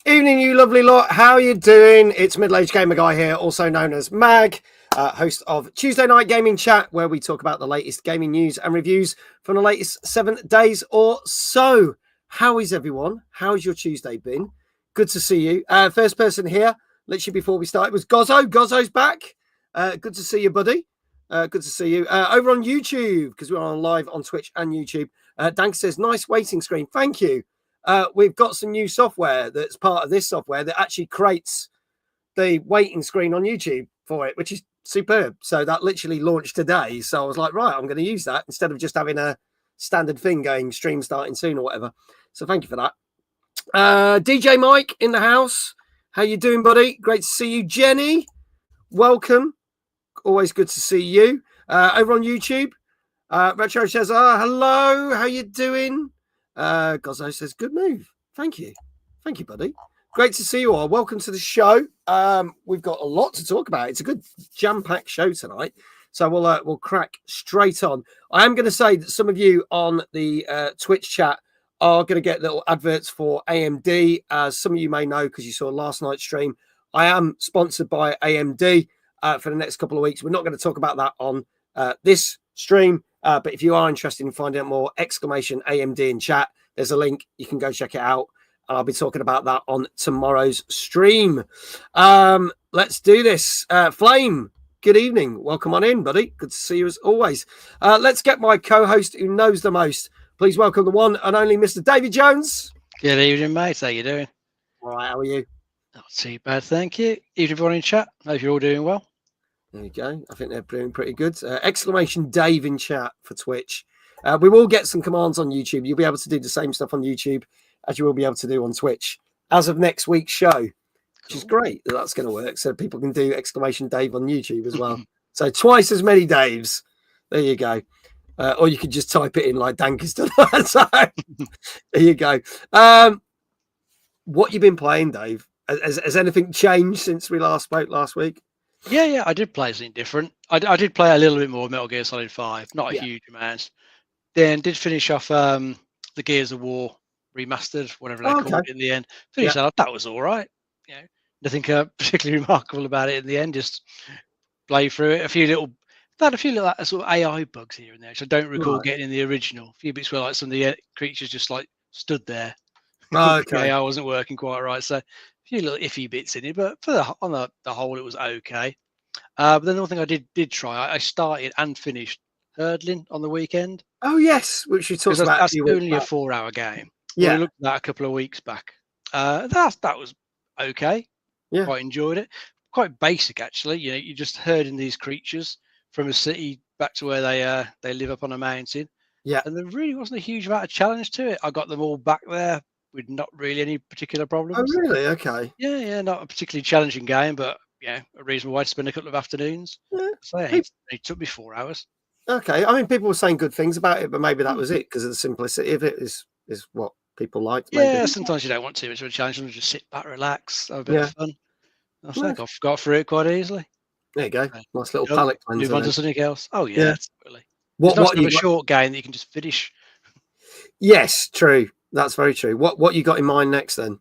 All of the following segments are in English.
Evening, you lovely lot. How are you doing? It's Middle-Aged Gamer Guy here, also known as Mag, host of Tuesday Night Gaming Chat, where we talk about the latest gaming news and reviews from the latest 7 days or so. How is everyone? How's your Tuesday been? Good to see you. First person here, literally before we started, was Gozzo. Gozzo's back. Good to see you, buddy. Good to see you. Over on YouTube, because we're on live on Twitch and YouTube. Dank says, nice waiting screen. Thank you. We've got some new software that's part of this software that actually creates the waiting screen on YouTube for it, which is superb. So that literally launched today. So I was like, right, I'm going to use that instead of just having a standard thing going stream starting soon or whatever. So thank you for that. DJ Mike in the house. How you doing, buddy? Great to see you. Jenny, welcome. Always good to see you. Over on YouTube, Retro says, hello. How you doing? Gozzo says, good move. Thank you. Thank you, buddy. Great to see you all. Welcome to the show. We've got a lot to talk about. It's a good jam-packed show tonight. So we'll crack straight on. I am going to say that some of you on the Twitch chat are going to get little adverts for AMD. As some of you may know, because you saw last night's stream, I am sponsored by AMD for the next couple of weeks. We're not going to talk about that on this stream. But if you are interested in finding out more, !AMD in chat, there's a link. You can go check it out. I'll be talking about that on tomorrow's stream. Let's do this. Flame, good evening. Welcome on in, buddy. Good to see you as always. Let's get my co-host who knows the most. Please welcome the one and only Mr. David Jones. Good evening, mate. How you doing? All right, how are you? Not too bad, thank you. Evening, everyone in chat. Hope you're all doing well. There you go. I think they're doing pretty good. Exclamation Dave in chat for Twitch. We will get some commands on YouTube. You'll be able to do the same stuff on YouTube as you will be able to do on Twitch as of next week's show, which is great that that's going to work. So people can do exclamation Dave on YouTube as well. So twice as many Daves. There you go. Or you could just type it in like Dank has done. So there you go. What you been playing, Dave? Has anything changed since we last spoke last week? Yeah, I did play something different. I did play a little bit more Metal Gear Solid 5, not a huge amount. Then did finish off the Gears of War remastered, whatever they called it in the end. Finished that was all right. You know, nothing particularly remarkable about it in the end. Just play through it. A few little sort of AI bugs here and there, which I don't recall getting in the original. A few bits where like some of the creatures just like stood there. The AI wasn't working quite right, so. Few little iffy bits in it, but on the whole, it was okay. But then the one thing I did try, I started and finished hurdling on the weekend. Oh yes, which you talked about. That's only a 4-hour game. Yeah, we looked at that a couple of weeks back. That was okay. Yeah. Quite enjoyed it. Quite basic, actually. You know, you're just herding these creatures from a city back to where they live up on a mountain. Yeah. And there really wasn't a huge amount of challenge to it. I got them all back there with not really any particular Oh, problems. really? Okay. Yeah, not a particularly challenging game, but yeah, a reasonable way to spend a couple of afternoons. Yeah. So yeah, it took me 4 hours. Okay. I mean, people were saying good things about it, but maybe that Hmm. was it because of the simplicity of it is what people liked. Maybe. Yeah, sometimes you don't want too much of a challenge. You want to just sit back, relax, have a bit of Yeah. fun. I No, think I've got through it quite easily. there you go. Right. Nice little Yep, palate move cleanser on to then. something else. Oh Yeah. yeah, totally. It's What nice what to have you a got? short game that you can just finish. Yes, true. That's very true. What you got in mind next then?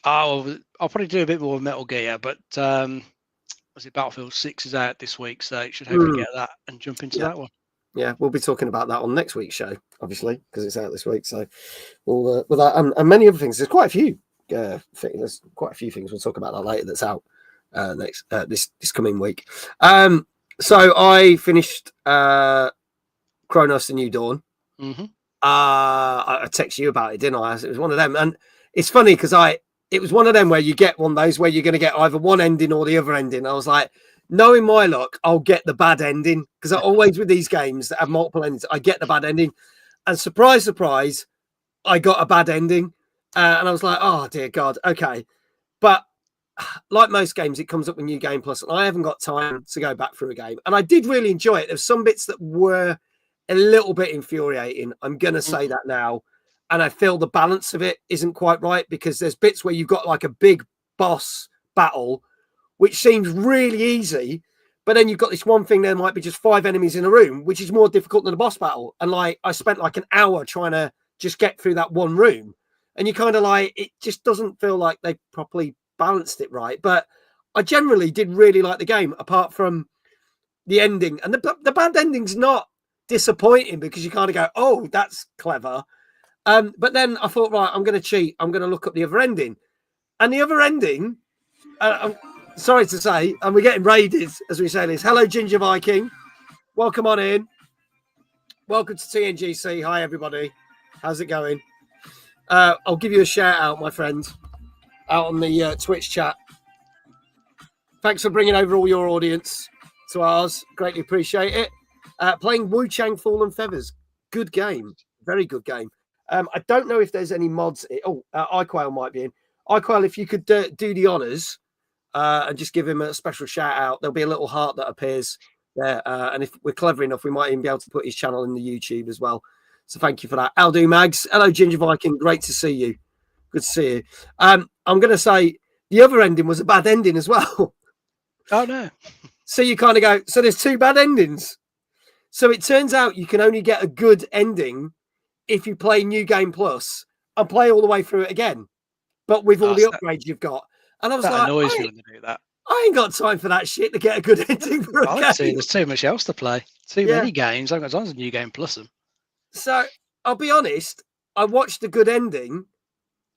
Oh, I'll probably do a bit more Metal Gear, but was it Battlefield 6 is out this week, so you should hopefully Hmm. get that and jump into Yeah. that one. Yeah, we'll be talking about that on next week's show, obviously, because it's out this week. So we'll with that and many other things. There's quite a few there's quite a few things we'll talk about that later. That's out next this coming week. So I finished Chronos: The New Dawn. Mm-hmm. I texted you about it, didn't I? It was one of them, and it's funny because it was one of them where you get one of those where you're going to get either one ending or the other ending. I was like, knowing my luck, I'll get the bad ending because I always with these games that have multiple endings, I get the bad ending, and surprise, surprise, I got a bad ending, and I was like, oh dear God, okay, but. Like most games, it comes up with New Game Plus, and I haven't got time to go back through a game. And I did really enjoy it. There's some bits that were a little bit infuriating. I'm going to say that now. And I feel the balance of it isn't quite right because there's bits where you've got like a big boss battle, which seems really easy. But then you've got this one thing, there might be just 5 enemies in a room, which is more difficult than a boss battle. And like, I spent like an hour trying to just get through that one room. And you kind of like, it just doesn't feel like they properly balanced it right. But I generally did really like the game, apart from the ending. And the bad ending's not disappointing because you kind of go, oh, that's clever. But then I thought, right, I'm going to cheat. I'm going to look up the other ending. And the other ending, I'm sorry to say, and we're getting raided as we say this. Hello, Ginger Viking. Welcome on in. Welcome to TNGC. Hi, everybody. How's it going? I'll give you a shout out, my friend, out on the Twitch chat. Thanks for bringing over all your audience to ours. Greatly appreciate it. Playing Wu Chang Fallen Feathers. Good game. Very good game. I don't know if there's any mods. iQuail might be in. iQuail, if you could do the honours and just give him a special shout out, there'll be a little heart that appears there. And if we're clever enough, we might even be able to put his channel in the YouTube as well. So thank you for that. I'll do, Mags. Hello, Ginger Viking. Great to see you. Good to see you. I'm going to say the other ending was a bad ending as well. Oh, no. So you kind of go, so there's 2 bad endings. So it turns out you can only get a good ending if you play New Game Plus and play all the way through it again, but with all the upgrades you've got. And I was that like, annoys me when they do that. I ain't got time for that shit to get a good ending for a game. There's too much else to play. Too many games. I've got tons of New Game Plus them. So I'll be honest, I watched the good ending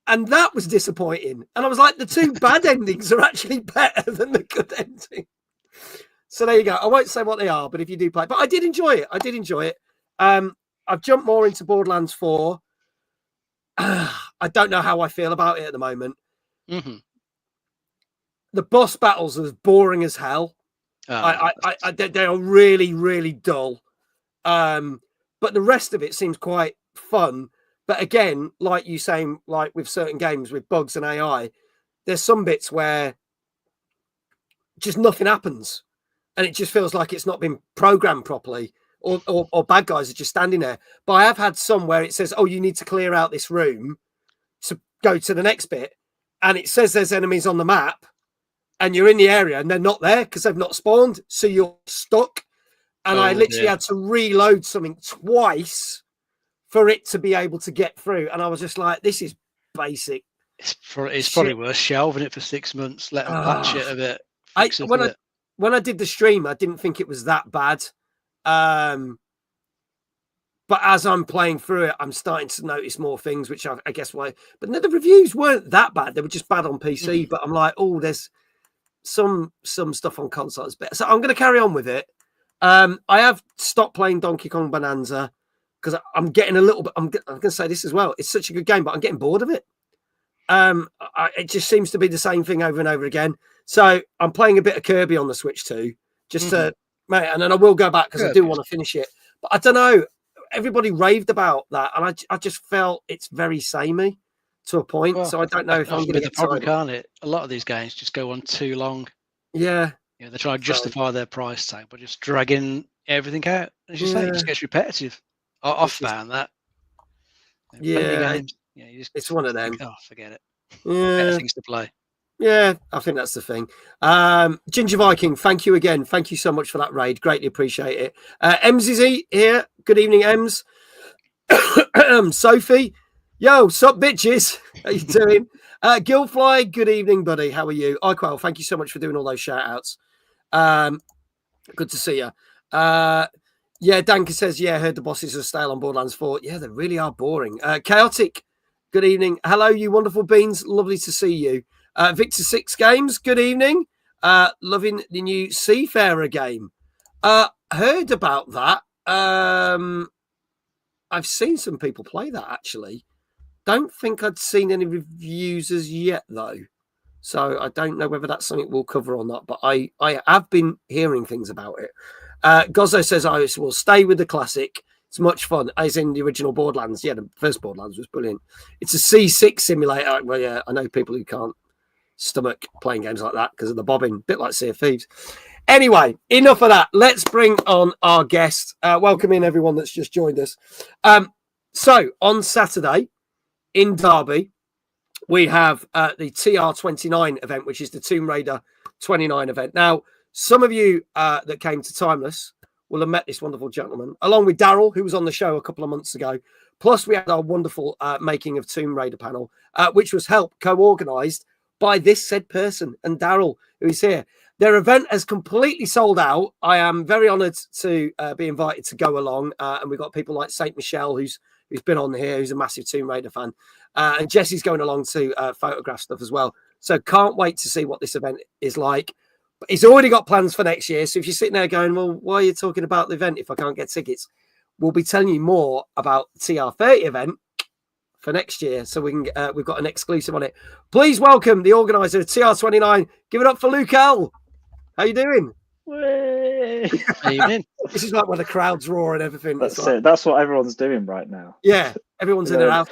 and that was disappointing. And I was like, the 2 bad endings are actually better than the good ending. So there you go. I won't say what they are, but if you do play, but I did enjoy it. I've jumped more into Borderlands 4. I don't know how I feel about it at the moment. Mm-hmm. The boss battles are as boring as hell. They are really, really dull. But the rest of it seems quite fun. But again, like you saying, like with certain games with bugs and AI, there's some bits where just nothing happens. And it just feels like it's not been programmed properly, or bad guys are just standing there. But I have had some where it says, oh, you need to clear out this room to go to the next bit. And it says there's enemies on the map and you're in the area and they're not there because they've not spawned. So you're stuck. And I literally had to reload something twice for it to be able to get through. And I was just like, this is basic. It's probably worth shelving it for 6 months, let them patch it a bit. When I did the stream, I didn't think it was that bad. But as I'm playing through it, I'm starting to notice more things, which I guess why. But no, the reviews weren't that bad. They were just bad on PC. But I'm like, oh, there's some stuff on console that's better. So I'm going to carry on with it. I have stopped playing Donkey Kong Bonanza because I'm getting a little bit. I'm going to say this as well. It's such a good game, but I'm getting bored of it. It just seems to be the same thing over and over again. So I'm playing a bit of Kirby on the Switch too, just to, mate, and then I will go back because I do want to finish it. But I don't know. Everybody raved about that, and I just felt it's very samey to a point. Well, so I don't know if I'm going to get the problem, can't it? A lot of these games just go on too long. Yeah. You know, they try to justify their price tag, but just dragging everything out. As you say, it just gets repetitive. I've found that. Plenty of games. Yeah, it's one of them. Oh, forget it. Yeah. Better things to play. Yeah, I think that's the thing. Ginger Viking, thank you again. Thank you so much for that raid. Greatly appreciate it. Ems is here. Good evening, Ems. Sophie, yo, sup, bitches? How you doing? Gilfly, good evening, buddy. How are you? Iquel, thank you so much for doing all those shout outs. Good to see you. Yeah, Danka says, yeah, heard the bosses are stale on Borderlands 4. Yeah, they really are boring. Chaotic, good evening. Hello, you wonderful beans. Lovely to see you. Victor 6 Games, good evening. Loving the new Seafarer game. Heard about that. I've seen some people play that, actually. Don't think I'd seen any reviews as yet, though. So I don't know whether that's something we'll cover or not, but I have been hearing things about it. Gozzo says, I will stay with the classic. It's much fun, as in the original Borderlands. Yeah, the first Borderlands was brilliant. It's a C6 simulator. Well, yeah, I know people who can't stomach playing games like that because of the bobbing, a bit like Sea of Thieves. Anyway, enough of that. Let's bring on our guest. Welcome in everyone that's just joined us. So on Saturday in Derby, we have the TR29 event, which is the Tomb Raider 29 event. Now, some of you that came to Timeless will have met this wonderful gentleman, along with Daryl, who was on the show a couple of months ago. Plus, we had our wonderful Making of Tomb Raider panel, which was helped co-organised by this said person and Daryl, who is here. Their event has completely sold out. I am very honoured to be invited to go along. And we've got people like Saint Michelle, who's been on here, who's a massive Tomb Raider fan. And Jesse's going along to photograph stuff as well. So can't wait to see what this event is like. But he's already got plans for next year. So if you're sitting there going, well, why are you talking about the event if I can't get tickets? We'll be telling you more about the TR30 event for next year. So we can we've got an exclusive on it. Please welcome the organizer of TR29. Give it up for Luke Earle. How you doing? Evening. This is like when the crowds roar and everything. That's it. That's what everyone's doing right now. Yeah, everyone's in their house.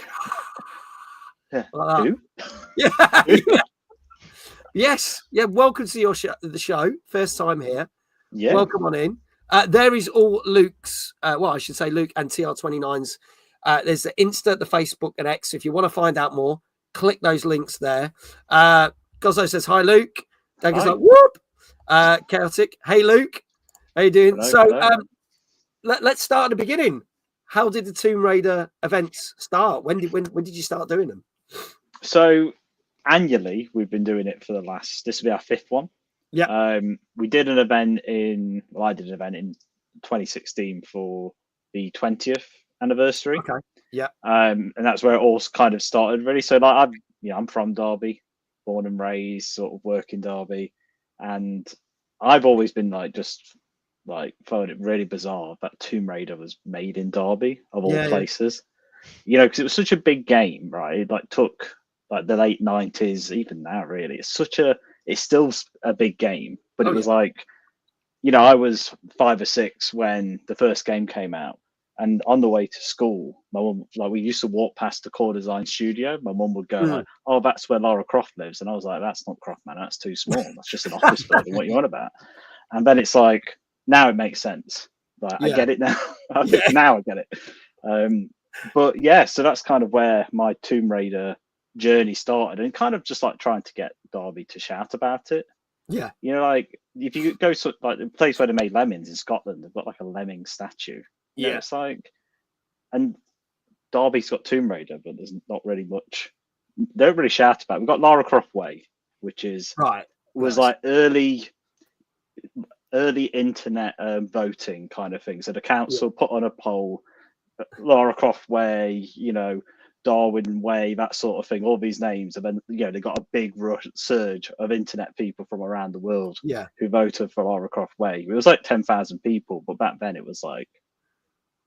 Yeah. Like Who? Yeah. Yeah. Yes. Yeah. Welcome to the show. First time here. Yeah. Welcome on in. There is all Luke's. Well, I should say Luke and TR29's. There's the Insta, the Facebook, and X. If you want to find out more, click those links there. Gozzo says hi, Luke. Danga's like whoop. Chaotic. Hey, Luke. How you doing? Hello. Let's start at the beginning. How did the Tomb Raider events start? When did you start doing them? So annually, we've been doing it for the last. This will be our 5th one. Yeah. We did an event I did an event in 2016 for the 20th anniversary. Okay. Yeah. And that's where it all kind of started, really. So like, I'm from Derby, born and raised, sort of work in Derby, and I've always been found it really bizarre that Tomb Raider was made in Derby of all places. You know, because it was such a big game, right? It took the late 90s, even now, really. It's still a big game, but it was I was 5 or 6 when the first game came out, and on the way to school, my mum, we used to walk past the Core Design studio. My mum would go "Oh, that's where Lara Croft lives," and I was like, "That's not Croft, man. That's too small. That's just an office building. What are you on about?" And then it's like, now it makes sense. I get it now. Now I get it. But yeah, so that's kind of where my Tomb Raider journey started, and kind of just trying to get Derby to shout about it. Yeah. You know, if you go to the place where they made lemmings in Scotland, they've got a lemming statue. You know, it's and Derby's got Tomb Raider, but there's not really much. They don't really shout about it. We've got Lara Croft Way, which is early internet voting kind of thing. So the council put on a poll, Lara Croft Way, Darwin Way, that sort of thing, all these names, and then they got a big surge of internet people from around the world who voted for Lara Croft Way. It was 10,000 people, but back then it was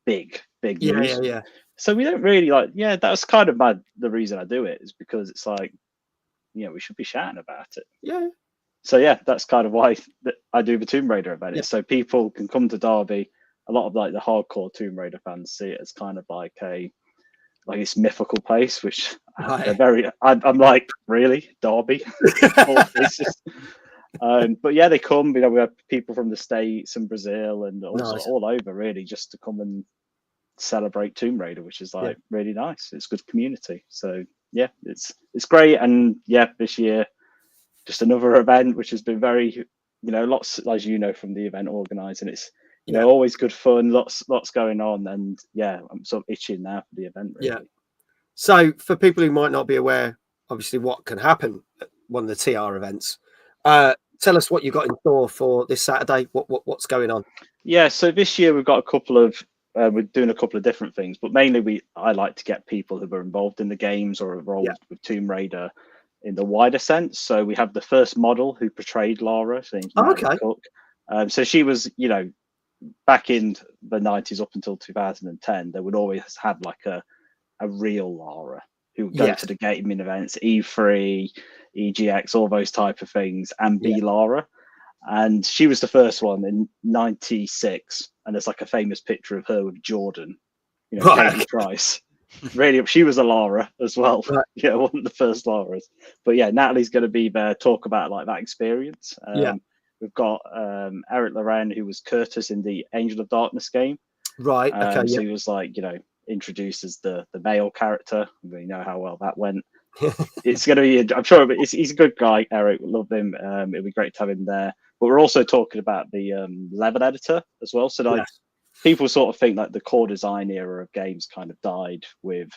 big. big Yeah, news. yeah. So we don't really that's kind of the reason I do it, is because it's like, we should be shouting about it. Yeah. So yeah, that's kind of why I do the Tomb Raider event. Yeah. So people can come to Derby. A lot of like the hardcore Tomb Raider fans see it as kind of like this mythical place, which they're very. I'm like, really, Derby? But yeah, they come. We have people from the States and Brazil and also all over, really, just to come and celebrate Tomb Raider, which is like really nice. It's good community. So yeah, it's great. And yeah, this year, just another event which has been very, lots, as from the event organising. It's always good fun, lots going on, and yeah, I'm sort of itching now for the event, really. Yeah. So for people who might not be aware, obviously, what can happen at one of the TR events, tell us what you got in store for this Saturday. What's going on? Yeah, so this year we've got a couple of we're doing a couple of different things, but mainly I like to get people who are involved in the games or involved with Tomb Raider in the wider sense. So we have the first model who portrayed Lara, so Natalie Cook. So she was, back in the 90s up until 2010, they would always have like a real Lara who would go to the gaming events, E3, EGX, all those type of things, and be Lara. And she was the first one in '96, and there's like a famous picture of her with Jordan, Katie Price. Really, she was a Lara as well. Right. Yeah, one of the first Laras. But yeah, Natalie's going to be there, talk about like that experience. We've got Eric Loren, who was Curtis in the Angel of Darkness game. Right. Okay. So he was like, introduced as the male character. We know how well that went. It's going to be, I'm sure he's a good guy, Eric. Love him. It'd be great to have him there. But we're also talking about the level editor as well. So like people sort of think like the core design era of games kind of died with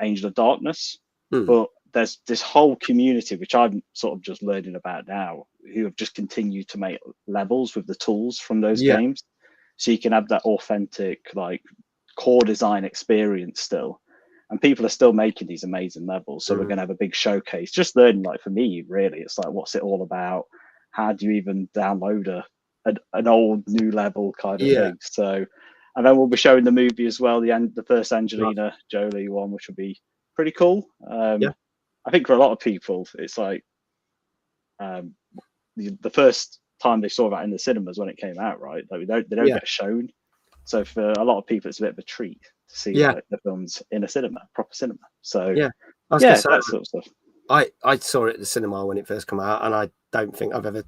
Angel of Darkness. But there's this whole community, which I'm sort of just learning about now, who have just continued to make levels with the tools from those games. So you can have that authentic like core design experience still. And people are still making these amazing levels. So we're going to have a big showcase. Just learning, like for me, really, it's like, what's it all about? How do you even download an old new level kind of thing? So, and then we'll be showing the movie as well, the first Angelina Jolie one, which will be pretty cool. I think for a lot of people, it's like the first time they saw that in the cinemas when it came out, right? Like they don't get shown. So for a lot of people, it's a bit of a treat to see the films in a proper cinema. So that sort of stuff. I saw it at the cinema when it first came out, and I don't think I've ever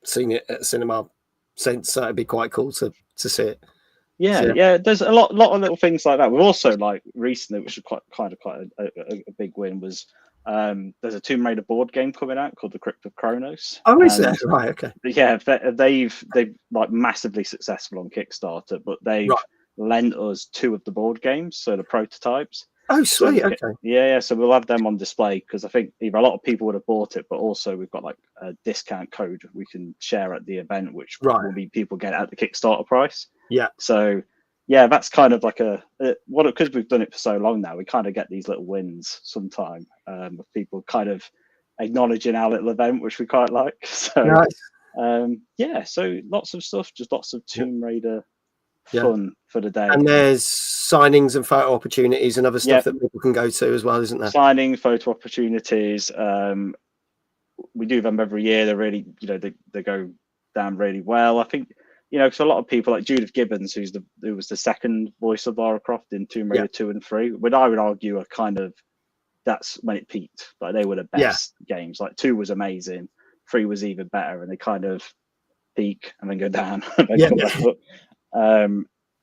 seen it at a cinema since. So it'd be quite cool to see it. Yeah. There's a lot of little things like that. We've also like recently, which is quite a big win, was there's a Tomb Raider board game coming out called The Crypt of Kronos. Oh, is there? Right, okay. Yeah, they've like massively successful on Kickstarter, but they've lent us 2 of the board games, so the prototypes. Oh, sweet. Okay. Yeah. So we'll have them on display because I think either a lot of people would have bought it, but also we've got like a discount code we can share at the event, which will be people get at the Kickstarter price. Yeah. So yeah, that's kind of like because we've done it for so long now, we kind of get these little wins sometime of people kind of acknowledging our little event, which we quite like. So so lots of stuff, just lots of Tomb Raider fun for the day. And there's signings and photo opportunities and other stuff that people can go to as well, isn't there? Signing, photo opportunities. We do them every year. They're really, they go down really well. I think, because a lot of people like Judith Gibbons, who was the second voice of Lara Croft in Tomb Raider 2 and 3, I would argue are kind of, that's when it peaked. Like they were the best games. Like 2 was amazing, 3 was even better, and they kind of peak and then go down and then come back up.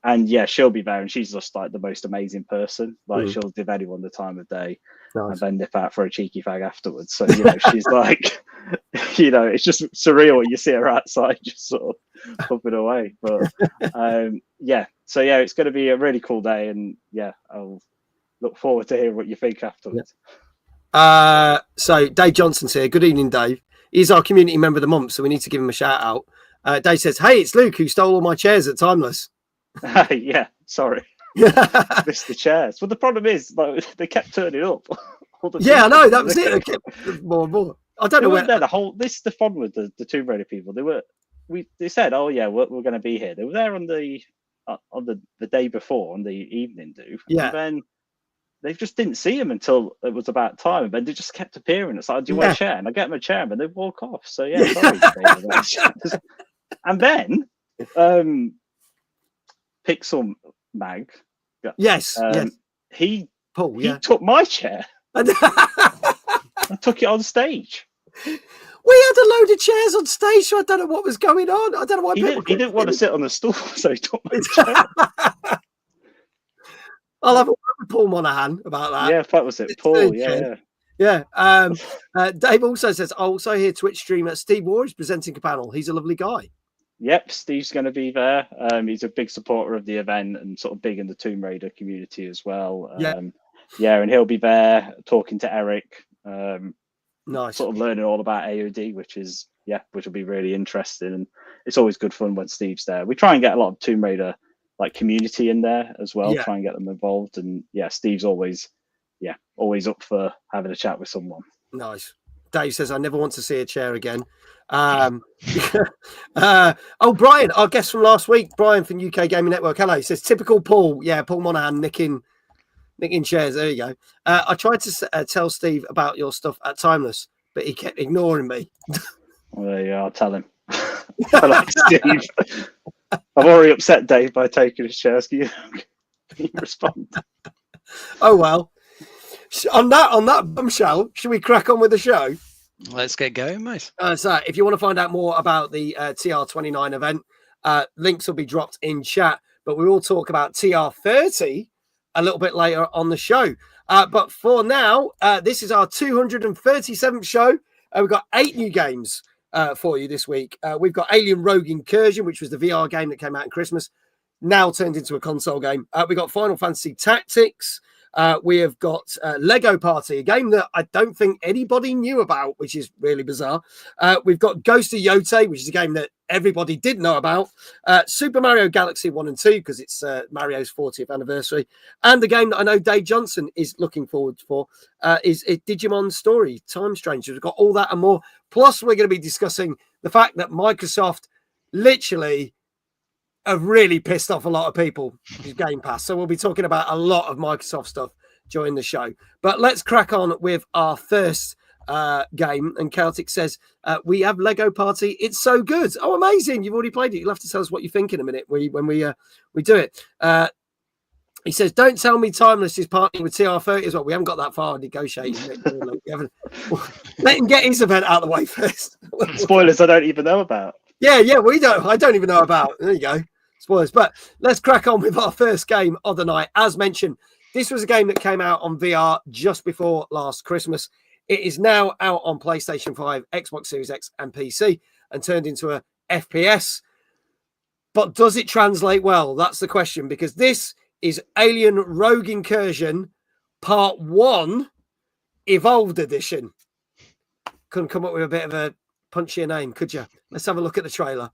And she'll be there, and she's just like the most amazing person. Like she'll give anyone the time of day, and then nip out for a cheeky fag afterwards. So she's like, it's just surreal when you see her outside, just sort of pumping away. But so it's going to be a really cool day, and I'll look forward to hearing what you think afterwards. So Dave Johnson's here. Good evening, Dave. He's our community member of the month, so we need to give him a shout out. Dave says, "Hey, it's Luke who stole all my chairs at Timeless." Sorry. Missed the chairs. Well, the problem is they kept turning up. I know, that was it. They kept more and more. I don't know where there. This is the fun with the Tomb Raider people. They said, "Oh yeah, we're going to be here." They were there on the on the day before, on the evening do. Yeah. And then they just didn't see him until it was about time. And then they just kept appearing. It's like, do you want a chair? And I get them a chair, and they walk off. So yeah, sorry. And then Pixel Mag. Yes. He Paul, took my chair. I took it on stage. We had a load of chairs on stage, so I don't know what was going on. I don't know why he didn't want to sit on the stool, so he took my chair. I'll have a word with Paul Monaghan about that. Yeah, that was it. Paul, yeah. Dave also says, I also hear Twitch streamer Steve Ward is presenting a panel. He's a lovely guy. Yep, Steve's going to be there. He's a big supporter of the event and sort of big in the Tomb Raider community as well. And he'll be there talking to Eric. Nice. Sort of learning all about AOD, which will be really interesting. And it's always good fun when Steve's there. We try and get a lot of Tomb Raider community in there as well. Try and get them involved. And Steve's always up for having a chat with someone. Nice. Dave says, I never want to see a chair again. Brian, our guest from last week, Brian from UK Gaming Network. Hello. He says, typical Paul. Yeah, Paul Monaghan nicking chairs. There you go. I tried to tell Steve about your stuff at Timeless, but he kept ignoring me. Well, there you go. I'll tell him. Steve. I've already upset Dave by taking his chairs. Can you respond? Oh, well. On that bombshell, should we crack on with the show? Let's get going, mate. So if you want to find out more about the TR29 event, links will be dropped in chat, but we will talk about TR30 a little bit later on the show. But for now, this is our 237th show. We've got 8 new games for you this week. We've got Alien Rogue Incursion, which was the VR game that came out in Christmas, now turned into a console game. We've got Final Fantasy Tactics. We have got Lego Party, a game that I don't think anybody knew about, which is really bizarre. We've got Ghost of Yotei, which is a game that everybody did know about. Super Mario Galaxy 1 and 2, because it's Mario's 40th anniversary. And the game that I know Dave Johnson is looking forward for is Digimon Story, Time Strangers. We've got all that and more. Plus, we're going to be discussing the fact that Microsoft literally have really pissed off a lot of people with Game Pass. So we'll be talking about a lot of Microsoft stuff during the show. But let's crack on with our first game. And Celtic says, we have Lego Party. It's so good. Oh, amazing. You've already played it. You'll have to tell us what you think in a minute when we do it. He says, don't tell me Timeless is partnering with TR30 as well. We haven't got that far negotiating. Let him get his event out of the way first. Spoilers I don't even know about. Yeah, we don't. I don't even know about. There you go. Spoilers. But let's crack on with our first game of the night. As mentioned, this was a game that came out on VR just before last Christmas. It is now out on PlayStation 5, Xbox Series X, and PC, and turned into a FPS. But does it translate well? That's the question, because this is Alien Rogue Incursion Part 1 Evolved Edition. Couldn't come up with a bit of a punchier name, could you? Let's have a look at the trailer.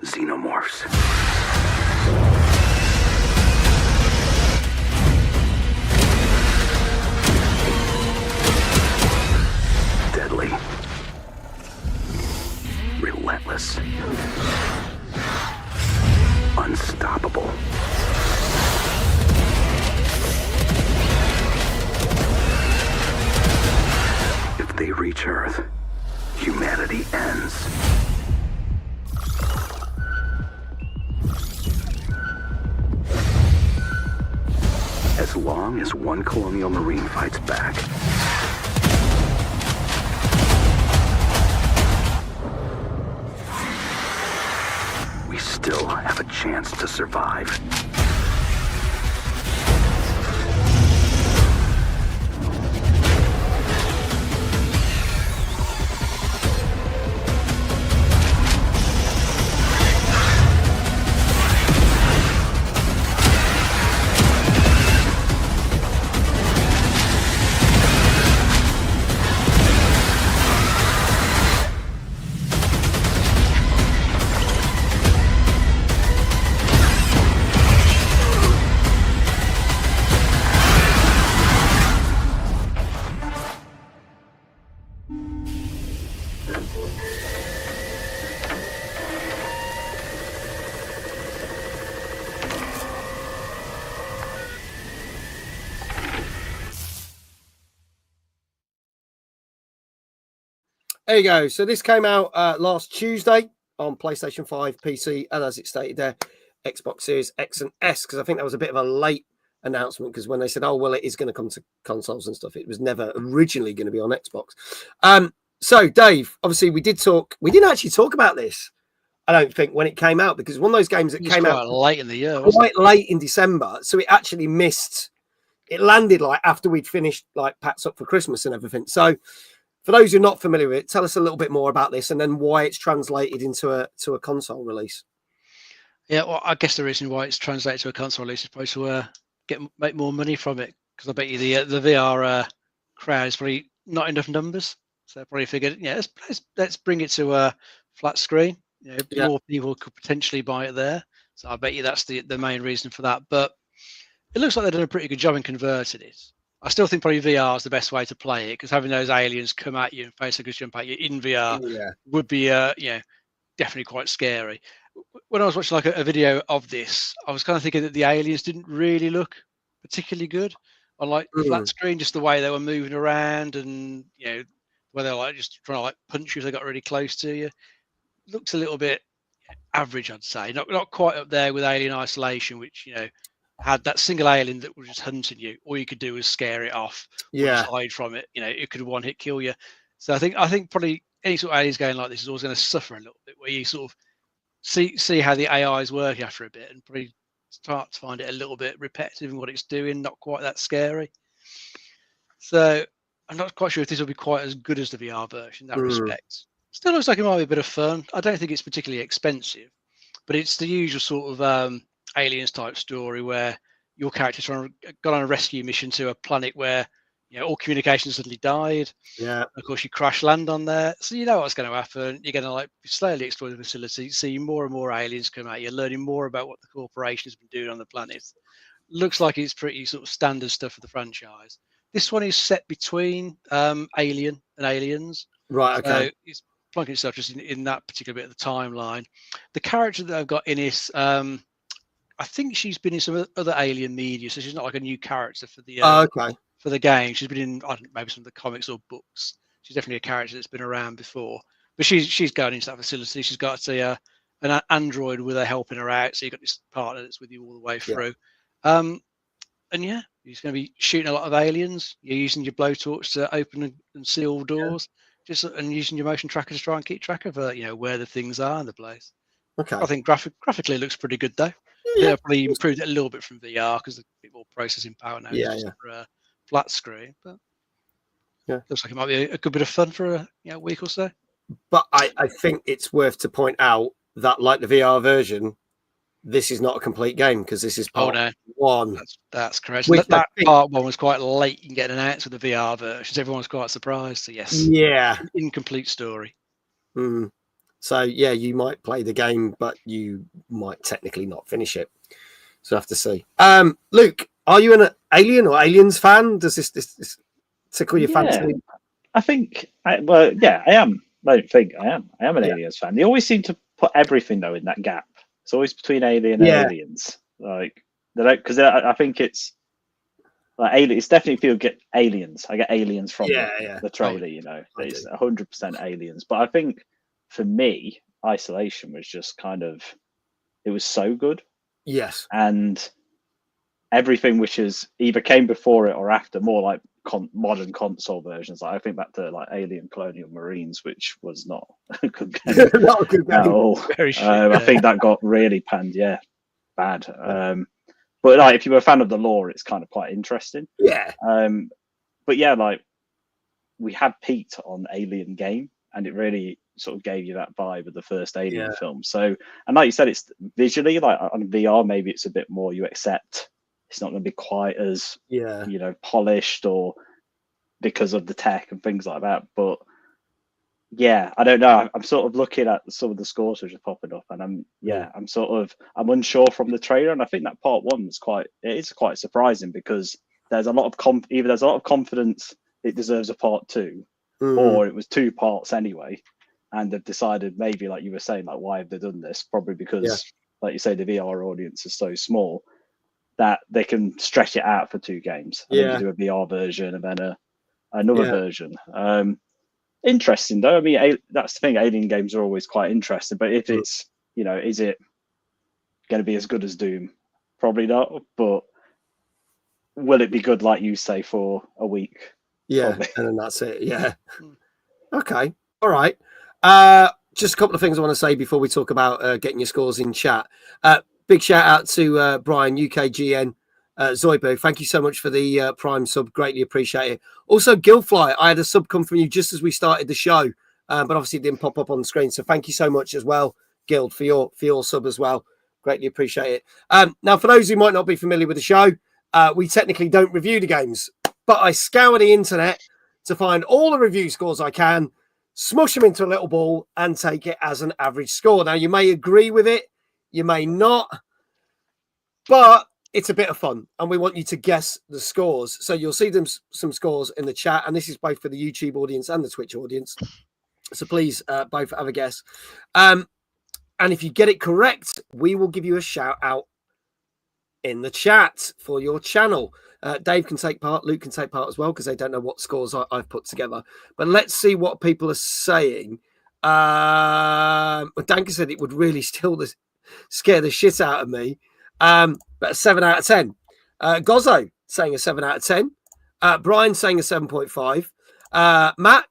Xenomorphs. Deadly. Relentless. Unstoppable. If they reach Earth, humanity ends. As long as one colonial marine fights back, we still have a chance to survive. there you go. So this came out last Tuesday on PlayStation 5, PC, and as it stated there, Xbox Series X and S, because I think that was a bit of a late announcement, because when they said, oh, well, it is going to come to consoles and stuff, it was never originally going to be on Xbox. So, Dave, obviously, we didn't actually talk about this, I don't think, when it came out, because one of those games that came out late in the year, quite late in December, so it actually missed. It landed like after we'd finished like packs up for Christmas and everything. So, for those who are not familiar with it, tell us a little bit more about this and then why it's translated into a console release. Yeah, well, I guess the reason why it's translated to a console release is probably to make more money from it, because I bet you the VR crowd is probably not enough numbers, so I probably figured, yeah, let's bring it to a flat screen. More people could potentially buy it there. So I bet you that's the main reason for that. But it looks like they've done a pretty good job in converting it. I still think probably VR is the best way to play it, because having those aliens come at you and facehuggers jump at you in VR would be definitely quite scary. When I was watching like a video of this, I was kind of thinking that the aliens didn't really look particularly good on like flat screen, just the way they were moving around, and where they're like just trying to like punch you if they got really close to you. Looks a little bit average, I'd say. Not quite up there with Alien Isolation, which had that single alien that was just hunting you. All you could do was scare it off, or just hide from it. It could one hit kill you. So I think probably any sort of aliens going like this is always going to suffer a little bit, where you sort of see how the AI is working after a bit, and probably start to find it a little bit repetitive in what it's doing, not quite that scary. So I'm not quite sure if this will be quite as good as the VR version in that respect. Still looks like it might be a bit of fun. I don't think it's particularly expensive, but it's the usual sort of aliens type story where your character's gone on a rescue mission to a planet where all communication suddenly died. Yeah. Of course, you crash land on there, so you know what's going to happen. You're going to like slowly explore the facility, see more and more aliens come out. You're learning more about what the corporation has been doing on the planet. Looks like it's pretty sort of standard stuff for the franchise. This one is set between Alien and Aliens. Right. Okay. So it's plunking itself just in that particular bit of the timeline. The character that I've got in it, I think she's been in some other Alien media, so she's not like a new character for the for the game. She's been in, I don't know, maybe some of the comics or books. She's definitely a character that's been around before. But she's going into that facility. She's got an android with her helping her out, so you've got this partner that's with you all the way through. And yeah, you're going to be shooting a lot of aliens. You're using your blowtorch to open and seal doors, and using your motion tracker to try and keep track of where the things are in the place. Okay. I think graphically it looks pretty good though. They'll probably improved it a little bit from VR because there's a bit more processing power now. For a flat screen, but looks like it might be a good bit of fun for a week or so. But I think it's worth to point out that, like the VR version, this is not a complete game, because this is part one. That's correct. That part one was quite late in getting announced with the VR versions. Everyone was quite surprised. So yes, incomplete story. So yeah, you might play the game, but you might technically not finish it. So I have to see. Luke, are you an Alien or Aliens fan? Does this tickle your fancy? I think, I am. I don't think I am. I am an Aliens fan. They always seem to put everything though in that gap. It's always between Alien and Aliens. Like they don't, because I think it's like Alien. It's definitely feel get Aliens. I get Aliens from the trailer. It's 100% Aliens. But I think for me, Isolation was just kind of, it was so good. Yes. And everything which is either came before it or after, more like modern console versions. Like I think back to like Alien Colonial Marines, which was not a good game not a good game at all. Very shit, I think that got really panned, bad. But like if you were a fan of the lore, it's kind of quite interesting. Yeah. But yeah, like we had peaked on Alien game, and it really sort of gave you that vibe of the first Alien film. So, and like you said, it's visually like on VR, maybe it's a bit more, you accept it's not going to be quite as polished, or because of the tech and things like that. But yeah, I don't know. I'm sort of looking at some of the scores which are popping up, and I'm unsure from the trailer. And I think that part one was quite surprising, because there's a lot of either there's a lot of confidence it deserves a part two, or it was two parts anyway, and they've decided, maybe like you were saying, like why have they done this? Probably because like you say, the VR audience is so small that they can stretch it out for two games. And then you do a VR version and then another version. interesting though. I mean, that's the thing. Alien games are always quite interesting, but if it's, is it going to be as good as Doom? Probably not. But will it be good, like you say, for a week? Yeah, Probably. and then that's it. Yeah. Okay. All right. Just a couple of things I want to say before we talk about getting your scores in chat. Big shout out to Brian, UKGN, Zoibo. Thank you so much for the Prime sub. Greatly appreciate it. Also, Gilfly, I had a sub come from you just as we started the show, but obviously it didn't pop up on the screen. So thank you so much as well, Guild, for your sub as well. Greatly appreciate it. Now, for those who might not be familiar with the show, we technically don't review the games, but I scour the internet to find all the review scores I can, smush them into a little ball, and take it as an average score. Now, you may agree with it, you may not, but it's a bit of fun, and we want you to guess the scores. So you'll see some scores in the chat, and this is both for the YouTube audience and the Twitch audience. So please both have a guess. And if you get it correct, we will give you a shout out in the chat for your channel. Dave can take part, Luke can take part as well, because they don't know what scores I've put together. But let's see what people are saying. Danka said it would really scare the shit out of me. But a 7 out of 10. Gozzo saying a 7 out of 10. Brian saying a 7.5. Matt,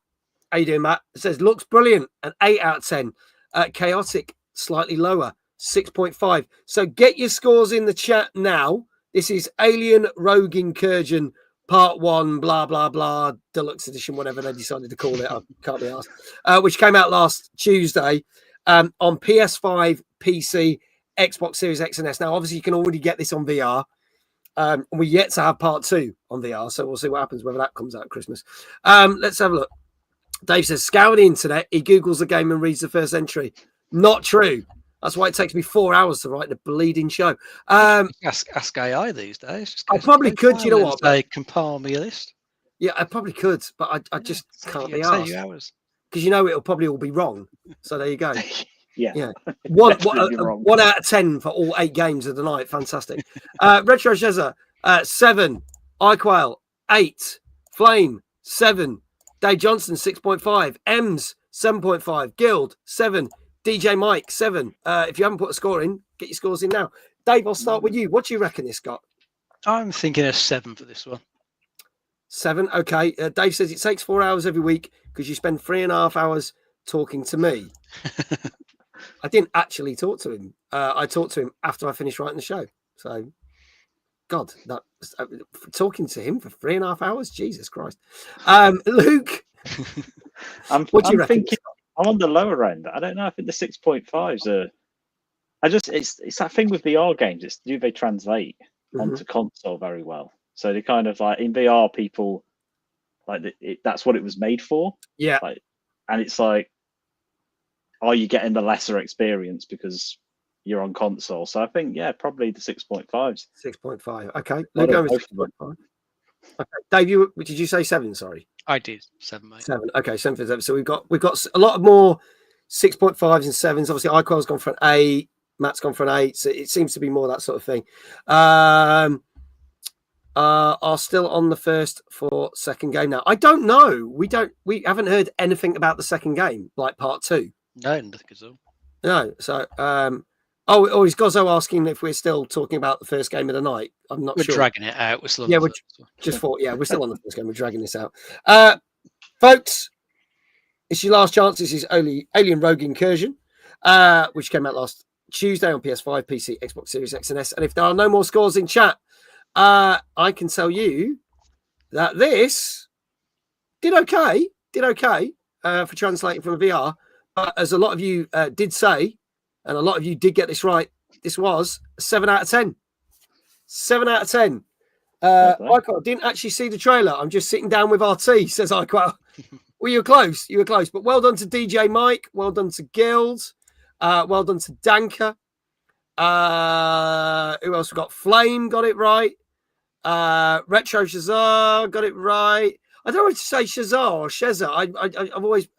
how you doing, Matt? It says looks brilliant, an 8 out of 10. Chaotic, slightly lower, 6.5. So get your scores in the chat now. This is Alien Rogue Incursion Part 1, blah, blah, blah, Deluxe Edition, whatever they decided to call it. I can't be asked. Which came out last Tuesday on PS5, PC, Xbox Series X and S. Now, obviously, you can already get this on VR. We're yet to have Part 2 on VR, so we'll see what happens, whether that comes out at Christmas. Let's have a look. Dave says, scour the internet. He Googles the game and reads the first entry. Not true. That's why it takes me 4 hours to write the bleeding show. Ask AI these days. I probably could. You know what? They compile me a list. Yeah, I probably could, but I just can't be asked. Because it'll probably all be wrong. So there you go. Yeah. One out of 10 for all 8 games of the night. Fantastic. Retro Shezza, 7. iQuail, 8. Flame, 7. Dave Johnson, 6.5. Ems, 7.5. Guild, 7. DJ Mike, 7. If you haven't put a score in, get your scores in now. Dave, I'll start with you. What do you reckon this got? I'm thinking a 7 for this one. 7. Okay. Dave says it takes 4 hours every week because you spend 3.5 hours talking to me. I didn't actually talk to him. I talked to him after I finished writing the show. So, God, talking to him for 3.5 hours? Jesus Christ. Luke, what do you reckon? I'm on the lower end. I don't know. I think the 6.5s are. It's that thing with VR games. Do they translate onto console very well? So they kind of like in VR, people like that's what it was made for. Yeah. And it's like, are you getting the lesser experience because you're on console? So I think probably the 6.5s. 6.5. Okay. Luke, 6.5. Okay. Dave, did you say 7? Sorry. I did 7, mate. 7. Okay, 7 for 7. So we've got a lot more 6.5s and 7s. Obviously, iQual's gone for an 8. Matt's gone for an 8. So it seems to be more that sort of thing. Are still on the first for second game now. I don't know. We haven't heard anything about the second game, like Part 2. No, nothing at all. No. So is Gozzo asking if we're still talking about the first game of the night? I'm not sure. We're dragging it out. We're still we're still on the first game. We're dragging this out. Folks, it's your last chance. This is Alien Rogue Incursion, which came out last Tuesday on PS5, PC, Xbox Series X and S. And if there are no more scores in chat, I can tell you that this did okay for translating from VR. But as a lot of you did say, and a lot of you did get this right, this was a 7 out of 10. 7 out of 10. iQual didn't actually see the trailer. I'm just sitting down with RT, says iQual. Well, you were close. But well done to DJ Mike. Well done to Guild. Well done to Danka. Who else we got? Flame got it right. Retro Shazar got it right. I don't know what to say Shazar or Shezza. I've always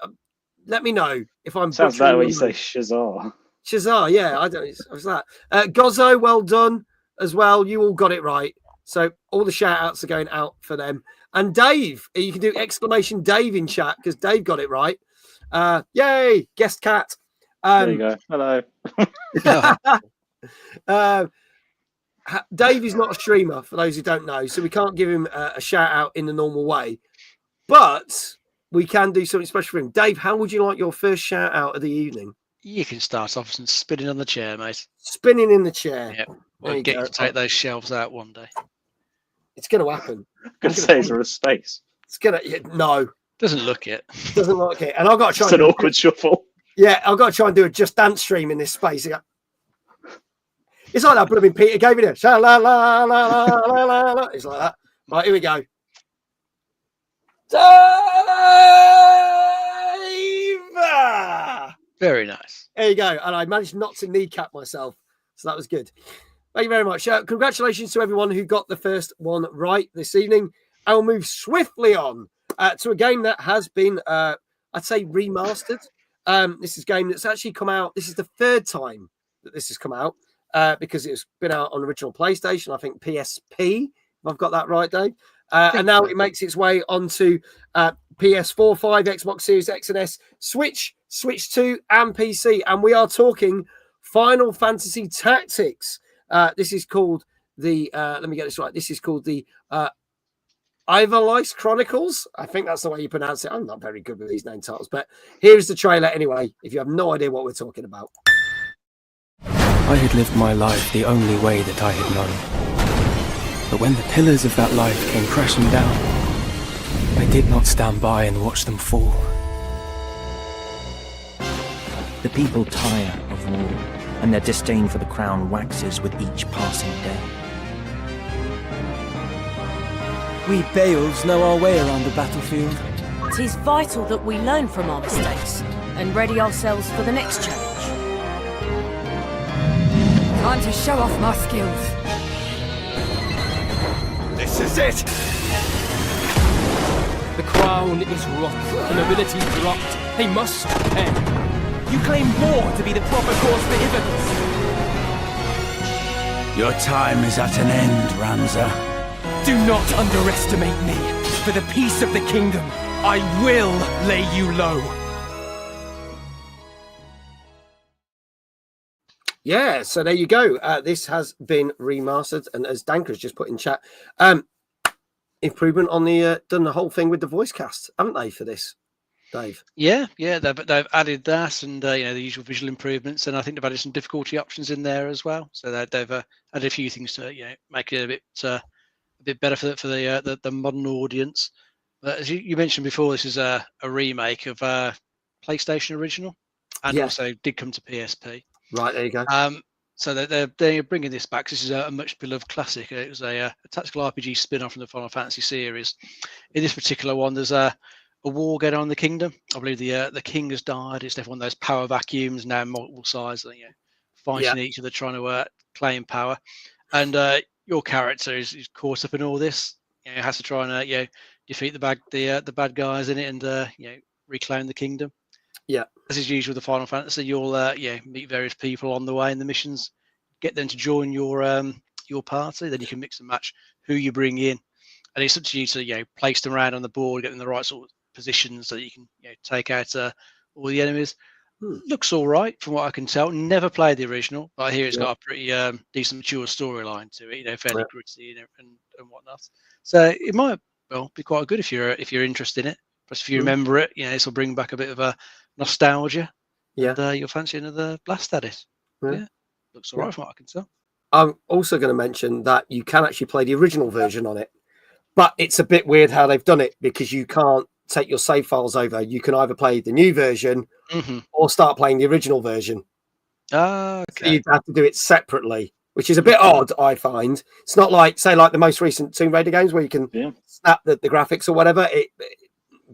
let me know if I'm sounds better when you say Shazar. Shazar, yeah, I don't know. What's that? Gozzo, well done as well. You all got it right. So all the shout outs are going out for them. And Dave, you can do exclamation Dave in chat because Dave got it right. Yay, guest cat. There you go. Hello. Dave is not a streamer, for those who don't know, so we can't give him a shout out in the normal way. But we can do something special for him. Dave, how would you like your first shout out of the evening? You can start off and spinning on the chair, mate. Spinning in the chair. Yeah. We'll get you to take those shelves out one day. It's going to happen. I'm going to say it's a space. It's going to, no. Doesn't look it. Doesn't look it. And I've got to try It's an awkward shuffle. Yeah, I've got to try and do a Just Dance stream in this space. It's like that blooming Peter gave it a sha la la la la la la la. It's like that. Right, here we go. Dave! Very nice. There you go. And I managed not to kneecap myself. So that was good. Thank you very much. Congratulations to everyone who got the first one right this evening. I will move swiftly on to a game that has been, I'd say, remastered. This is a game that's actually come out. This is the third time that this has come out because it's been out on original PlayStation, I think PSP, if I've got that right, Dave. And now it makes its way onto PS4, 5, Xbox Series X and S, Switch, Switch 2, and PC. And we are talking Final Fantasy Tactics. This is called the, let me get this right. This is called the Ivalice Chronicles. I think that's the way you pronounce it. I'm not very good with these name titles, but here's the trailer anyway, if you have no idea what we're talking about. I had lived my life the only way that I had known. But when the pillars of that life came crashing down, I did not stand by and watch them fall. The people tire of war, and their disdain for the crown waxes with each passing day. We Bales know our way around the battlefield. It is vital that we learn from our mistakes and ready ourselves for the next challenge. Time to show off my skills. This is it! The crown is rot, the nobility corrupt. They must pay. You claim war to be the proper cause for evidence. Your time is at an end, Ramza. Do not underestimate me. For the peace of the kingdom, I will lay you low. Yeah, so there you go. This has been remastered, and as Danker's just put in chat, improvement on the done the whole thing with the voice cast, haven't they, for this, Dave? Yeah, they've added that, and the usual visual improvements, and I think they've added some difficulty options in there as well. So they've added a few things to make it a bit better for the modern audience. But as you mentioned before, this is a remake of PlayStation original, and also did come to PSP. Right, there you go. So they're bringing this back. This is a much beloved classic. It was a tactical RPG spin-off from the Final Fantasy series. In this particular one, there's a war going on in the kingdom. I believe the king has died. It's one of those power vacuums now, multiple sides, fighting each other, trying to claim power. And your character is caught up in all this. Has to try and defeat the bad guys in it and reclaim the kingdom. Yeah, as is usual with the Final Fantasy, you'll meet various people on the way in the missions, get them to join your party. Then you can mix and match who you bring in, and it's up to you to place them around on the board, get them in the right sort of positions so that you can take out all the enemies. Looks all right from what I can tell. Never played the original, but I hear it's got a pretty decent, mature storyline to it. Fairly gritty and whatnot. So it might be quite good if you're interested in it. Plus, if you remember it, this will bring back a bit of a nostalgia. Yeah, and you'll fancy another blast at it. Yeah, looks all right from what I can tell. I'm also going to mention that you can actually play the original version on it, but it's a bit weird how they've done it because you can't take your save files over. You can either play the new version or start playing the original version. Okay. So you'd have to do it separately, which is a bit odd, I find. It's not like, say, like the most recent Tomb Raider games where you can snap the graphics or whatever.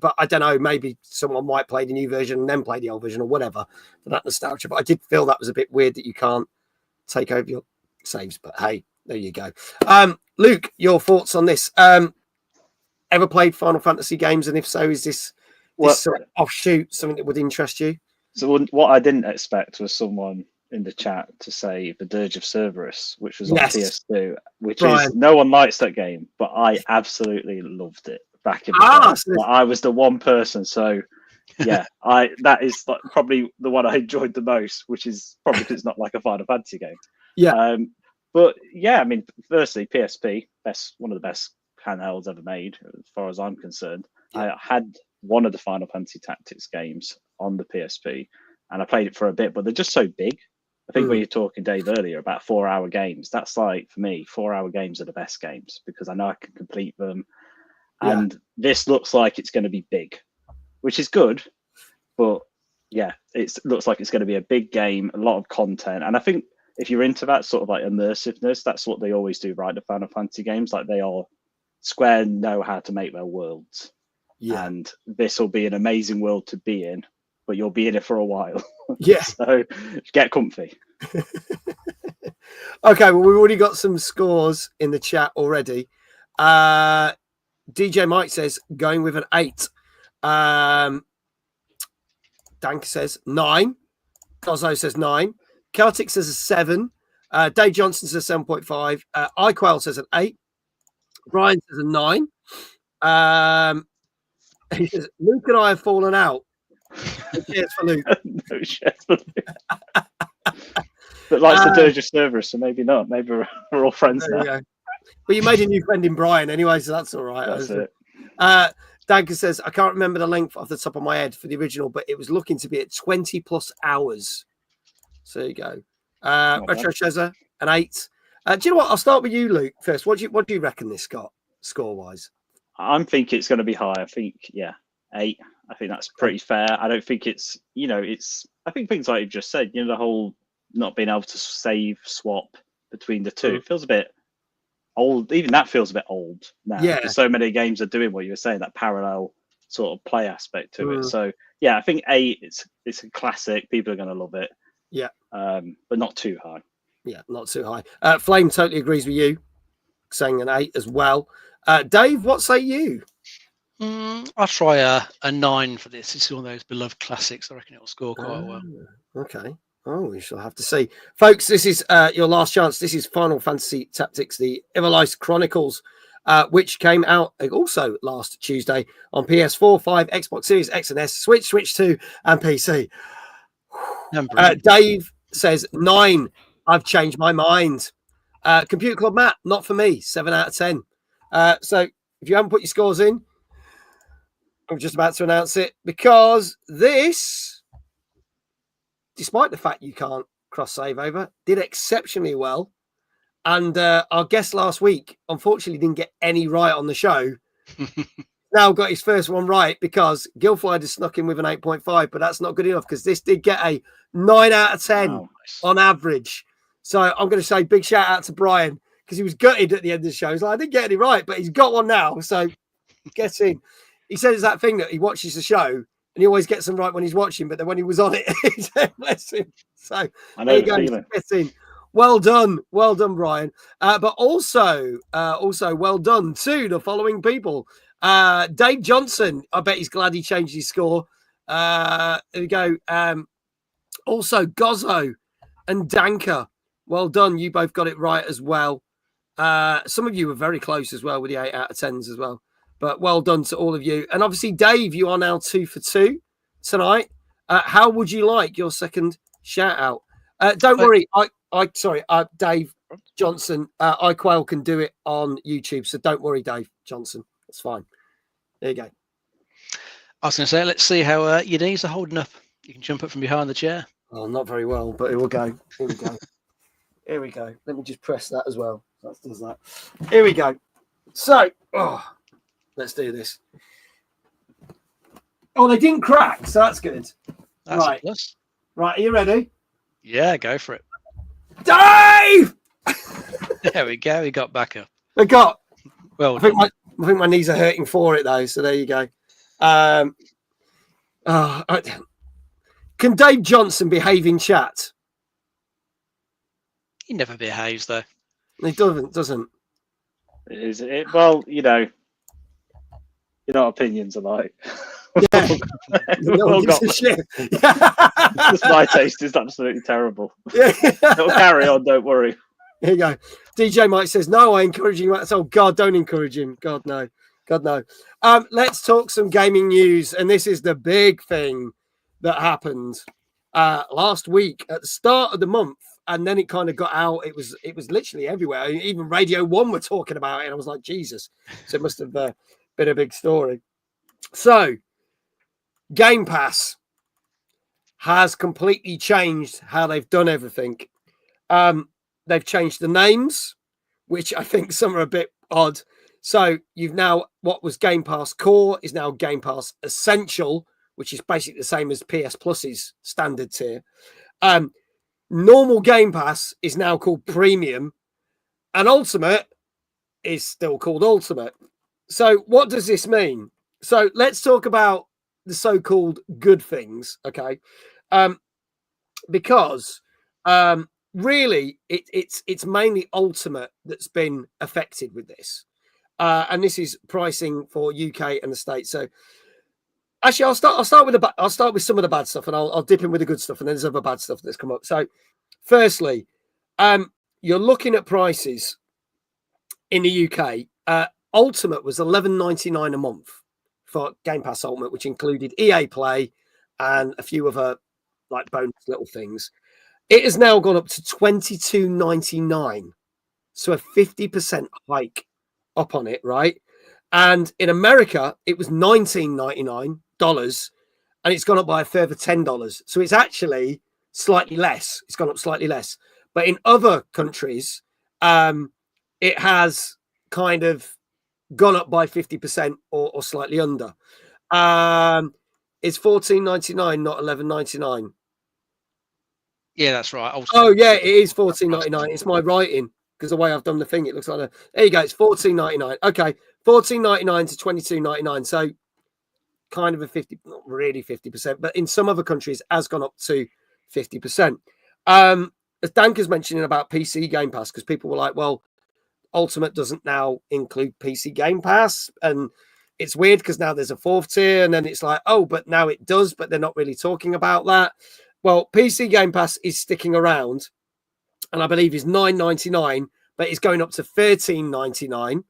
But I don't know, maybe someone might play the new version and then play the old version or whatever for that nostalgia. But I did feel that was a bit weird that you can't take over your saves. But hey, there you go. Luke, your thoughts on this? Ever played Final Fantasy games? And if so, is this sort of offshoot something that would interest you? So what I didn't expect was someone in the chat to say The Dirge of Cerberus, which was on PS2, which is, no one likes that game, but I absolutely loved it. back in the day. So I was the one person. So yeah, that is like probably the one I enjoyed the most, which is probably because it's not like a Final Fantasy game. Yeah. But yeah, I mean, firstly, PSP, one of the best handhelds ever made, as far as I'm concerned. Yeah. I had one of the Final Fantasy Tactics games on the PSP, and I played it for a bit, but they're just so big. I think when you're talking, Dave, earlier about 4-hour games, that's like, for me, 4-hour games are the best games because I know I can complete them. Yeah. And this looks like it's going to be big, which is good. But yeah, it looks like it's going to be a big game, a lot of content. And I think if you're into that sort of like immersiveness, that's what they always do, right? The Final Fantasy games, like Square know how to make their worlds. Yeah. And this will be an amazing world to be in, but you'll be in it for a while. Yeah. So get comfy. Okay, well, we've already got some scores in the chat already. DJ Mike says going with an 8. Dank says 9. Gozzo says 9. Celtic says a 7. Dave Johnson says 7.5. iQuell says an 8. Brian says a 9. He says Luke and I have fallen out. Cheers for Luke. No, cheers for Luke. But likes to do just servers, so maybe not. Maybe we're all friends now. Well, you made a new friend in Brian anyway, so that's all right. That's it. Danka says, I can't remember the length off the top of my head for the original, but it was looking to be at 20 plus hours. So there you go. Retro Cheza, an 8. Do you know what? I'll start with you, Luke, first. What do you reckon this got score-wise? I'm thinking it's going to be high. I think, 8. I think that's pretty fair. I don't think it's, I think things like you just said, the whole not being able to save swap between the two feels a bit old. Even that feels a bit old now. Yeah. Because so many games are doing what you were saying, that parallel sort of play aspect to it. So yeah, I think 8, it's a classic. People are going to love it. Yeah. But not too high. Yeah, not too high. Flame totally agrees with you, saying an 8 as well. Dave, what say you? I'll try a 9 for this. It's one of those beloved classics. I reckon it'll score quite well. Okay. Oh, we shall have to see. Folks, this is your last chance. This is Final Fantasy Tactics, the Everlight Chronicles, which came out also last Tuesday on PS4, 5, Xbox Series X and S, Switch 2, and PC. Dave says 9. I've changed my mind. Computer Club Matt, not for me. 7 out of 10. So if you haven't put your scores in, I'm just about to announce it because this, despite the fact you can't cross save over, did exceptionally well. And our guest last week, unfortunately, didn't get any right on the show. Now got his first one right because Guildfly has snuck in with an 8.5, but that's not good enough because this did get a 9 out of 10 on average. So I'm going to say big shout out to Brian because he was gutted at the end of the show. He's like, I didn't get any right, but he's got one now. So get in. He says that thing that he watches the show and he always gets them right when he's watching, but then when he was on it, he said, bless him. So there you go. Get in. Well done, Brian. But also well done to the following people. Dave Johnson, I bet he's glad he changed his score. There we go. Also Gozzo and Danka. Well done. You both got it right as well. Some of you were very close as well with the 8 out of 10s as well. But well done to all of you. And obviously, Dave, you are now 2 for 2 tonight. How would you like your second shout out? Don't worry. Dave Johnson, iQuail can do it on YouTube. So don't worry, Dave Johnson. That's fine. There you go. I was going to say, let's see how your knees are holding up. You can jump up from behind the chair. Oh, not very well, but here we go. Here we go. Here we go. Let me just press that as well. That does that. Here we go. So, let's do this. Oh, they didn't crack, so that's good. That's right. A plus. Right, are you ready? Yeah, go for it. Dave! There we go. We got back up. We got. Well, I think my knees are hurting for it though. So there you go. Can Dave Johnson behave in chat? He never behaves though. He doesn't. Is it? Well, opinions are like. Yeah. No got shit. Just my taste is absolutely terrible. Yeah. It'll carry on, don't worry. Here you go. DJ Mike says, no, I encourage him. Oh, God, don't encourage him. God, no. God no. Let's talk some gaming news, and this is the big thing that happened last week at the start of the month, and then it kind of got out. It was literally everywhere. Even Radio 1 were talking about it, and I was like, Jesus. So it must have been a big story. So, Game Pass has completely changed how they've done everything. They've changed the names, which I think some are a bit odd. So you've now, what was Game Pass Core is now Game Pass Essential, which is basically the same as PS Plus's standard tier. Normal Game Pass is now called Premium, and Ultimate is still called Ultimate. So what does this mean? So let's talk about the so-called good things, okay? Because really it's mainly Ultimate that's been affected with this. And this is pricing for UK and the States. So actually, I'll start with some of the bad stuff, and I'll dip in with the good stuff, and then there's other bad stuff that's come up. So, firstly, you're looking at prices in the UK. Ultimate was $11.99 a month for Game Pass Ultimate, which included EA Play and a few other like bonus little things. It has now gone up to $22.99, so a 50% hike up on it, right? And in America, it was $19.99, and it's gone up by a further $10. So it's actually slightly less. It's gone up slightly less. But in other countries, it has kind of gone up by 50% or slightly under. It's $14.99, not $11.99. Yeah, that's right. Oh, yeah, it is $14.99. It's my writing because the way I've done the thing, it looks like there you go. It's $14.99. Okay, $14.99 to $22.99. So kind of a 50, not really 50%, but in some other countries has gone up to 50%. As Danker's mentioning about PC Game Pass, because people were like, well, Ultimate doesn't now include PC Game Pass, and it's weird because now there's a fourth tier, and then it's like, oh, but now it does, but they're not really talking about that. Well, PC Game Pass is sticking around, and I believe is $9.99, but it's going up to $13.99.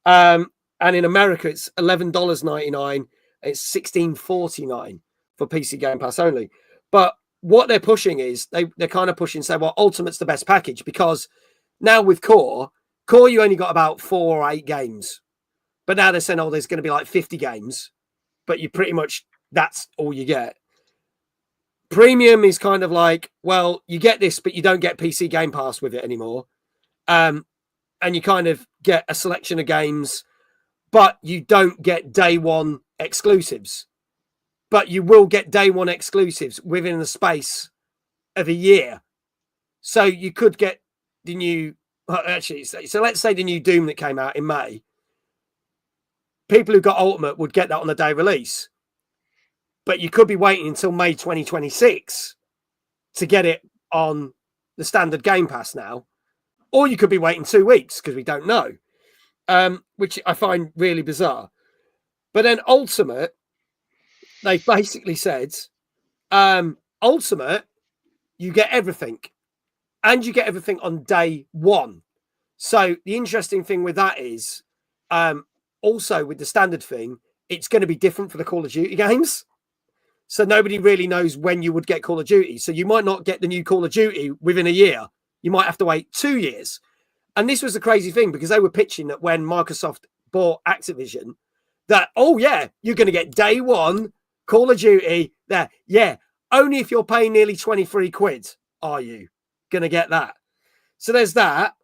And in America, it's $11.99. It's $16.49 for PC Game Pass only. But what they're pushing is they're kind of pushing, say, well, Ultimate's the best package, because now with Core, you only got about 4 or 8 games. But now they're saying, oh, there's going to be like 50 games, but you pretty much, that's all you get. Premium is kind of like, well, you get this, but you don't get PC Game Pass with it anymore. And you kind of get a selection of games, but you don't get day one exclusives. But you will get day one exclusives within the space of a year. So you could get the new, actually, so let's say the new Doom that came out in May. People who got Ultimate would get that on the day release. But you could be waiting until May 2026 to get it on the standard Game Pass now. Or you could be waiting 2 weeks because we don't know, which I find really bizarre. But then Ultimate, they basically said, Ultimate, you get everything. And you get everything on day one. So the interesting thing with that is, also with the standard thing, it's going to be different for the Call of Duty games. So nobody really knows when you would get Call of Duty. So you might not get the new Call of Duty within a year. You might have to wait 2 years. And this was a crazy thing because they were pitching that when Microsoft bought Activision, that, oh, yeah, you're going to get day one Call of Duty there. Yeah, only if you're paying nearly 23 quid are you going to get that. So there's that.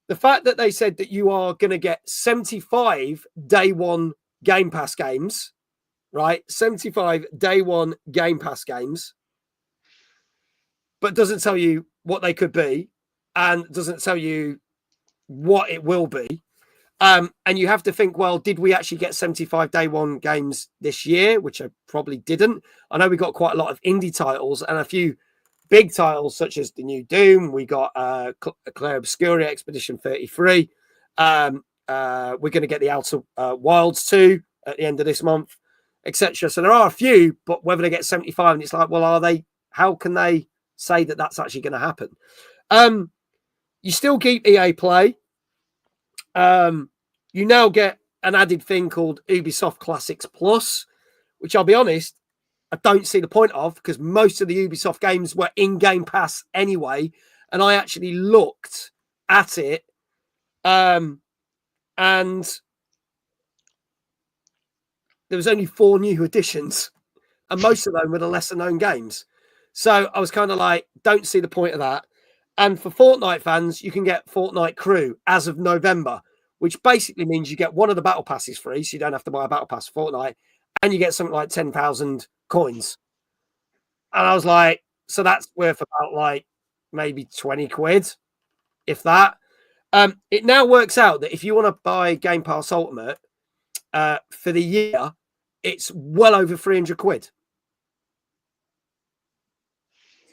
The fact that they said that you are going to get 75 day one Game Pass games, right? 75 day one Game Pass games, but doesn't tell you what they could be and doesn't tell you what it will be. And you have to think, well, did we actually get 75 day one games this year? Which I probably didn't. I know we got quite a lot of indie titles and a few big titles such as the new Doom. We got Claire Obscura Expedition 33. We're going to get the Outer Wilds 2 at the end of this month, etc. So there are a few, but whether they get 75, and it's like, well, are they? How can they say that that's actually going to happen? You still keep EA Play. You now get an added thing called Ubisoft Classics Plus, which I'll be honest, I don't see the point of, because most of the Ubisoft games were in Game Pass anyway. And I actually looked at it, and there was only 4 new additions, and most of them were the lesser known games. So I was kind of like, don't see the point of that. And for Fortnite fans, you can get Fortnite Crew as of November, which basically means you get one of the battle passes free, so you don't have to buy a battle pass for Fortnite, and you get something like 10,000 coins. And I was like, so that's worth about like maybe 20 quid, if that. It now works out that if you want to buy Game Pass Ultimate for the year, it's well over 300 quid.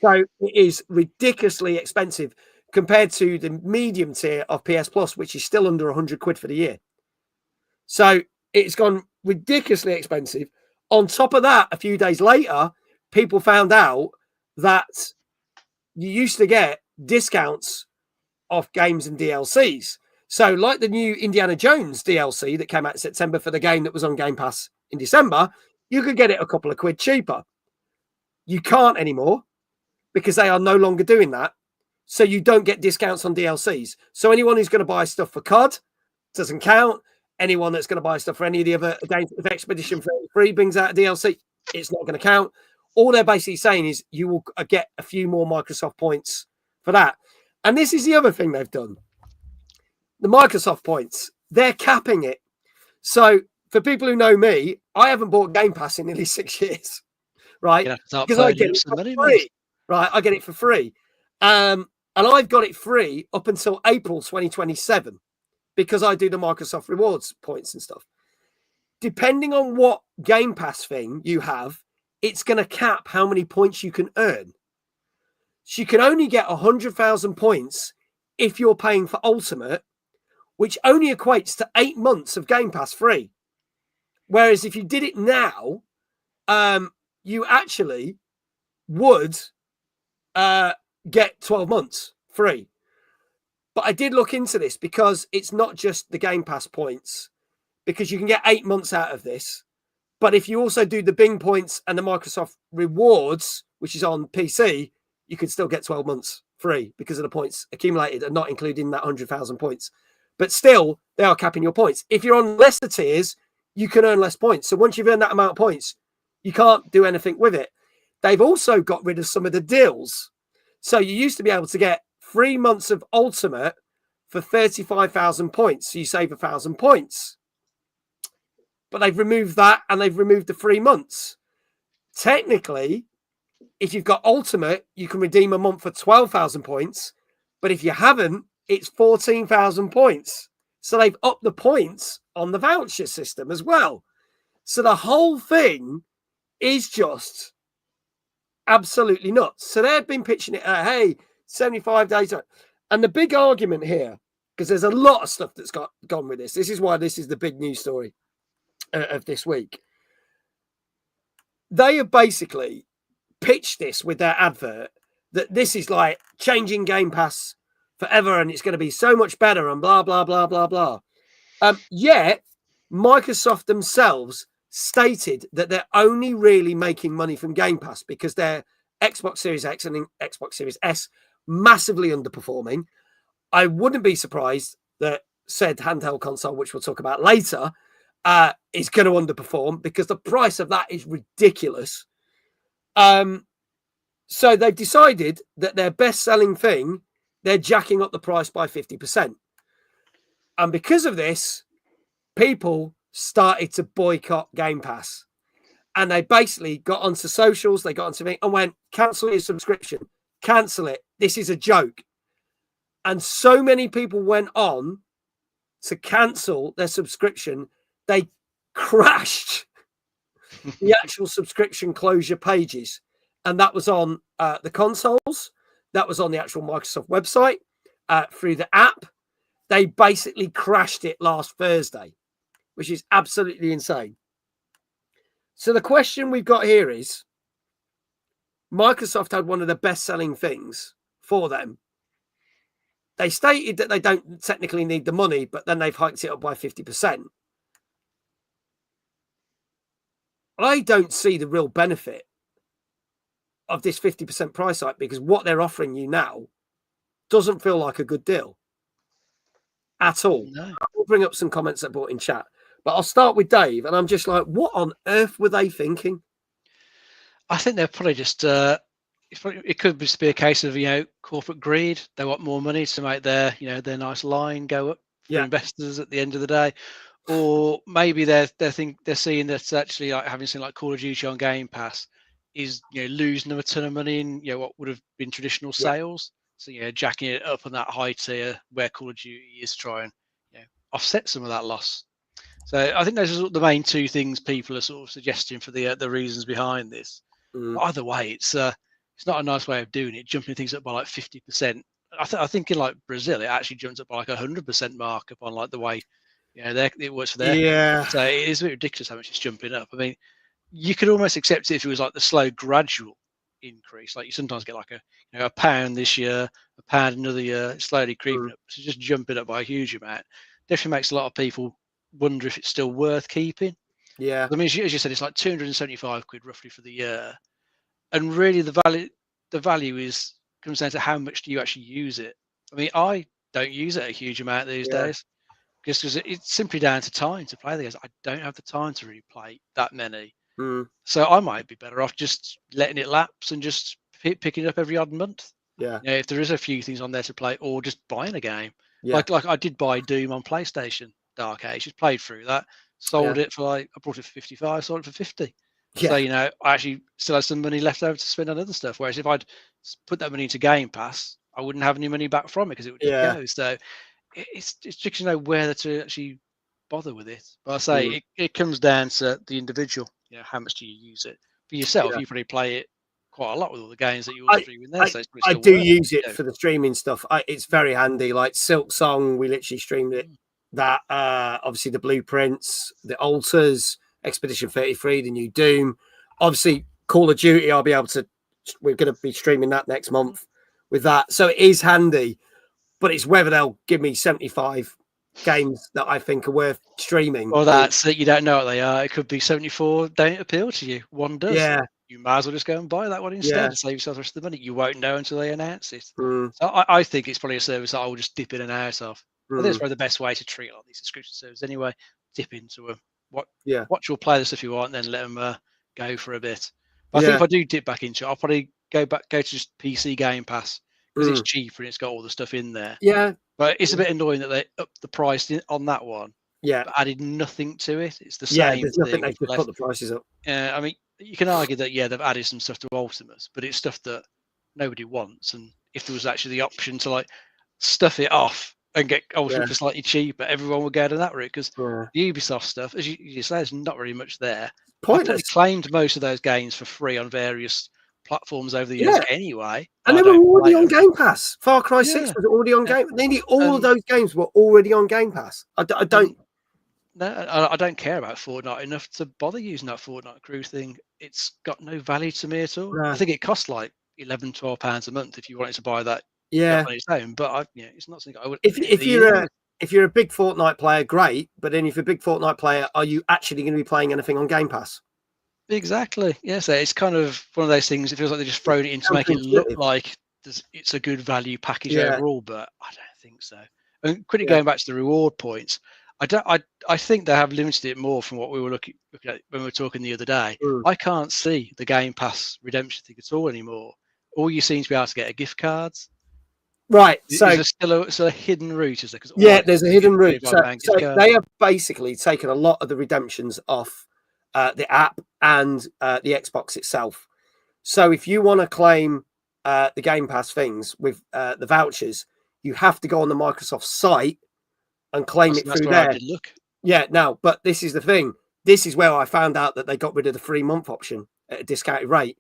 So it is ridiculously expensive compared to the medium tier of PS Plus, which is still under 100 quid for the year. So it's gone ridiculously expensive. On top of that, a few days later, people found out that you used to get discounts off games and DLCs. So like the new Indiana Jones DLC that came out in September for the game that was on Game Pass in December, you could get it a couple of quid cheaper. You can't anymore, because they are no longer doing that. So you don't get discounts on DLCs. So anyone who's going to buy stuff for COD doesn't count. Anyone that's going to buy stuff for any of the other games, if Expedition 33 brings out a DLC, it's not going to count. All they're basically saying is you will get a few more Microsoft points for that. And this is the other thing they've done. The Microsoft points, they're capping it. So for people who know me, I haven't bought Game Pass in nearly 6 years, right? Because I get it for free. Right, I get it for free. And I've got it free up until April 2027 because I do the Microsoft rewards points and stuff. Depending on what Game Pass thing you have, it's going to cap how many points you can earn. So you can only get 100,000 points if you're paying for Ultimate, which only equates to 8 months of Game Pass free. Whereas if you did it now, you actually would get 12 months free. But I did look into this because it's not just the Game Pass points, because you can get 8 months out of this. But if you also do the Bing points and the Microsoft rewards, which is on PC, you could still get 12 months free because of the points accumulated and not including that 100,000 points. But still, they are capping your points. If you're on lesser tiers, you can earn less points. So once you've earned that amount of points, you can't do anything with it. They've also got rid of some of the deals. So you used to be able to get 3 months of Ultimate for 35,000 points. So you save 1,000 points. But they've removed that, and they've removed the 3 months. Technically, if you've got Ultimate, you can redeem a month for 12,000 points. But if you haven't, it's 14,000 points. So they've upped the points on the voucher system as well. So the whole thing is just absolutely nuts. So they've been pitching it at, hey, 75 days. And the big argument here, because there's a lot of stuff that's gone with this. This is why this is the big news story of this week. They have basically pitched this with their advert that this is like changing Game Pass forever and it's going to be so much better and blah, blah, blah, blah, blah. Yet Microsoft themselves stated that they're only really making money from Game Pass because their Xbox Series X and Xbox Series S massively underperforming. I wouldn't be surprised that said handheld console, which we'll talk about later, is going to underperform because the price of that is ridiculous. So they've decided that their best-selling thing, they're jacking up the price by 50%. And because of this, people started to boycott Game Pass. And they basically got onto socials, they got onto me and went, cancel your subscription. Cancel it. This is a joke. And so many people went on to cancel their subscription, they crashed the actual subscription closure pages. And that was on the consoles. That was on the actual Microsoft website through the app. They basically crashed it last Thursday, which is absolutely insane. So the question we've got here is, Microsoft had one of the best-selling things for them. They stated that they don't technically need the money, but then they've hiked it up by 50%. I don't see the real benefit of this 50% price hike, because what they're offering you now doesn't feel like a good deal at all. No. We'll bring up some comments that brought in chat, but I'll start with Dave, and I'm just like, what on earth were they thinking? I think they're probably just it could just be a case of corporate greed. They want more money to make their their nice line go up for investors at the end of the day, or maybe they're seeing that actually, like having seen like Call of Duty on Game Pass is losing them a ton of money in what would have been traditional sales. So jacking it up on that high tier where Call of Duty is, to try and offset some of that loss. So I think those are sort of the main two things people are sort of suggesting for the reasons behind this. But either way, it's not a nice way of doing it, jumping things up by like 50%. I think in like Brazil, it actually jumps up by like 100% markup on like the way it works for their company. So it is a bit ridiculous how much it's jumping up. I mean, you could almost accept it if it was like the slow, gradual increase. Like you sometimes get like a pound this year, a pound another year, slowly creeping up. So just jumping up by a huge amount definitely makes a lot of people wonder if it's still worth keeping. Yeah. I mean, as you said, it's like 275 quid roughly for the year. And really the value comes down to how much do you actually use it. I mean, I don't use it a huge amount these days, because it's simply down to time to play the games. I don't have the time to really play that many. So I might be better off just letting it lapse and just picking it up every odd month. Yeah. If there is a few things on there to play, or just buying a game. Like I did buy Doom on PlayStation Dark Age, just played through that, sold it for I brought it for 55, sold it for 50. So I actually still have some money left over to spend on other stuff. Whereas if I'd put that money into Game Pass, I wouldn't have any money back from it because it would just go. So it's tricky to know whether to actually bother with it. But I say it comes down to the individual. How much do you use it? For yourself, you probably play it quite a lot with all the games that you also stream in there. I do use it for the streaming stuff. It's very handy. Like Silk Song, we literally streamed it. That obviously the blueprints, the altars, Expedition 33, the new Doom, obviously Call of Duty. We're going to be streaming that next month with that. So it is handy, but it's whether they'll give me 75 games that I think are worth streaming. Well, that's it. You don't know what they are. It could be 74 don't appeal to you. One does. Yeah. You might as well just go and buy that one instead and save yourself the rest of the money. You won't know until they announce it. So I think it's probably a service that I will just dip in and out of. I think it's probably the best way to treat a lot of these subscription services anyway. Dip into them. Watch your play the stuff you want, and then let them go for a bit. But I think if I do dip back into it, I'll probably go to just PC Game Pass, because it's cheaper and it's got all the stuff in there. Yeah. But it's a bit annoying that they upped the price on that one. Yeah. But added nothing to it. It's the same. Yeah, there's nothing they could put the prices up. I mean, you can argue that they've added some stuff to Ultimus, but it's stuff that nobody wants. And if there was actually the option to like stuff it off and get Ultimate for slightly cheaper, everyone would go down that route, because the Ubisoft stuff, as you say, there's not really much there. Pointless. I've claimed most of those games for free on various platforms over the years anyway. And they were already on Game Pass. Far Cry 6 was already on Game Pass. Nearly all of those games were already on Game Pass. I don't care about Fortnite enough to bother using that Fortnite crew thing. It's got no value to me at all. No. I think it costs like £11-12 a month if you wanted to buy that on its own. But it's not something I would. If you're a big Fortnite player, great. But then if you're a big Fortnite player, are you actually going to be playing anything on Game Pass? Exactly. Yes, it's kind of one of those things. It feels like they just thrown it in to make it look like it's a good value package overall, but I don't think so. And quickly going back to the reward points, I think they have limited it more from what we were looking at when we were talking the other day. I can't see the Game Pass redemption thing at all anymore. All you seem to be able to get are gift cards. Right. Is So there still a hidden route? Is there? There's a hidden route. So they have basically taken a lot of the redemptions off the app and the Xbox itself. So if you want to claim the Game Pass things with the vouchers, you have to go on the Microsoft site and claim it through there. Yeah, no, but this is the thing. This is where I found out that they got rid of the 3-month option at a discounted rate.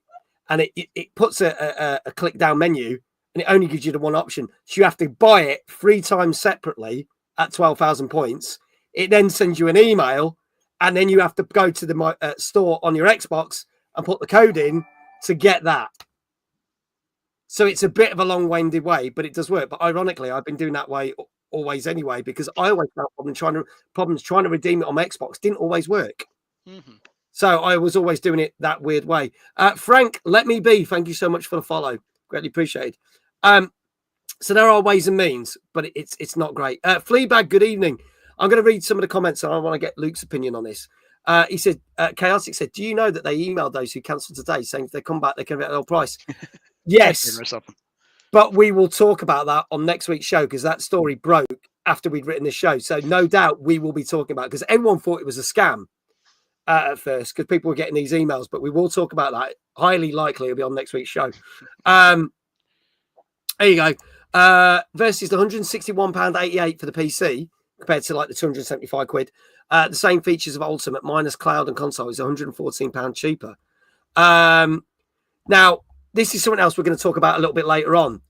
And it puts a click down menu, and it only gives you the one option. So you have to buy it 3 times separately at 12,000 points. It then sends you an email, and then you have to go to the store on your Xbox and put the code in to get that. So it's a bit of a long-winded way, but it does work. But ironically, I've been doing that way always anyway, because I always found problems trying to redeem it on my Xbox. Didn't always work. So I was always doing it that weird way. Frank, let me be. Thank you so much for the follow. Greatly appreciated. So there are ways and means, but it's not great. Fleabag, good evening. I'm going to read some of the comments, and I want to get Luke's opinion on this. He said, Chaotic said, do you know that they emailed those who cancelled today saying if they come back, they can get a low price? Yes. But we will talk about that on next week's show because that story broke after we'd written the show. So no doubt we will be talking about it because everyone thought it was a scam at first because people were getting these emails. But we will talk about that. Highly likely it'll be on next week's show. There you go. Versus the £161.88 for the PC compared to like the £275. The same features of Ultimate minus cloud and console is £114 cheaper. Now, this is something else we're going to talk about a little bit later on.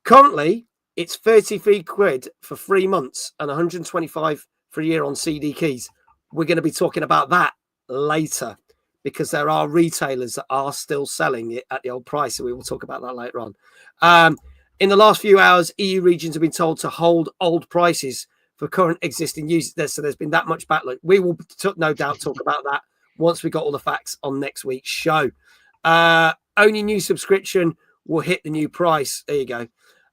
Currently, it's £33 for 3 months and £125 for a year on CD keys. We're going to be talking about that later because there are retailers that are still selling it at the old price. So we will talk about that later on. In the last few hours, EU regions have been told to hold old prices for current existing users. So there's been that much backlog. We will no doubt talk about that once we got all the facts on next week's show. Only new subscription will hit the new price. There you go.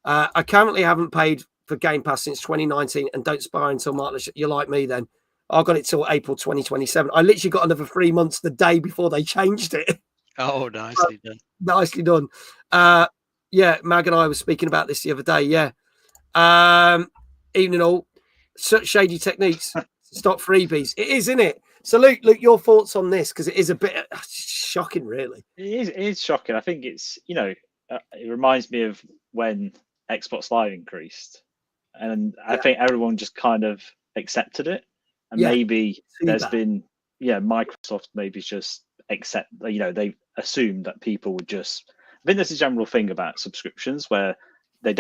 I currently haven't paid for Game Pass since 2019 and don't expire until March. You're like me then. I got it till April 2027. I literally got another 3 months the day before they changed it. Oh, nicely done. Nicely done. Yeah, Mag and I were speaking about this the other day. Yeah. Evening all. Such shady techniques. Stop freebies. It is, isn't it? So, Luke, your thoughts on this? Because it is a bit shocking, really. It is shocking. I think it's, it reminds me of when Xbox Live increased. And I think everyone just kind of accepted it. And maybe there's been, Microsoft maybe just accept, they assumed that people would just, I think there's a general thing about subscriptions where they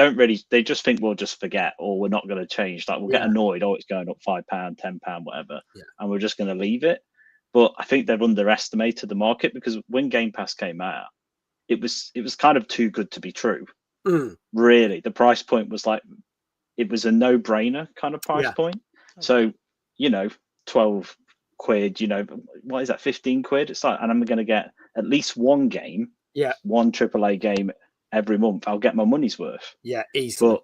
just think we'll just forget or we're not going to change. Like we'll get annoyed, it's going up £5, £10, whatever, and we're just going to leave it. But I think they've underestimated the market because when Game Pass came out, it was kind of too good to be true. Really, the price point was like it was a no-brainer kind of price point. So 12 quid, what is that, 15 quid? It's like, and I'm going to get at least one game, one AAA game every month. I'll get my money's worth. Yeah, easily.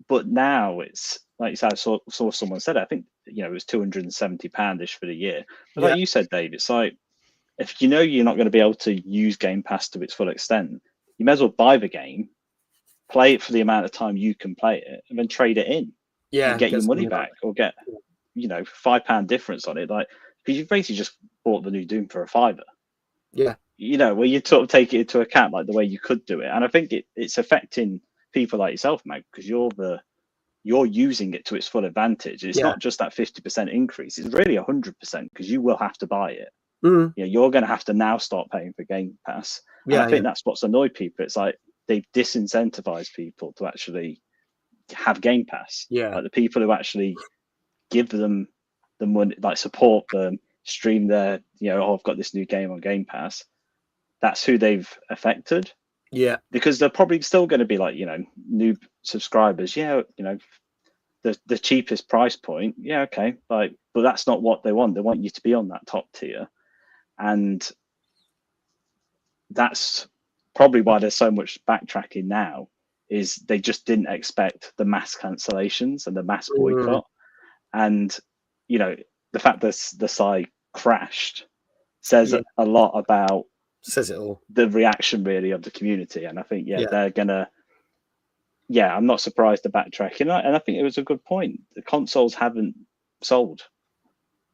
But now it's like you said, I saw someone said it, I think it was £270 for the year. But like you said, Dave, it's like if you're not going to be able to use Game Pass to its full extent, you may as well buy the game, play it for the amount of time you can play it, and then trade it in. And get your money back or get £5 difference on it. Like because you've basically just bought the new Doom for a £5. Yeah. Where you sort of take it into account like the way you could do it. And I think it's affecting people like yourself, Mag, because you're using it to its full advantage. It's not just that 50% increase, it's really 100% because you will have to buy it. You're going to have to now start paying for Game Pass. And I think that's what's annoyed people. It's like they've disincentivized people to actually have Game Pass. Like the people who actually give them the money, like support them, stream their, I've got this new game on Game Pass. That's who they've affected. Yeah. Because they're probably still going to be like, new subscribers. The cheapest price point. Yeah, okay. But that's not what they want. They want you to be on that top tier. And that's probably why there's so much backtracking now, is they just didn't expect the mass cancellations and the mass boycott. And, the fact that the site crashed says a lot about says it all. The reaction really of the community. And I think, they're gonna, I'm not surprised the backtracking. And I think it was a good point. The consoles haven't sold.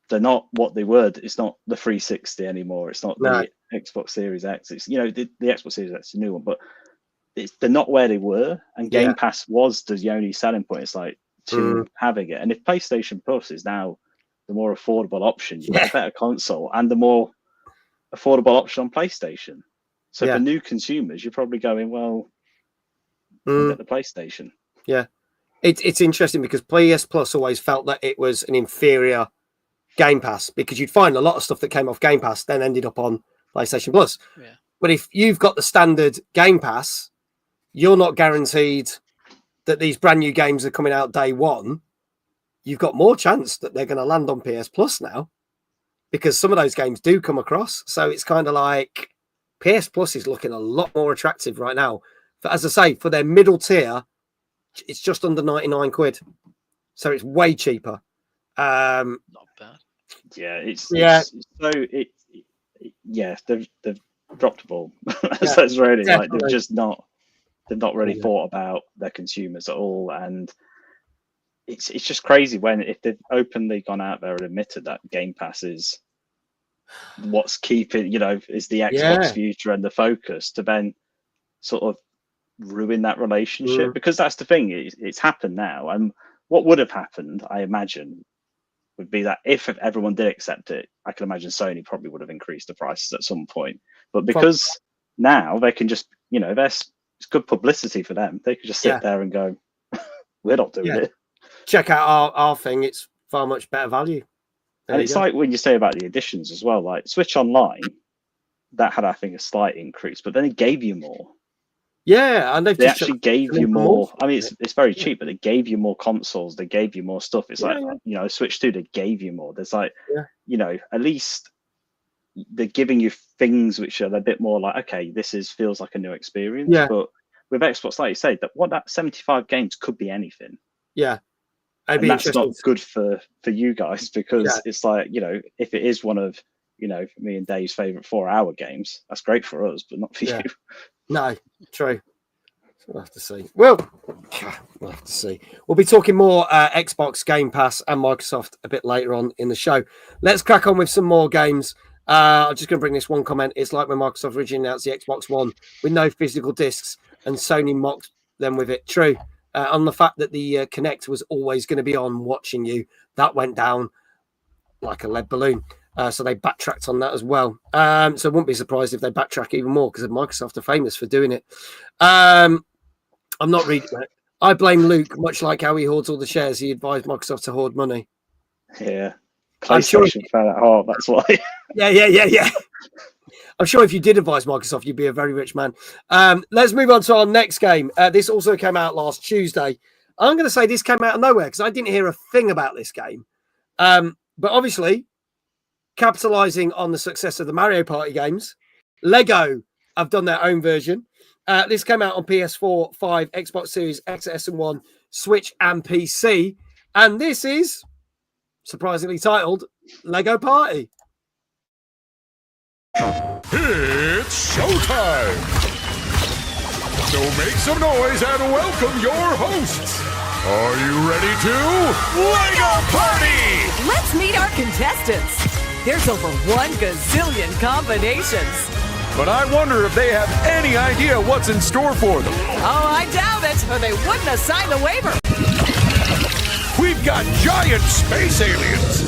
They're not what they were. It's not the 360 anymore. It's not the Xbox Series X. It's, the Xbox Series X is a new one, but they're not where they were. And Game Pass was the only selling point. It's like to having it. And if PlayStation Plus is now the more affordable option, you get a better console and the more affordable option on PlayStation. So for new consumers, you're probably going, well, I'll get the PlayStation. Yeah. It's interesting because PS Plus always felt that it was an inferior Game Pass because you'd find a lot of stuff that came off Game Pass then ended up on PlayStation Plus. Yeah. But if you've got the standard Game Pass, you're not guaranteed that these brand new games are coming out day one. You've got more chance that they're going to land on PS Plus now because some of those games do come across. So it's kind of like PS Plus is looking a lot more attractive right now. But as I say, for their middle tier, it's just under 99 quid. So it's way cheaper. Not bad. Yeah, it's they've dropped the ball. Yeah, That's really like definitely. they've not really thought about their consumers at all, and it's just crazy if they've openly gone out there and admitted that Game Pass is what's keeping, is the Xbox future and the focus, to then sort of ruin that relationship. Because that's the thing, it's happened now, and what would have happened, I imagine, would be that if everyone did accept it, I can imagine Sony probably would have increased the prices at some point. But because now they can just, it's good publicity for them. They could just sit there and go, we're not doing it. Check out our thing. It's far much better value. And it's like when you say about the editions as well, like Switch Online, that had, I think, a slight increase, but then it gave you more. Yeah, and they actually gave you more. I mean, it's very cheap, but they gave you more consoles. They gave you more stuff. It's Switch 2, they gave you more. There's at least they're giving you things which are a bit more like, okay, feels like a new experience. Yeah. But with Xbox, like you say, that 75 games could be anything. Yeah. And that's not good for you guys, because it's like, if it is one of, me and Dave's favorite 4-hour games, that's great for us, but not for you. No, true. We'll have to see. Well, we'll have to see. We'll be talking more Xbox Game Pass and Microsoft a bit later on in the show. Let's crack on with some more games. I'm just going to bring this one comment. It's like when Microsoft originally announced the Xbox One with no physical discs and Sony mocked them with it. True. On the fact that the Kinect was always going to be on watching you, that went down like a lead balloon. So they backtracked on that as well. So I wouldn't be surprised if they backtrack even more, because Microsoft are famous for doing it. I'm not reading that. I blame Luke, much like how he hoards all the shares. He advised Microsoft to hoard money. Yeah. PlayStation found it hard, that's why. Yeah. I'm sure if you did advise Microsoft, you'd be a very rich man. Let's move on to our next game. This also came out last Tuesday. I'm going to say this came out of nowhere because I didn't hear a thing about this game. But obviously, capitalizing on the success of the Mario Party games, Lego have done their own version. This came out on PS4, 5, Xbox Series X, S, and 1, Switch, and PC. And this is surprisingly titled Lego Party. It's showtime! So make some noise and welcome your hosts. Are you ready to Lego Party? Let's meet our contestants. There's over 1 gazillion combinations. But I wonder if they have any idea what's in store for them. Oh, I doubt it, or they wouldn't have signed the waiver. We've got giant space aliens.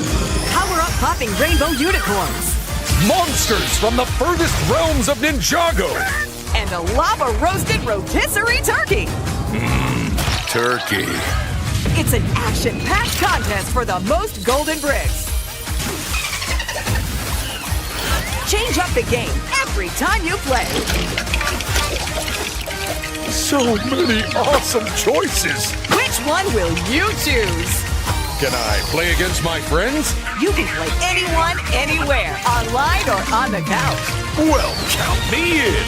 Power-up popping rainbow unicorns. Monsters from the furthest realms of Ninjago. And a lava-roasted rotisserie turkey. Turkey. It's an action-packed contest for the most golden bricks. Change up the game every time you play. So many awesome choices. Which one will you choose? Can I play against my friends? You can play anyone, anywhere, online or on the couch. Well, count me in.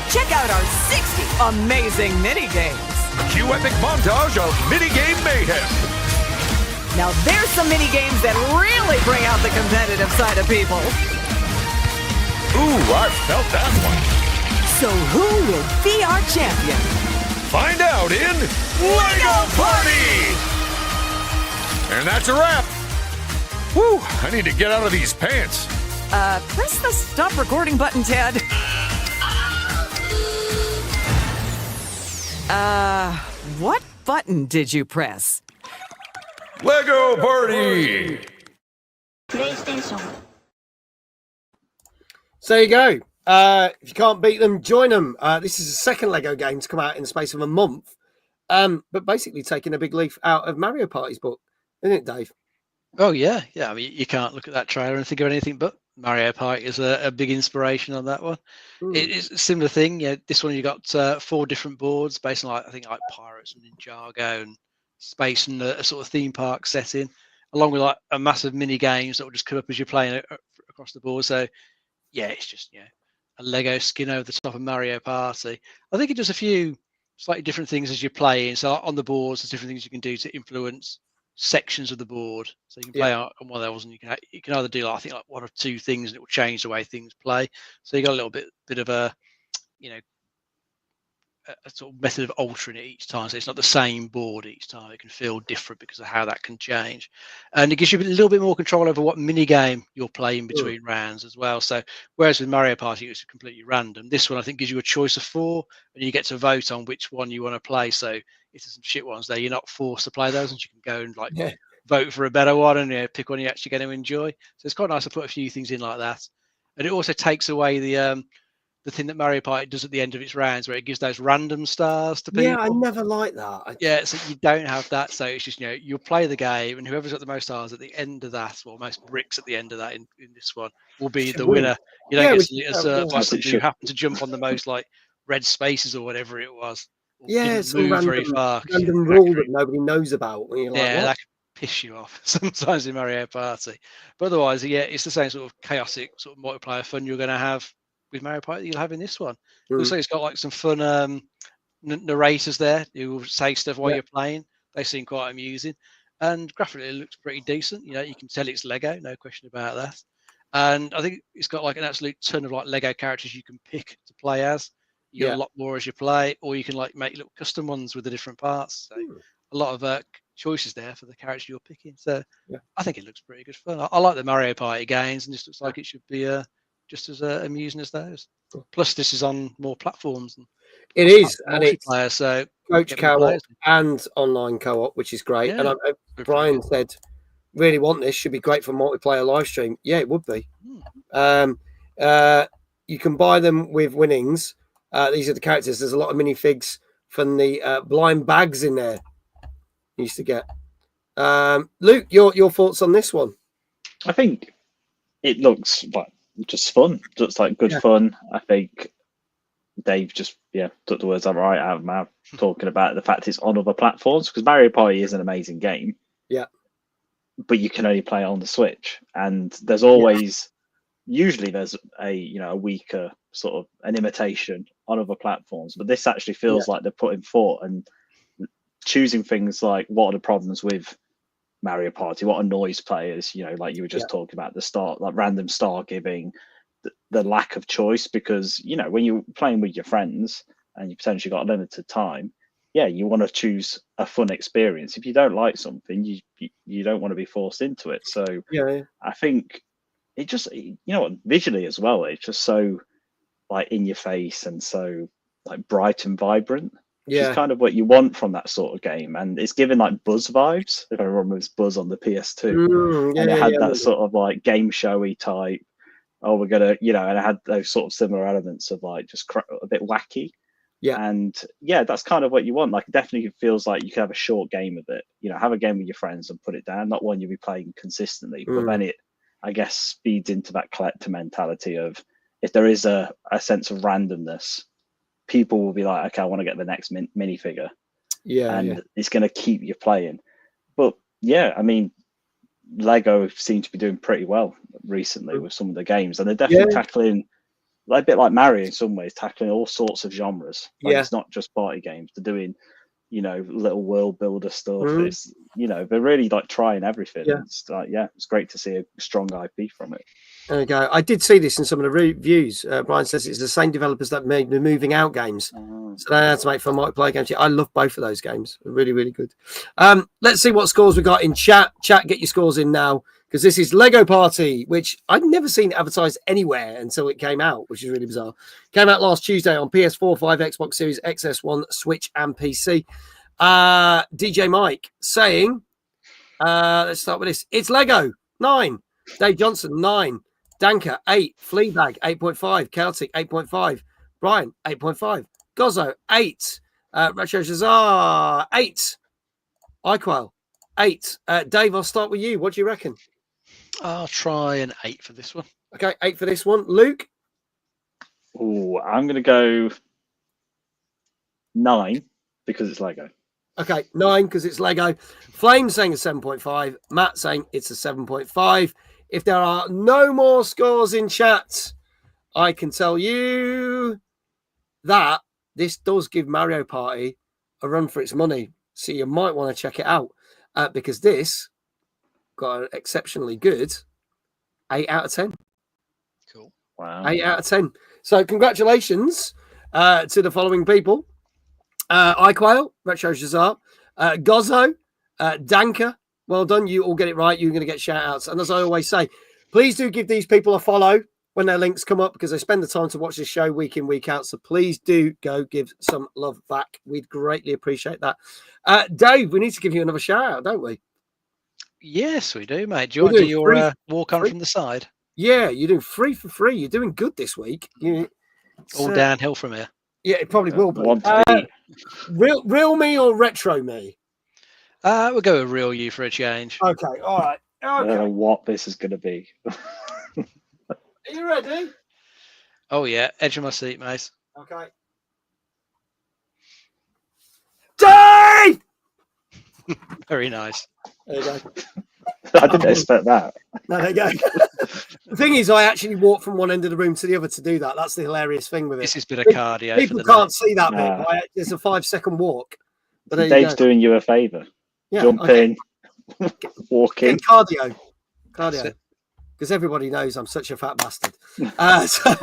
Check out our 60 amazing mini-games. Cue epic montage of minigame mayhem. Now there's some mini-games that really bring out the competitive side of people. Ooh, I felt that one. So who will be our champion? Find out in Lego Party! And that's a wrap. Whew, I need to get out of these pants. Press the stop recording button, Ted. What button did you press? Lego Party! PlayStation. So there you go. If you can't beat them, join them. This is the second Lego game to come out in the space of a month. But basically taking a big leaf out of Mario Party's book. Isn't it, Dave? Oh, yeah. I mean, you can't look at that trailer and think of anything but Mario Party is a big inspiration on that one. It's a similar thing. Yeah, this one you got 4 different boards based on, like Pirates and Ninjago and space and a sort of theme park setting. along with like a massive mini games that will just come up as you're playing across the board. So yeah, it's just a Lego skin over the top of Mario Party. I think it does a few slightly different things as you're playing. So on the boards, there's different things you can do to influence sections of the board. So you can play on one of those, and you can either do I think like one or two things, and it will change the way things play. So you got a little bit of a a sort of method of altering it each time. So it's not the same board each time. It can feel different because of how that can change. And it gives you a little bit more control over what mini game you're playing between rounds as well. So whereas with Mario Party, it was completely random, this one I think gives you a choice of 4, and you get to vote on which one you want to play. So if there's some shit ones there, you're not forced to play those, and you can go and vote for a better one and pick one you're actually going to enjoy. So it's quite nice to put a few things in like that. And it also takes away the thing that Mario Party does at the end of its rounds, where it gives those random stars to people. Yeah, I never like that. Yeah, so you don't have that. So it's just you'll play the game, and whoever's got the most stars at the end of that, or most bricks at the end of that in this one, will be the winner. You don't get to who happen to jump on the most like red spaces or whatever it was. Yeah, some move very far. random rule that nobody knows about. And you're like, yeah, that can piss you off sometimes in Mario Party. But otherwise, it's the same sort of chaotic sort of multiplayer fun you're going to have with Mario Party that you'll have in this one. Looks like it's got like some fun narrators there who will say stuff while you're playing. They seem quite amusing, and graphically it looks pretty decent. You can tell it's Lego, no question about that. And I think it's got like an absolute ton of like Lego characters you can pick to play as. You get a lot more as you play, or you can like make little custom ones with the different parts. So a lot of choices there for the character you're picking. So I think it looks pretty good fun. I like the Mario Party games, and this looks like it should be just as amusing as those. Plus, this is on more platforms. It is, and it's multiplayer, so coach co-op and online co-op, which is great. Yeah, and Brian said, "Really want this? Should be great for multiplayer live stream." Yeah, it would be. You can buy them with winnings. These are the characters. There's a lot of minifigs from the blind bags in there. You used to get. Luke, your thoughts on this one? I think it looks like just fun. Looks like good fun. I think Dave just took the words out of my mouth talking about the fact it's on other platforms, because Mario Party is an amazing game. Yeah. But you can only play it on the Switch, and there's always usually there's a weaker sort of an imitation on other platforms, but this actually feels like they're putting thought and choosing things like what are the problems with Mario Party, what annoys players, like you were just talking about the start, like random star giving, the lack of choice, because when you're playing with your friends and you potentially got limited time, you want to choose a fun experience. If you don't like something, you don't want to be forced into it. So I think it just visually as well, it's just so like in your face and so like bright and vibrant. Which is kind of what you want from that sort of game, and it's given like Buzz vibes. If I remember, it was Buzz on the PS2, and it had that sort of like game showy type. Oh, we're gonna, and it had those sort of similar elements of like just a bit wacky. And that's kind of what you want. Like, it definitely feels like you could have a short game of it. Have a game with your friends and put it down. Not one you'll be playing consistently, but then it, I guess, speeds into that collector mentality of if there is a sense of randomness, people will be like, okay, I want to get the next minifigure. And it's going to keep you playing. But I mean, Lego seem to be doing pretty well recently with some of the games, and they're definitely tackling, like, a bit like Mario in some ways, tackling all sorts of genres. Like, it's not just party games. They're doing, little world builder stuff. It's, they're really like trying everything. It's like, it's great to see a strong IP from it. There we go. I did see this in some of the reviews. Brian says it's the same developers that made the Moving Out games. So they had to make fun multiplayer games. I love both of those games. Really, really good. Let's see what scores we got in chat. Chat, get your scores in now, because this is Lego Party, which I'd never seen advertised anywhere until it came out, which is really bizarre. Came out last Tuesday on PS4, 5, Xbox Series, XS1, Switch, and PC. DJ Mike saying, let's start with this. It's Lego, 9. Dave Johnson, 9. Danker, 8. Fleabag, 8.5. Celtic, 8.5. Brian, 8.5. Gozzo, 8. Retro Shazar, 8. Iquel, 8. Dave, I'll start with you. What do you reckon? I'll try an 8 for this one. Okay, 8 for this one. Luke? Oh, I'm going to go 9 because it's Lego. Okay, 9 because it's Lego. Flame saying a 7.5. Matt saying it's a 7.5. If there are no more scores in chat, I can tell you that this does give Mario Party a run for its money. So you might want to check it out because this got an exceptionally good 8 out of 10. Cool. Wow. 8 out of 10. So congratulations to the following people. iQuail, Retro Shazar, Gozzo, Danker. Well done. You all get it right. You're going to get shout outs. And as I always say, please do give these people a follow when their links come up because they spend the time to watch this show week in, week out. So please do go give some love back. We'd greatly appreciate that. Dave, we need to give you another shout out, don't we? Yes, we do, mate. Do you want to do your walk on from the side? Yeah, you're doing free for free. You're doing good this week. All downhill from here. Yeah, it probably will be. Real me or retro me? We'll go with real you for a change. Okay, all right. Okay. I don't know what this is going to be. Are you ready? Oh, yeah. Edge of my seat, mate. Okay. Dave! Very nice. There you go. I didn't expect that. No, there you go. The thing is, I actually walked from one end of the room to the other to do that. That's the hilarious thing with it. This has been a cardio. People can't see that bit. Right? It's a 5-second walk. But Dave's doing you a favour. Yeah, jump in, walk in. Cardio. Because everybody knows I'm such a fat bastard. So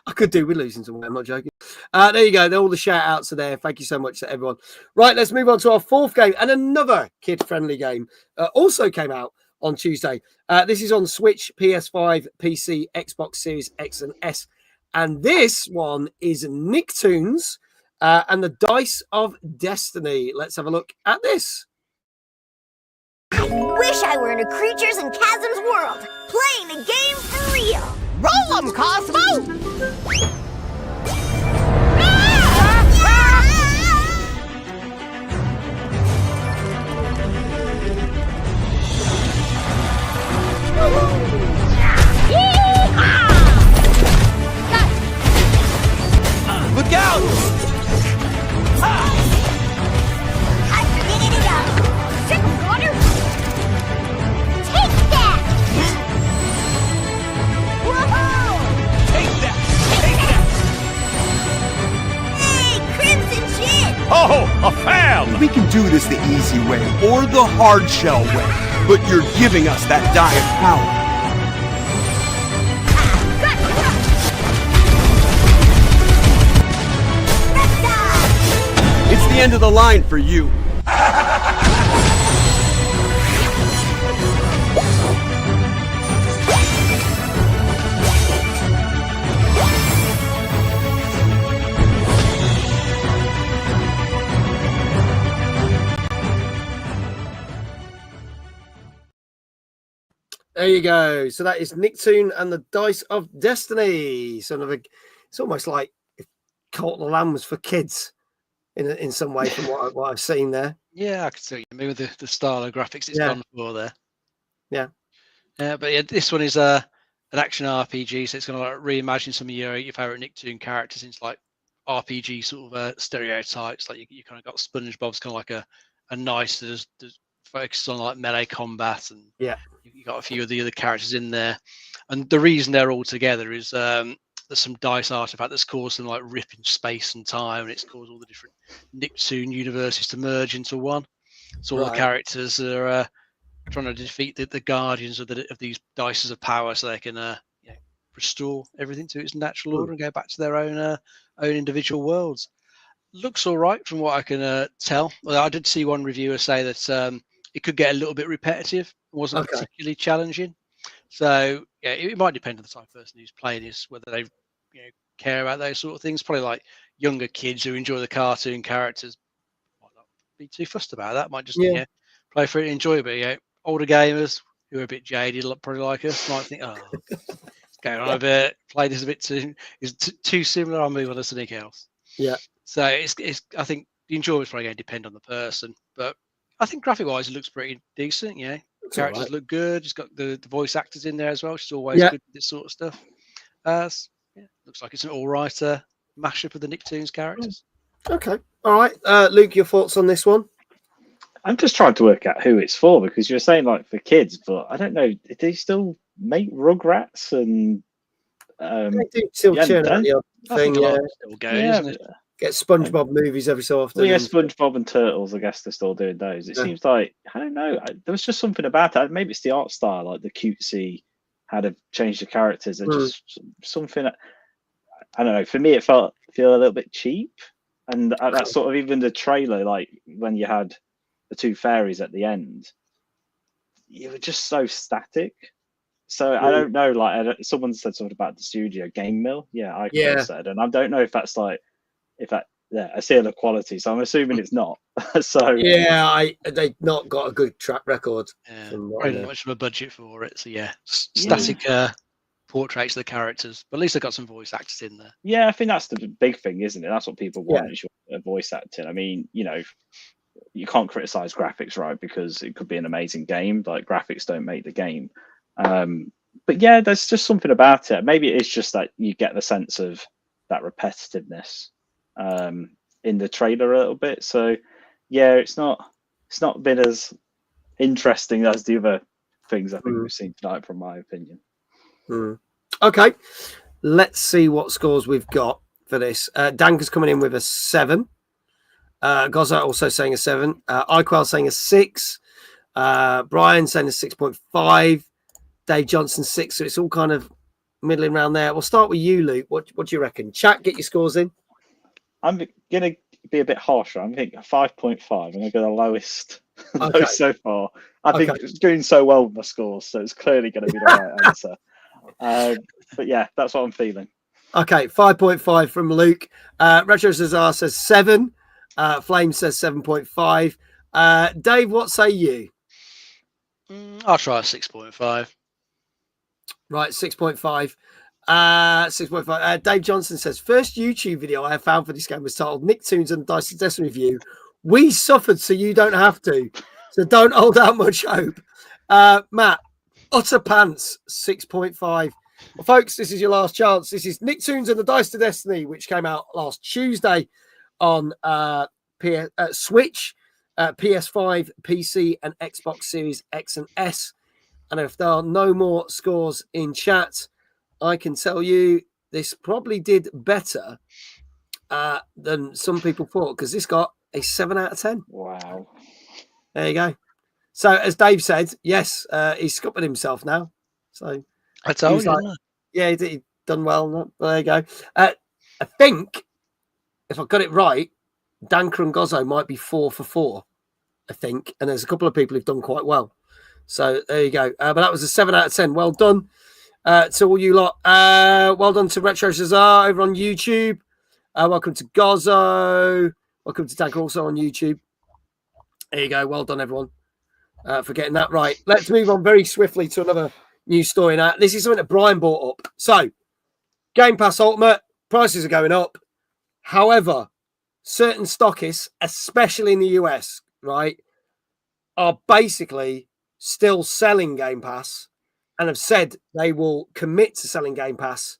I could do with losing some weight, I'm not joking. There you go. All the shout outs are there. Thank you so much to everyone. Right, let's move on to our fourth game and another kid-friendly game. Also came out on Tuesday. This is on Switch, PS5, PC, Xbox Series X and S. And this one is Nicktoons and the Dice of Destiny. Let's have a look at this. I wish I were in a Creatures and Chasms world, playing the game for real. Roll 'em, Cosmo! Look out! Take that! Whoa! Take that! Take that! Hey, Crimson Chin! Oh, a fan! We can do this the easy way or the hard shell way, but you're giving us that dire power. It's the end of the line for you. There you go. So that is Nicktoon and the Dice of Destiny. Sort of it's almost like Cult of the Lamb was for kids in some way from what I've seen there. Yeah, I can see what you mean with the style of graphics it's Yeah. gone for there. Yeah. But yeah, this one is an action RPG, so it's going to like reimagine some of your favorite Nicktoon characters into like RPG sort of stereotypes. Like you kind of got SpongeBob's kind of like a nice that focuses on like melee combat, and yeah, you got a few of the other characters in there. And the reason they're all together is there's some dice artifact that's caused them like rip in space and time, and it's caused all the different Nicktoon universes to merge into one. So all the characters are trying to defeat the guardians of these dices of power, so they can restore everything to its natural order and go back to their own individual worlds. Looks all right from what I can tell. Well, I did see one reviewer say that it could get a little bit repetitive. It wasn't particularly challenging. So yeah, it might depend on the type of person who's playing this, whether they care about those sort of things. Probably like younger kids who enjoy the cartoon characters might not be too fussed about that. Might just play for it and enjoy it. But older gamers who are a bit jaded, probably like us, might think, oh, it's going on a bit. Play this a bit too similar. I'll move on to something else. Yeah. So it's I think the enjoyment's probably going to depend on the person, but I think graphic wise it looks pretty decent. Yeah. Characters look good. It's got the voice actors in there as well, which is always good with this sort of stuff. Looks like it's an all right mashup of the Nicktoons characters. Okay. All right, Luke, your thoughts on this one? I'm just trying to work out who it's for, because you're saying like for kids, but I don't know. Do they still make Rugrats and? They do still churn out the odd thing. Yeah, still going, isn't it? Get SpongeBob movies every so often. Well, yeah, SpongeBob and Turtles. I guess they're still doing those. It seems like, I don't know. There was just something about it. Maybe it's the art style, like the cutesy, how to change the characters. They're just something. I don't know. For me, it feel a little bit cheap, and that sort of even the trailer, like when you had the two fairies at the end, you were just so static. So I don't know. Like someone said something about the studio Game Mill. Yeah, I said, and I don't know if that's like I see the quality. So I'm assuming it's not. So yeah, they've not got a good track record. Yeah, probably not much of a budget for it. So yeah, static portraits of the characters, but at least they've got some voice actors in there. Yeah, I think that's the big thing, isn't it? That's what people want, is your voice acting. I mean, you can't criticize graphics, right? Because it could be an amazing game. Like graphics don't make the game. But yeah, there's just something about it. Maybe it is just that you get the sense of that repetitiveness in the trailer a little bit. So yeah, it's not been as interesting as the other things I think we've seen tonight, from my opinion. Okay, let's see what scores we've got for this. Danker's coming in with a 7. Gozza also saying a 7. Iquel saying a 6. Brian saying a 6.5. Dave Johnson 6. So it's all kind of middling around there. We'll start with you, Luke. What do you reckon? Chat, get your scores in. I'm gonna be a bit harsher. I'm thinking 5.5. I'm gonna go the lowest so far. I think it's doing so well with my scores, so it's clearly going to be the right answer. But yeah, that's what I'm feeling. Okay, 5.5 from Luke. Retro Cesar says 7. Flame says 7.5. Dave, what say you? I'll try a 6.5. Right, 6.5. 6.5. Dave Johnson says, first YouTube video I have found for this game was titled Nicktoons and Dice of Destiny Review. We suffered so you don't have to. So don't hold out much hope. Matt, utter pants, 6.5. Well, folks, this is your last chance. This is Nicktoons and the Dice to Destiny, which came out last Tuesday on Switch, PS5, PC, and Xbox Series X and S. And if there are no more scores in chat, I can tell you this probably did better than some people thought, because this got a 7 out of 10. Wow. There you go. So, as Dave said, yes, he's scuppered himself now. So, I told you. Yeah, he's done well. There you go. I think, if I got it right, Danker and Gozzo might be 4 for 4, I think. And there's a couple of people who've done quite well. So, there you go. But that was a 7 out of 10. Well done to all you lot. Well done to Retro Cesar over on YouTube. Welcome to Gozzo. Welcome to Danker also on YouTube. There you go. Well done, everyone, for getting that right. Let's move on very swiftly to another news story now. This is something that Brian brought up. So, Game Pass Ultimate, prices are going up. However, certain stockists, especially in the US, right, are basically still selling Game Pass and have said they will commit to selling Game Pass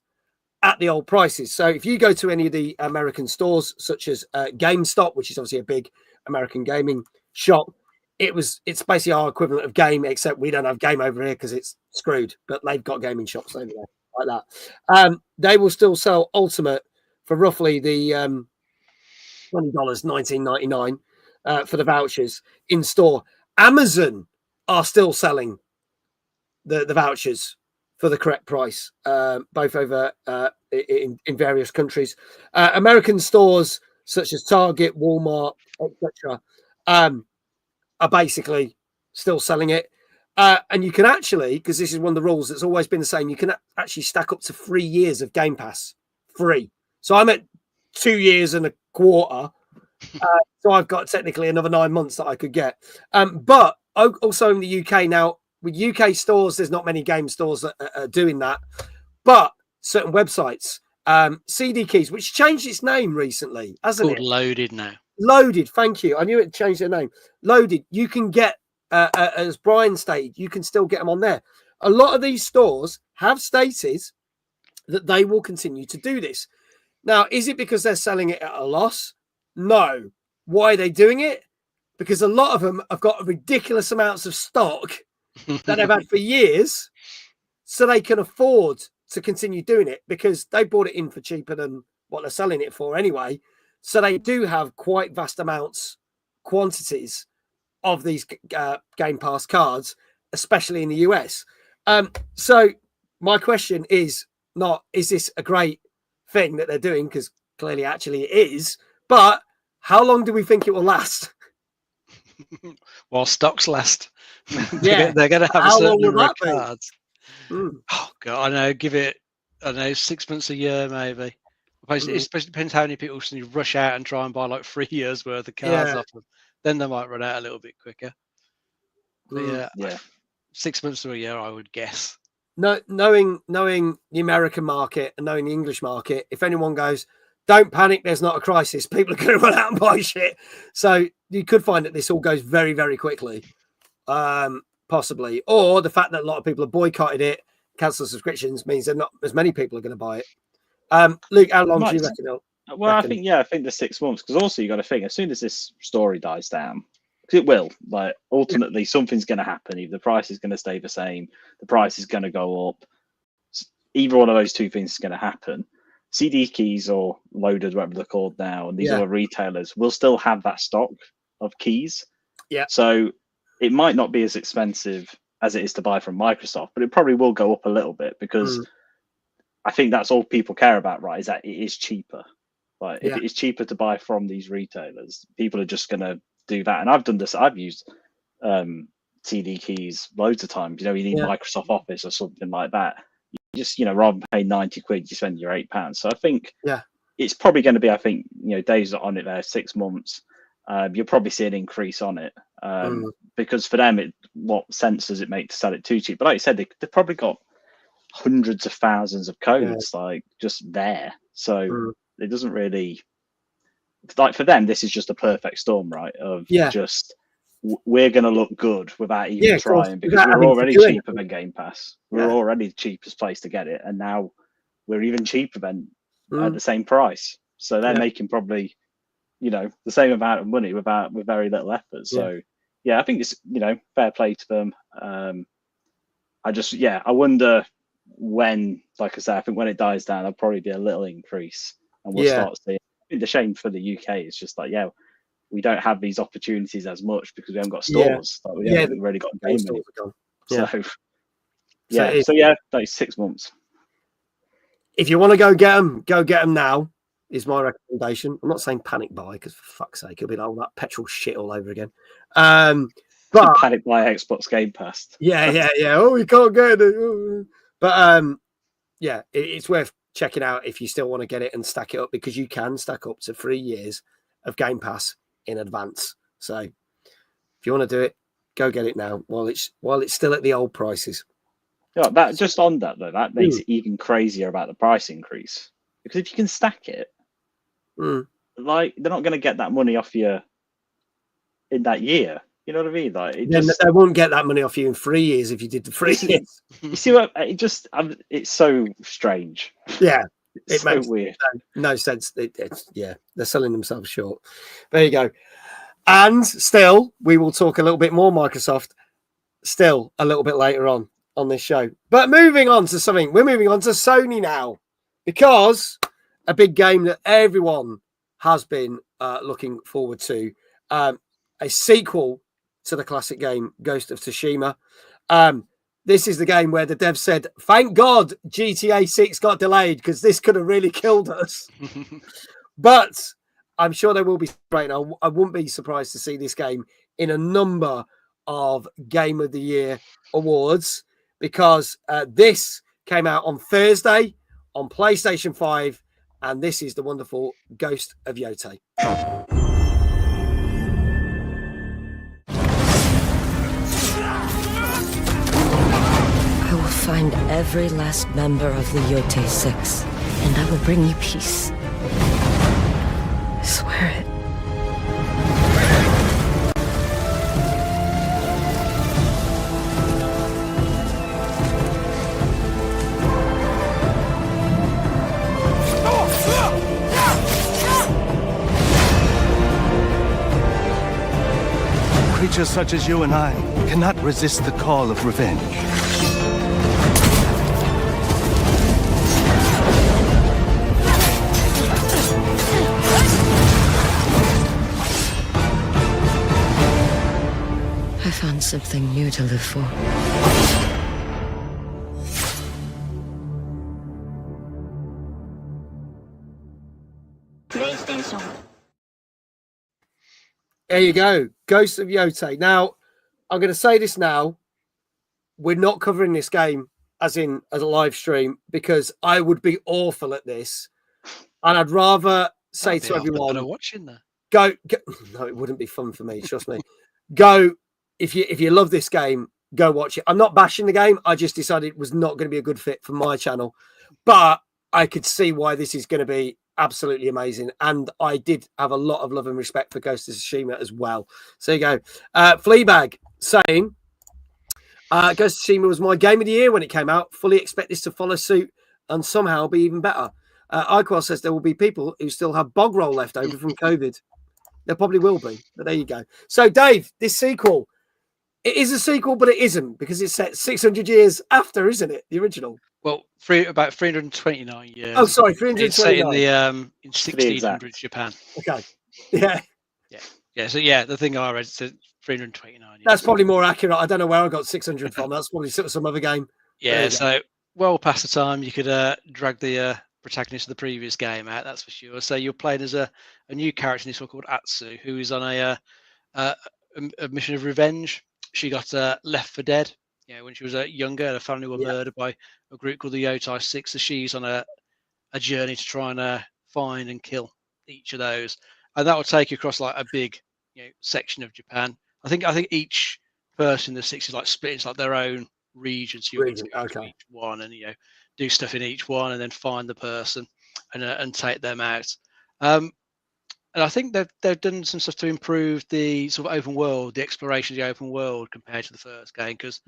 at the old prices. So if you go to any of the American stores, such as GameStop, which is obviously a big American gaming shop, it's basically our equivalent of Game, except we don't have Game over here because it's screwed, but they've got gaming shops over there like that. They will still sell Ultimate for roughly the $20, $19.99 for the vouchers in store. Amazon are still selling the vouchers for the correct price, both over in various countries. American stores such as Target, Walmart, etc., are basically still selling it. And you can actually, because this is one of the rules that's always been the same, you can actually stack up to 3 years of Game Pass free. So I'm at 2 years and a quarter. So I've got technically another 9 months that I could get. But also in the UK now, with UK stores, there's not many game stores that are doing that. But certain websites, CD Keys, which changed its name recently, hasn't it? Loaded now. Loaded, thank you. I knew it changed their name. Loaded, you can get, as Brian stated, you can still get them on there. A lot of these stores have stated that they will continue to do this. Now, is it because they're selling it at a loss? know why they're doing it, because a lot of them have got ridiculous amounts of stock that they've had for years, so they can afford to continue doing it because they bought it in for cheaper than what they're selling it for anyway. So they do have quite vast quantities of these Game Pass cards, especially in the US. So my question is not, is this a great thing that they're doing? Because clearly actually it is, but how long do we think it will last? While stocks last. Yeah. They're going to have a How certain long will number of that be? cards. Oh, God, I know. Give it, 6 months, a year, maybe. It especially depends how many people suddenly rush out and try and buy like 3 years worth of cards off them. Then they might run out a little bit quicker. But yeah, 6 months to a year, I would guess. No, knowing the American market and knowing the English market, if anyone goes, don't panic, there's not a crisis, people are going to run out and buy shit. So you could find that this all goes very, very quickly, possibly. Or the fact that a lot of people have boycotted it, cancelled subscriptions, means that not as many people are going to buy it. Luke, how long do you reckon? Well, I think the 6 months, because also you got to think, as soon as this story dies down, because it will, like ultimately something's going to happen. Either the price is going to stay the same, the price is going to go up. Either one of those two things is going to happen. CD keys or loaded, whatever they're called now, and these other retailers will still have that stock of keys. Yeah. So it might not be as expensive as it is to buy from Microsoft, but it probably will go up a little bit because I think that's all people care about, right? Is that it is cheaper. Like if it is cheaper to buy from these retailers, people are just going to do that. And I've done this. I've used CD keys loads of times. You need Microsoft Office or something like that. You just, rather than pay 90 quid, you spend your £8. So I think it's probably going to be, days on it there, 6 months. You'll probably see an increase on it because for them, what sense does it make to sell it too cheap? But like you said, they've probably got hundreds of thousands of codes like just there. So it doesn't really, like for them, this is just a perfect storm, right? Of just we're going to look good without even trying because we're already cheaper than Game Pass. We're already the cheapest place to get it, and now we're even cheaper than at the same price. So they're making probably the same amount of money with very little effort. So I think it's fair play to them. I wonder when, like I said, I think when it dies down, there'll probably be a little increase, and we'll start seeing. I think the shame for the UK is just like we don't have these opportunities as much because we haven't got stores. Like we haven't really got game money. So like 6 months. If you want to go get them now. Is my recommendation. I'm not saying panic buy because for fuck's sake, it'll be like all that petrol shit all over again. But panic buy Xbox Game Pass. Yeah. Oh, we can't get it. But it's worth checking out if you still want to get it and stack it up, because you can stack up to 3 years of Game Pass in advance. So if you want to do it, go get it now while it's still at the old prices. Yeah, that just on that though, that makes it even crazier about the price increase, because if you can stack it. Like they're not going to get that money off you in that year. You know what I mean? Like they won't get that money off you in 3 years if you did the 3 years. You see what? It's so strange. Yeah, it so makes weird. No sense. They're selling themselves short. There you go. And still, we will talk a little bit more Microsoft still a little bit later on this show. But moving on to something, we're moving on to Sony now, because a big game that everyone has been looking forward to, a sequel to the classic game Ghost of Tsushima. This is the game where the devs said, thank God GTA 6 got delayed because this could have really killed us. But I'm sure they will be great. I wouldn't be surprised to see this game in a number of Game of the Year awards, because this came out on Thursday on PlayStation 5, and this is the wonderful Ghost of Yotei. I will find every last member of the Yotei 6, and I will bring you peace. I swear it. Creatures such as you and I cannot resist the call of revenge. I found something new to live for. PlayStation. There you go. Ghost of Yotei. Now, I'm going to say this now. We're not covering this game as a live stream because I would be awful at this. And I'd rather say to everyone, watching that. Go. No, it wouldn't be fun for me. Trust me. Go. If you love this game, go watch it. I'm not bashing the game. I just decided it was not going to be a good fit for my channel. But I could see why this is going to be absolutely amazing. And I did have a lot of love and respect for Ghost of Tsushima as well. So you go. Fleabag saying, Ghost of Tsushima was my game of the year when it came out. Fully expect this to follow suit and somehow be even better. Iquel says there will be people who still have bog roll left over from COVID. There probably will be, but there you go. So, Dave, this sequel, it is a sequel, but it isn't because it's set 600 years after, isn't it? The original. Well, about 329 years. Oh, sorry, 329. It's set in the in 1600s Japan. Okay. Yeah. Yeah. So yeah, the thing I read said 329 years. That's probably more accurate. I don't know where I got 600 from. That's probably some other game. Yeah. So well past the time you could drag the protagonist of the previous game out. That's for sure. So you're playing as a new character in this one called Atsu, who is on a mission of revenge. She got left for dead. When she was younger, her family were murdered by a group called the Yotei Six. So she's on a journey to try and find and kill each of those, and that will take you across like a big section of Japan. I think each person in the six is like split into like their own region. So you need to go to each one and do stuff in each one, and then find the person and take them out. And I think they've done some stuff to improve the sort of open world, the exploration of the open world compared to the first game. Because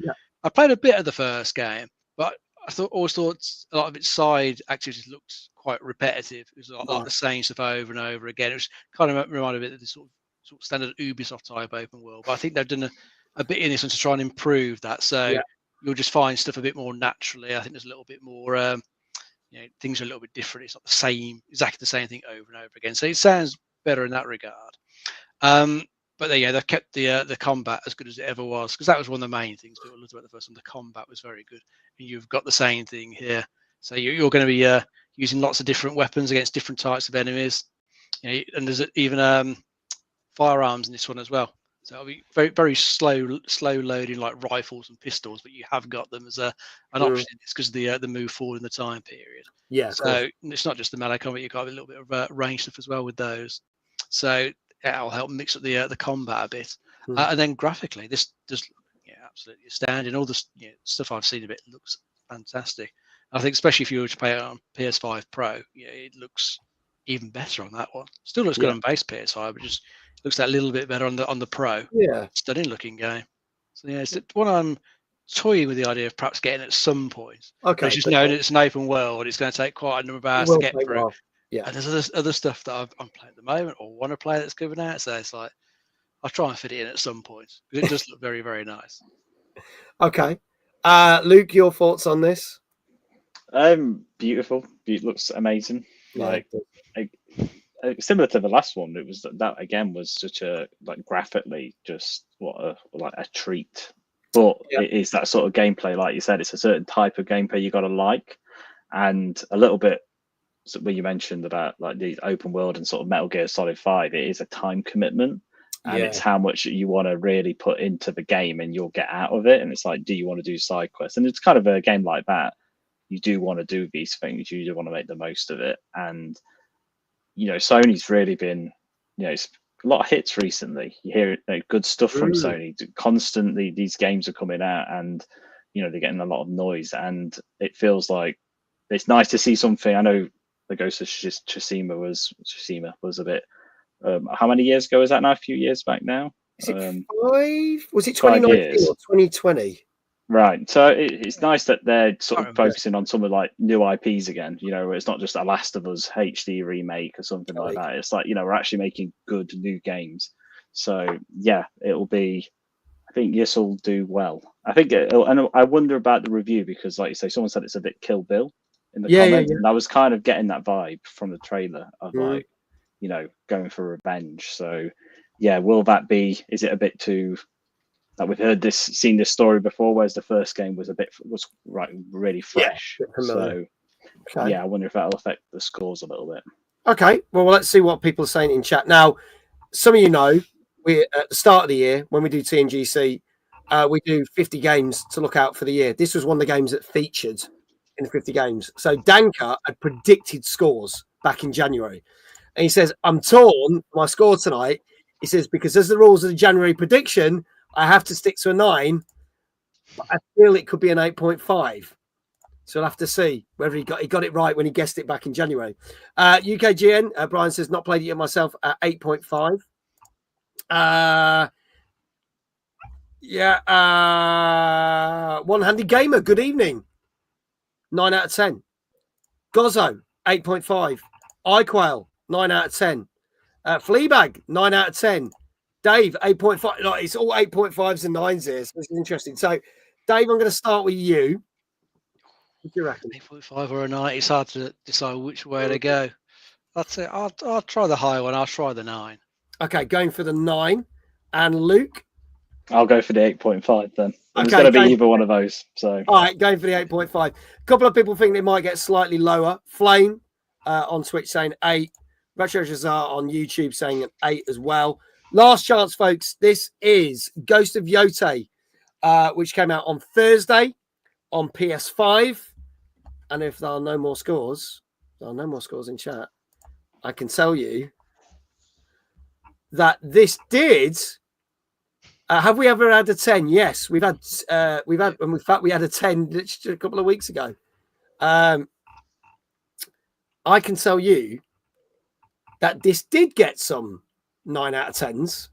I played a bit of the first game, but I always thought a lot of its side activities looked quite repetitive. It was like the same stuff over and over again. It was kind of reminded me of the sort of standard Ubisoft type open world. But I think they've done a bit in this one to try and improve that. So you'll just find stuff a bit more naturally. I think there's a little bit more, things are a little bit different. It's not the same, exactly the same thing over and over again. So it sounds better in that regard. But they've kept the combat as good as it ever was, because that was one of the main things people loved about the first one. The combat was very good, and you've got the same thing here. So you're going to be using lots of different weapons against different types of enemies, and there's even firearms in this one as well. So it'll be very, very slow loading like rifles and pistols, but you have got them as an option. It's because of the move forward in the time period. Yeah. So it's not just the melee combat; you've got a little bit of range stuff as well with those. So that'll help mix up the combat a bit. And then graphically, this does absolutely astounding. All the stuff I've seen of it looks fantastic. I think especially if you were to play it on PS5 Pro, it looks even better on that one. Still looks good on base PS5, but just looks that little bit better on the Pro. Yeah, stunning looking game. So it's one I'm toying with the idea of perhaps getting at some point. Okay, it's just knowing it's an open world. It's going to take quite a number of hours to get through. Well. Yeah, and there's other stuff that I'm playing at the moment or want to play that's coming out. So it's like I'll try and fit it in at some point because it does look very, very nice. Okay, Luke, your thoughts on this? Beautiful. It looks amazing. Like similar to the last one. It was that again was such a graphically just a treat. But it is that sort of gameplay, like you said. It's a certain type of gameplay you got to like, and a little bit. When you mentioned about like the open world and sort of Metal Gear Solid 5, it is a time commitment, and it's how much you want to really put into the game and you'll get out of it. And it's like, do you want to do side quests? And it's kind of a game like that. You do want to do these things. You do want to make the most of it. And Sony's really been, it's a lot of hits recently. You hear good stuff from Sony. Constantly, these games are coming out, and they're getting a lot of noise. And it feels like it's nice to see something. I know the Ghost of Tsushima was a bit. How many years ago is that now? A few years back now. Is it 5? Was it 2019 or 2020? Right. So it's nice that they're sort of focusing on some of like new IPs again. Where it's not just a Last of Us HD remake or something like that. It's like we're actually making good new games. So yeah, it'll be. I think this will do well. I think, and I wonder about the review because, like you say, someone said it's a bit Kill Bill in the comments, and I was kind of getting that vibe from the trailer of like, going for revenge. So yeah, will that be? Is it a bit too? Like we've seen this story before, whereas the first game was really fresh. So yeah, I wonder if that'll affect the scores a little bit. Okay, well, let's see what people are saying in chat. Now, some of you know, we at the start of the year, when we do TNGC, we do 50 games to look out for the year. This was one of the games that featured in the 50 games. So Danka had predicted scores back in January. And he says, I'm torn my score tonight. He says, because as the rules of the January prediction, I have to stick to a 9, but I feel it could be an 8.5. So we'll have to see whether he got it right when he guessed it back in January. UKGN, Brian says, not played it yet myself at 8.5. One-handed gamer, good evening. 9 out of 10. Gozzo, 8.5. iQuail, 9 out of 10. Fleabag, 9 out of 10. Dave, 8.5. Like, it's all 8.5s and 9s here, so this is interesting. So, Dave, I'm going to start with you. What do you reckon? 8.5 or a 9. It's hard to decide which way to go. I'll try the high one. I'll try the 9. Okay, going for the 9. And Luke? I'll go for the 8.5 then. It's going to be either one of those. So all right, going for the 8.5. A couple of people think they might get slightly lower. Flame on Twitch saying 8. Retro Jazar on YouTube saying an 8 as well. Last chance, folks. This is Ghost of Yotei, which came out on Thursday on PS5. And if there are no more scores, in chat, I can tell you that this did. Have we ever had a 10? Yes, we've had, and in fact, we had a 10 a couple of weeks ago. I can tell you that this did get some 9 out of 10s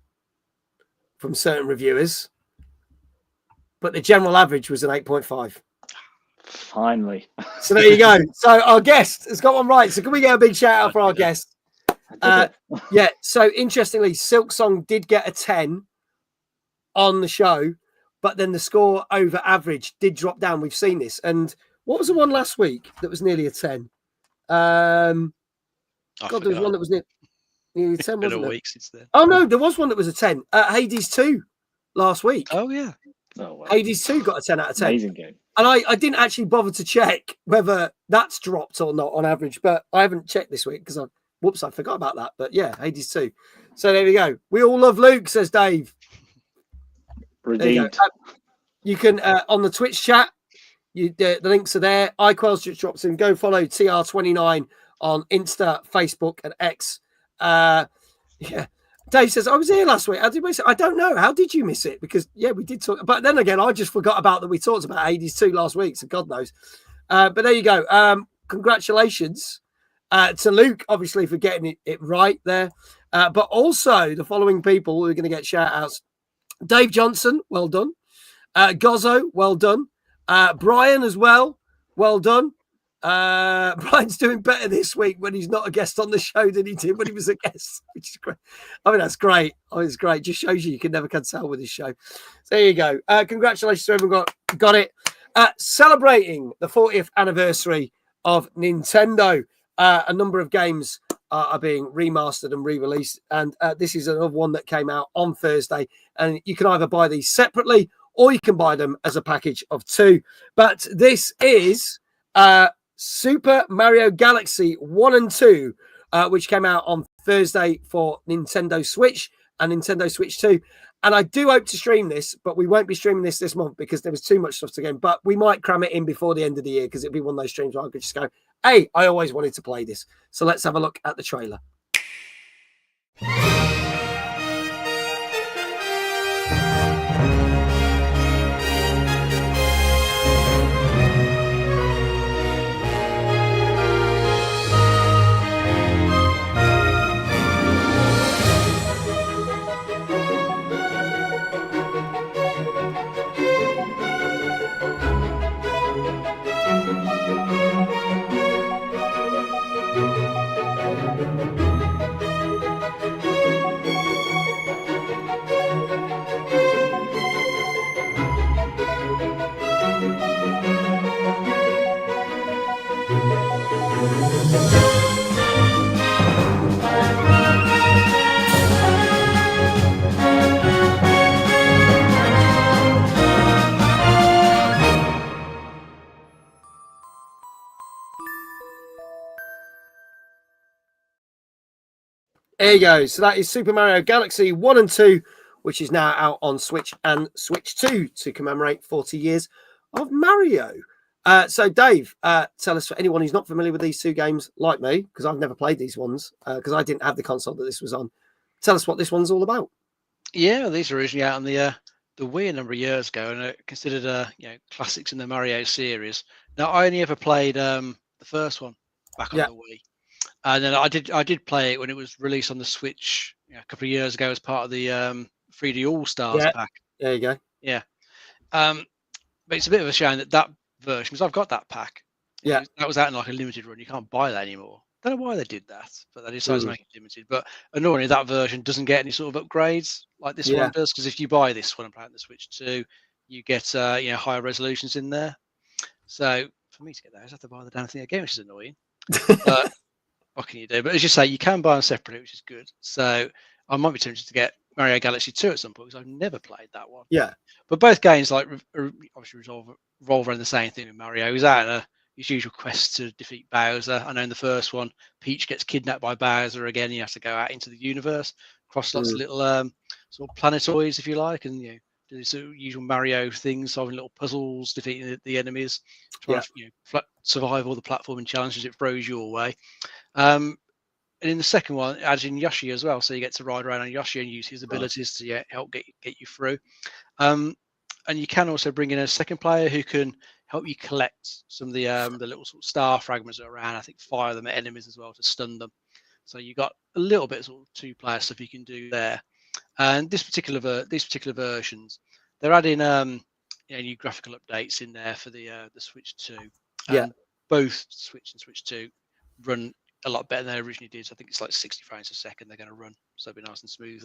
from certain reviewers, but the general average was an 8.5. Finally. So there you go. So our guest has got one right. So can we get a big shout out for our guest? Yeah. So interestingly, Silk Song did get a 10 on the show, but then the score over average did drop down. We've seen this. And what was the one last week that was nearly a 10? God, there was one that was nearly a 10, wasn't there? Since then. Oh, no, there was one that was a 10. Hades 2 last week. Oh, yeah. Oh, wow. Hades 2 got a 10 out of 10. Amazing game. And I didn't actually bother to check whether that's dropped or not on average, but I haven't checked this week because I forgot about that. But yeah, Hades 2. So there we go. We all love Luke, says Dave. Redeemed. You can on the Twitch chat. The links are there. iQuel's just drops in. Go follow TR29 on Insta, Facebook, and X. Yeah. Dave says, I was here last week. How did we miss it? I don't know. How did you miss it? Because, yeah, we did talk. But then again, I just forgot about that we talked about Hades 2 last week. So God knows. But there you go. Congratulations to Luke, obviously, for getting it right there. But also the following people who are going to get shout outs. Dave Johnson, well done. Gozzo, well done. Brian as well, well done. Brian's doing better this week when he's not a guest on the show than he did when he was a guest, which is great. I mean, that's great. Oh, it's great. Just shows you can never tell with this show. So there you go. Congratulations to everyone got it. Celebrating the 40th anniversary of Nintendo, a number of games are being remastered and re-released, and this is another one that came out on Thursday, and you can either buy these separately or you can buy them as a package of 2. But this is Super Mario Galaxy 1 and 2, which came out on Thursday for Nintendo Switch and Nintendo Switch 2. And I do hope to stream this, but we won't be streaming this month because there was too much stuff to game. But we might cram it in before the end of the year because it'll be one of those streams where I could just go, hey, I always wanted to play this. So let's have a look at the trailer. There you go. So that is Super Mario Galaxy 1 and 2, which is now out on Switch and Switch 2 to commemorate 40 years of Mario. So Dave, tell us, for anyone who's not familiar with these two games, like me, because I've never played these ones, because I didn't have the console that this was on. Tell us what this one's all about. Yeah, these were originally out on the Wii a number of years ago, and are considered classics in the Mario series. Now, I only ever played the first one back on the Wii, and then I did play it when it was released on the Switch a couple of years ago as part of the 3D All Stars pack. There you go. Yeah, but it's a bit of a shame that version, because I've got that pack. Yeah, that was out in like a limited run. You can't buy that anymore. Don't know why they did that, but they decided to make it limited. But annoyingly, that version doesn't get any sort of upgrades like this one does. Because if you buy this one and play on the Switch 2, you get higher resolutions in there. So for me to get that, I just have to buy the damn thing again, which is annoying. But what can you do? But as you say, you can buy them separately, which is good. So I might be tempted to get Mario Galaxy 2 at some point, because I've never played that one. Yeah. But both games obviously revolve around the same thing with Mario. He's out on his usual quest to defeat Bowser. I know in the first one, Peach gets kidnapped by Bowser again. You have to go out into the universe, cross lots of little sort of planetoids, if you like, and do the sort of usual Mario things, solving little puzzles, defeating the enemies, trying to survive all the platforming challenges it throws your way. And in the second one, it adds in Yoshi as well, so you get to ride around on Yoshi and use his abilities to help get you through. And you can also bring in a second player who can help you collect some of the little sort of star fragments that are around. I think fire them at enemies as well to stun them. So you got a little bit of sort of two-player stuff you can do there. And these particular versions, they're adding new graphical updates in there for the Switch 2. Both Switch and Switch 2 run a lot better than they originally did. So I think it's like 60 frames a second they're going to run, so it'll be nice and smooth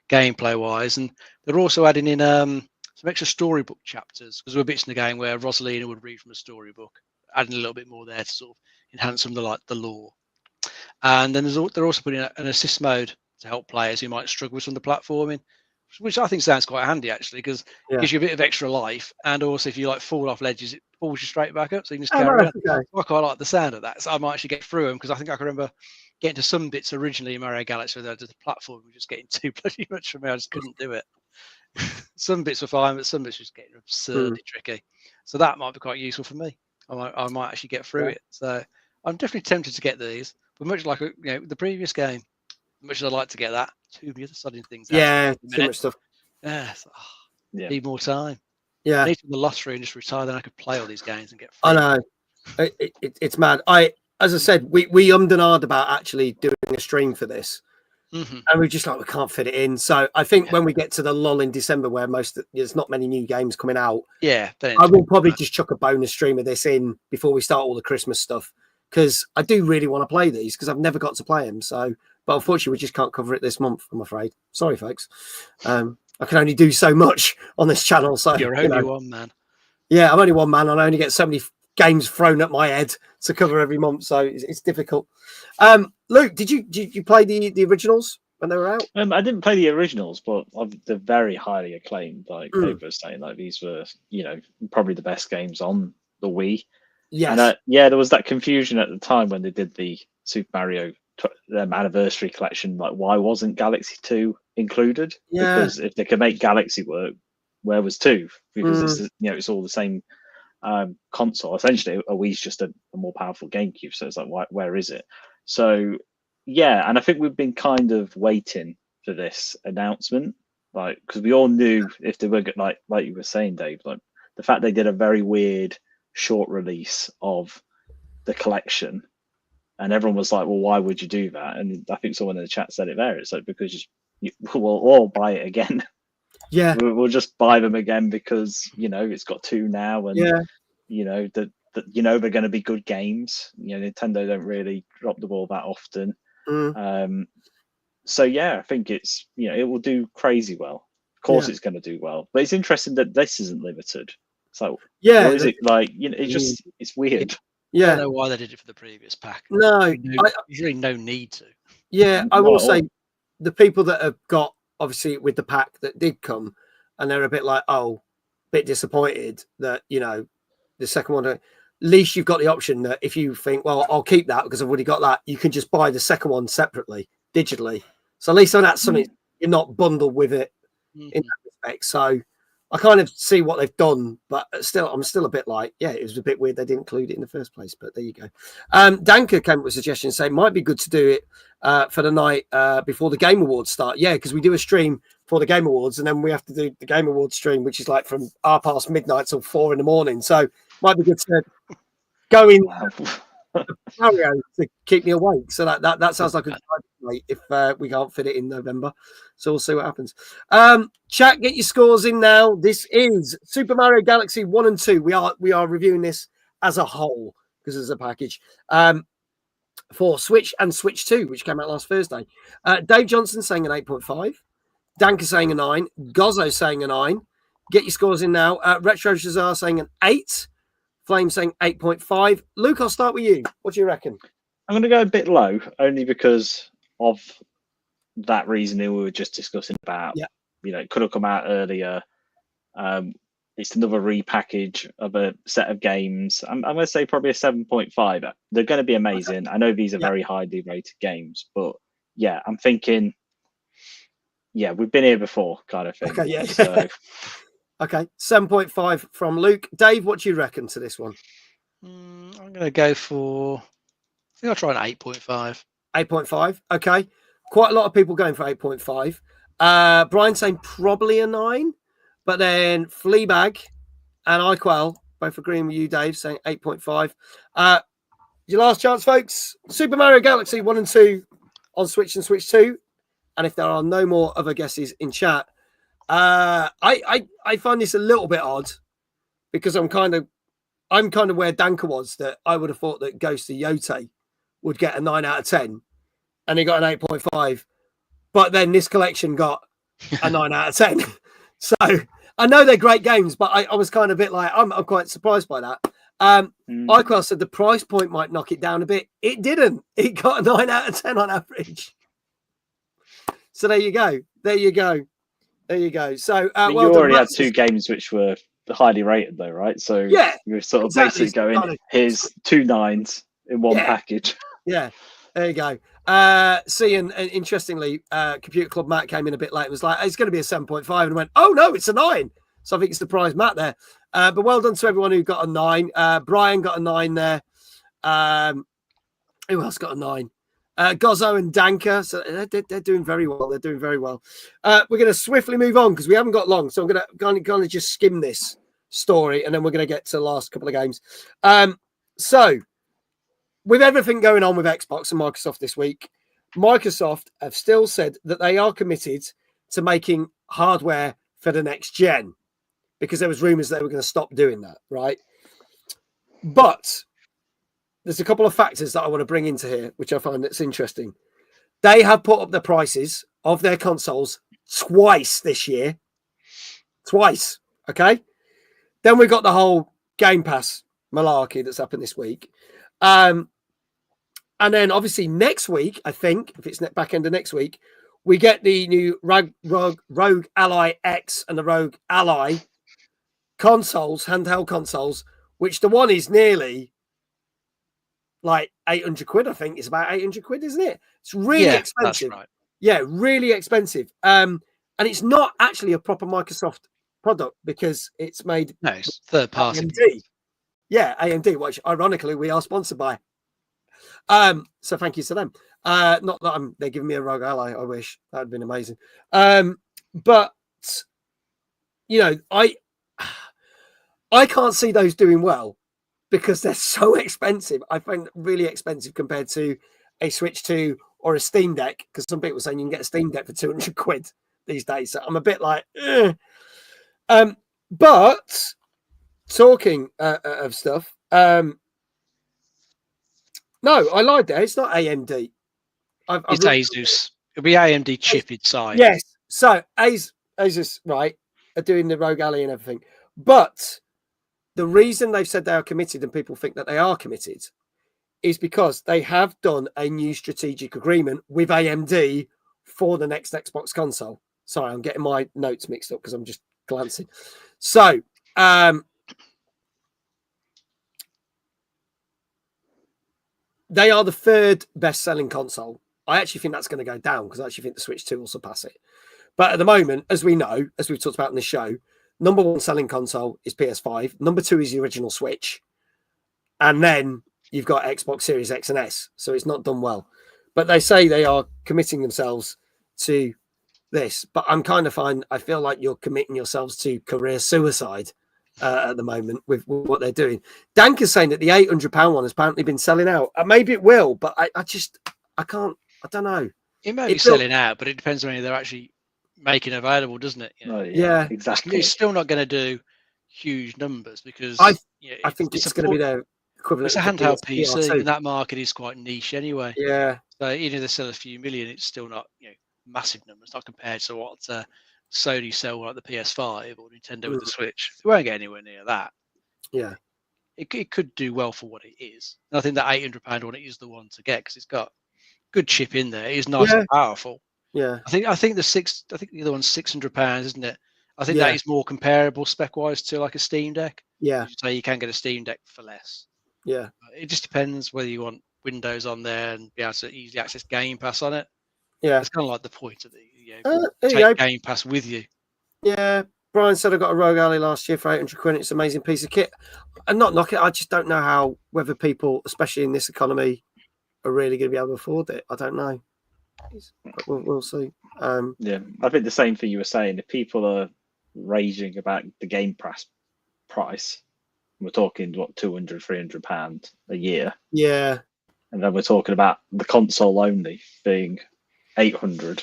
gameplay wise. And they're also adding in some extra storybook chapters, because there were bits in the game where Rosalina would read from a storybook, adding a little bit more there to sort of enhance some of the lore. And then they're also putting an assist mode to help players who might struggle with some of the platforming, which I think sounds quite handy actually, because it gives you a bit of extra life. And also if you fall off ledges, it pulls you straight back up, so you can just carry around. Okay. I quite like the sound of that, so I might actually get through them, because I think I can remember getting to some bits originally in Mario Galaxy where the platform was just getting too bloody much for me. I just couldn't do it. Some bits were fine, but some bits were just getting absurdly tricky. So that might be quite useful for me. I might actually get through it. So I'm definitely tempted to get these, but much like the previous game, much as I'd like to get that, too many other sudden things. Yeah, too much stuff. Need more time. Yeah, I need to the lottery and just retire, then I could play all these games and get free. I know. It's mad. As I said, we ummed and ahed about actually doing a stream for this. And we're just like, we can't fit it in. So I think when we get to the lull in December, where there's not many new games coming out, I will probably just chuck a bonus stream of this in before we start all the Christmas stuff, because I do really want to play these, because I've never got to play them. So, but unfortunately, we just can't cover it this month, I'm afraid. Sorry, folks. I can only do so much on this channel. So you're only one man. Yeah, I'm only one man, and I only get so many games thrown at my head to cover every month, so it's difficult. Luke, did you play the originals when they were out? I didn't play the originals, but they're very highly acclaimed. Like they were saying, like these were probably the best games on the Wii. Yes. And there was that confusion at the time when they did the Super Mario anniversary collection. Like, why wasn't Galaxy 2 included? Because if they could make Galaxy work, where was 2? Because it's all the same console. Essentially, a Wii's just a more powerful GameCube. So it's like, where is it? So and I think we've been kind of waiting for this announcement, like, because we all knew if they were like you were saying, Dave, like the fact they did a very weird short release of the collection, and everyone was like, well, why would you do that? And I think someone in the chat said it there. It's like, because we'll all buy it again. Yeah, we'll just buy them again because it's got 2 now, and that they're going to be good games. Nintendo don't really drop the ball that often. So I think it's it will do crazy well. Of course, it's going to do well, but it's interesting that this isn't limited. So what is it like? It's weird. I don't know why they did it for the previous pack. No, there's really no need to. Yeah, I will say the people that have got obviously with the pack that did come, and they're a bit like, bit disappointed that the second one. At least you've got the option that if you think, well, I'll keep that because I've already got that, you can just buy the second one separately digitally. So at least that's something you're not bundled with it in that respect. So I kind of see what they've done, but still, I'm still a bit like, yeah, it was a bit weird they didn't include it in the first place. But there you go. Danka came up with a suggestion saying might be good to do it for the night before the Game Awards start. Yeah, because we do a stream for the Game Awards, and then we have to do the Game Awards stream, which is like from past midnight till 4 a.m. So might be good to go in Mario to keep me awake. So that sounds like a good idea if we can't fit it in November. So we'll see what happens. Chat, get your scores in now. This is Super Mario Galaxy 1 and 2. We are reviewing this as a whole because it's a package. For Switch and Switch 2, which came out last Thursday. Dave Johnson saying an 8.5. Danka saying a 9. Gozzo saying a 9. Get your scores in now. Retro Shazar saying an 8. Flame saying 8.5. Luke, I'll start with you. What do you reckon? I'm going to go a bit low, only because of that reasoning we were just discussing about. Yeah. You know, it could have come out earlier. It's another repackage of a set of games. I'm going to say probably a 7.5. They're going to be amazing. I know these are very highly rated games, but yeah, I'm thinking, yeah, we've been here before kind of thing. Okay, yeah. So, okay, 7.5 from Luke. Dave, what do you reckon to this one? I'm going to go for, I think I'll try an 8.5. 8.5. Okay. Quite a lot of people going for 8.5. Brian saying probably a 9, but then Fleabag and iQuell both agreeing with you, Dave, saying 8.5. Your last chance, folks. Super Mario Galaxy 1 and 2 on Switch and Switch 2. And if there are no more other guesses in chat, I find this a little bit odd because I'm kind of where Danka was, that I would have thought that Ghost of Yotei would get a 9 out of 10, and he got an 8.5. But then this collection got a 9 out of 10. So I know they're great games, but I was kind of a bit like, I'm quite surprised by that. iQuell said the price point might knock it down a bit. It didn't. It got a 9 out of 10 on average. So there you go. There you go. There you go. So well, you already had 2 games which were highly rated, though, right? So yeah, you're sort of basically going, here's 2 9s in one package. Yeah, there you go. See, and interestingly, Computer Club Matt came in a bit late and was like, it's going to be a 7.5, and went, oh no, it's a 9. So I think it's surprised Matt there. But well done to everyone who got a 9. Brian got a 9 there. Who else got a 9? Gozzo and Danka. So they're doing very well. They're doing very well. We're going to swiftly move on because we haven't got long. So I'm going to kind of just skim this story, and then we're going to get to the last couple of games. So with everything going on with Xbox and Microsoft this week, Microsoft have still said that they are committed to making hardware for the next gen, because there was rumors they were going to stop doing that, right? But there's a couple of factors that I want to bring into here, which I find that's interesting. They have put up the prices of their consoles twice this year. Twice, okay? Then we've got the whole Game Pass malarkey that's happened this week. And then obviously next week, I think, if it's back end of next week, we get the new Rogue Ally X and the Rogue Ally consoles, handheld consoles, which the one is nearly like 800 quid, I think. It's about 800 quid, isn't it? It's really expensive. That's right. Yeah, really expensive. And it's not actually a proper Microsoft product because it's made... No, it's third party. AMD. Yeah, AMD, which ironically we are sponsored by. So thank you to them. Not that they're giving me a Rogue Ally. I wish that would been amazing. But you know, I can't see those doing well because they're so expensive. I find really expensive compared to a Switch 2 or a Steam Deck, because some people are saying you can get a Steam Deck for 200 quid these days. So I'm a bit like, but talking of stuff, no, I lied there. It's not AMD. It's Asus. It'll be AMD chip inside. Yes. So Asus, right, are doing the Rogue Ally and everything. But the reason they've said they are committed and people think that they are committed is because they have done a new strategic agreement with AMD for the next Xbox console. Sorry, I'm getting my notes mixed up because I'm just glancing. So, they are the third best-selling console I actually think that's going to go down because I actually think the Switch 2 will surpass it. But at the moment, as we know, as we've talked about in the show, number one selling console is PS5. Number two is the original Switch. And then you've got Xbox Series X and S. So it's not done well. But they say they are committing themselves to this. But I'm kind of fine. I feel like you're committing yourselves to career suicide at the moment with what they're doing. Dank is saying that the £800 one has apparently been selling out. Maybe it will, but I can't. I don't know. It may be selling out, but it depends on whether they're actually making available, doesn't it? You know? Yeah, exactly. It's still not going to do huge numbers because I think it's going to be their equivalent. It's a handheld PC, and that market is quite niche anyway. Yeah. So even if they sell a few million, it's still not massive numbers, not compared to what Sony sell like the PS5 or Nintendo with the Switch. They won't get anywhere near that. Yeah. It could do well for what it is. And I think that £800 one is the one to get because it's got good chip in there. It is nice and powerful. Yeah. I think the other one's £600, isn't it? I think that is more comparable spec wise to like a Steam Deck. Yeah. So you can get a Steam Deck for less. Yeah. It just depends whether you want Windows on there and be able to easily access Game Pass on it. Yeah. It's kind of like the point of the take Game Pass with you. Yeah. Brian said I got a Rogue Ally last year for £800. It's an amazing piece of kit. And not knock it. I just don't know whether people, especially in this economy, are really going to be able to afford it. I don't know. But we'll see. Yeah, I think the same thing you were saying. If people are raging about the Game Pass price, we're talking £200-300 a year. Yeah, and then we're talking about the console only being 800.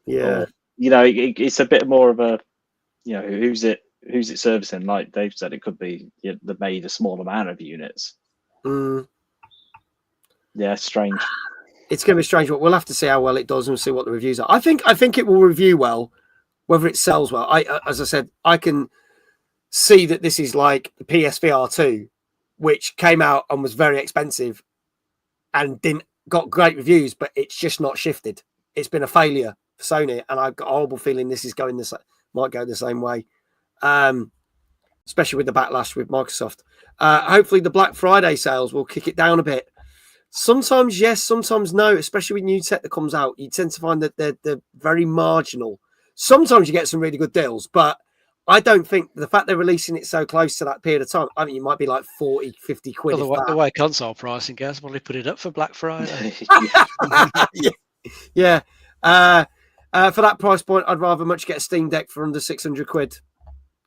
Yeah, it's a bit more of a, who's it servicing? Like Dave said, it could be they made a small amount of units. Yeah, strange. It's going to be strange, but we'll have to see how well it does and see what the reviews are. I think it will review well, whether it sells well. As I said, I can see that this is like the PSVR 2, which came out and was very expensive and got great reviews, but it's just not shifted. It's been a failure for Sony, and I've got a horrible feeling this is might go the same way, especially with the backlash with Microsoft. Hopefully, the Black Friday sales will kick it down a bit. Sometimes yes, sometimes no, especially with new tech that comes out. You tend to find that they're very marginal. Sometimes you get some really good deals, but I don't think the fact they're releasing it so close to that period of time, I think you might be like 40, 50 quid. Well, the way console pricing goes, probably put it up for Black Friday. Yeah. For that price point, I'd rather much get a Steam Deck for under 600 quid.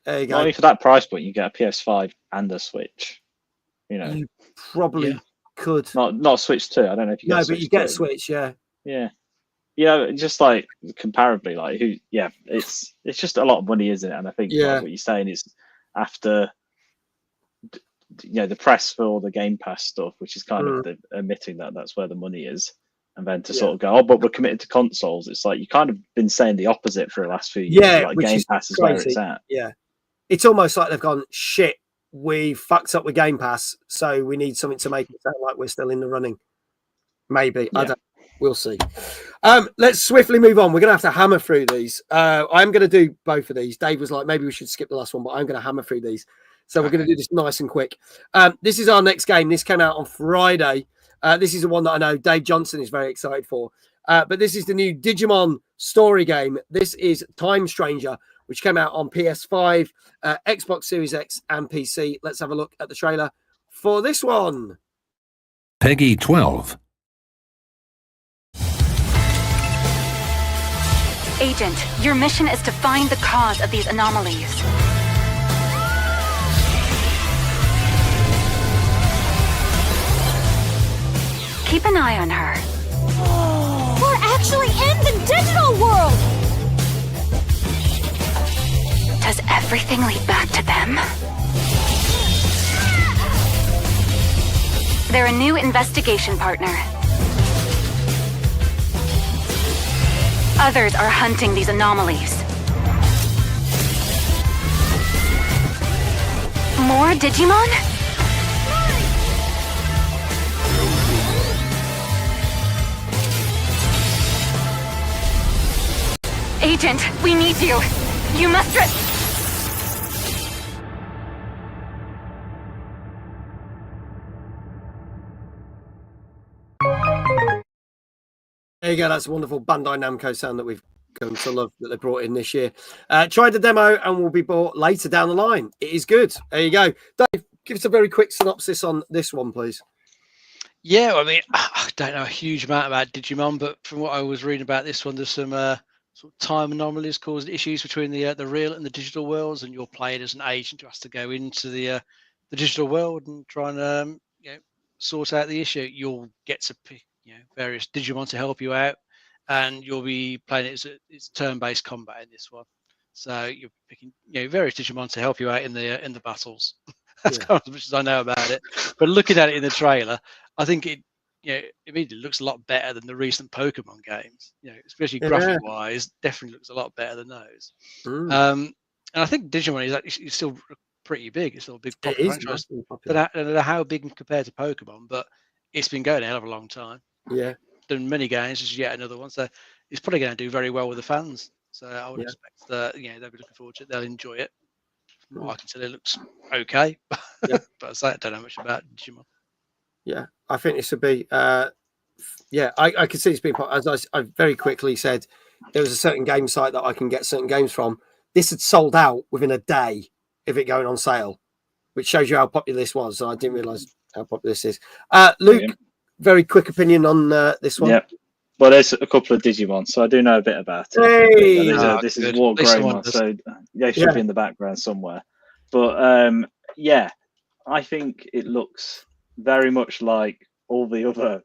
There you go. Only for that price point, you get a PS5 and a Switch. You probably could. Not Switch 2. I don't know if you get but you get a Switch, yeah. Yeah. Just like comparably, like it's just a lot of money, isn't it? And I think like what you're saying is after the press for all the Game Pass stuff, which is kind of admitting that that's where the money is, and then to sort of go, but we're committed to consoles. It's like you kind of been saying the opposite for the last few years. Yeah, like Game Pass is where it's at. Yeah, it's almost like they've gone shit. We fucked up with Game Pass, so we need something to make it sound like we're still in the running. Maybe I don't. We'll see. Let's swiftly move on. We're going to have to hammer through these. I'm going to do both of these. Dave was like, maybe we should skip the last one, but I'm going to hammer through these. So we're going to do this nice and quick. This is our next game. This came out on Friday. This is the one that I know Dave Johnson is very excited for. But this is the new Digimon Story game. This is Time Stranger, which came out on PS5, Xbox Series X, and PC. Let's have a look at the trailer for this one. Peggy 12. Agent, your mission is to find the cause of these anomalies. Keep an eye on her. We're actually in the digital world! Does everything lead back to them? They're a new investigation partner. Others are hunting these anomalies. More Digimon? Agent, we need you. You must There you go. That's a wonderful Bandai Namco sound that we've come to love that they brought in this year. Tried the demo and will be bought later down the line. It is good. There you go. Dave, give us a very quick synopsis on this one, please. Yeah, I mean, I don't know a huge amount about Digimon, but from what I was reading about this one, there's some sort of time anomalies causing issues between the real and the digital worlds, and you're playing as an agent who has to go into the digital world and try and sort out the issue. You'll get to pick various Digimon to help you out, and you'll be playing it as it's turn-based combat in this one. So you're picking various Digimon to help you out in the battles. That's kind of as much as I know about it. But looking at it in the trailer, I think it immediately looks a lot better than the recent Pokemon games. Especially graphic-wise, definitely looks a lot better than those. And I think Digimon is actually still pretty big. It's still a big popular franchise. I don't know how big compared to Pokemon, but it's been going a hell of a long time. Yeah, done many games. This is yet another one, so it's probably going to do very well with the fans. So I would expect that they'll be looking forward to it. They'll enjoy it. From what I can tell, it looks okay. But I don't know much about Digimon. Yeah, I think this would be. I can see it's being. As I very quickly said, there was a certain game site that I can get certain games from. This had sold out within a day of it going on sale, which shows you how popular this was. So I didn't realise how popular this is. Luke, very quick opinion on this one. Yeah. Well, there's a couple of Digimon, so I do know a bit about it. Hey! This is War Greymon, so they should be in the background somewhere. But I think it looks very much like all the other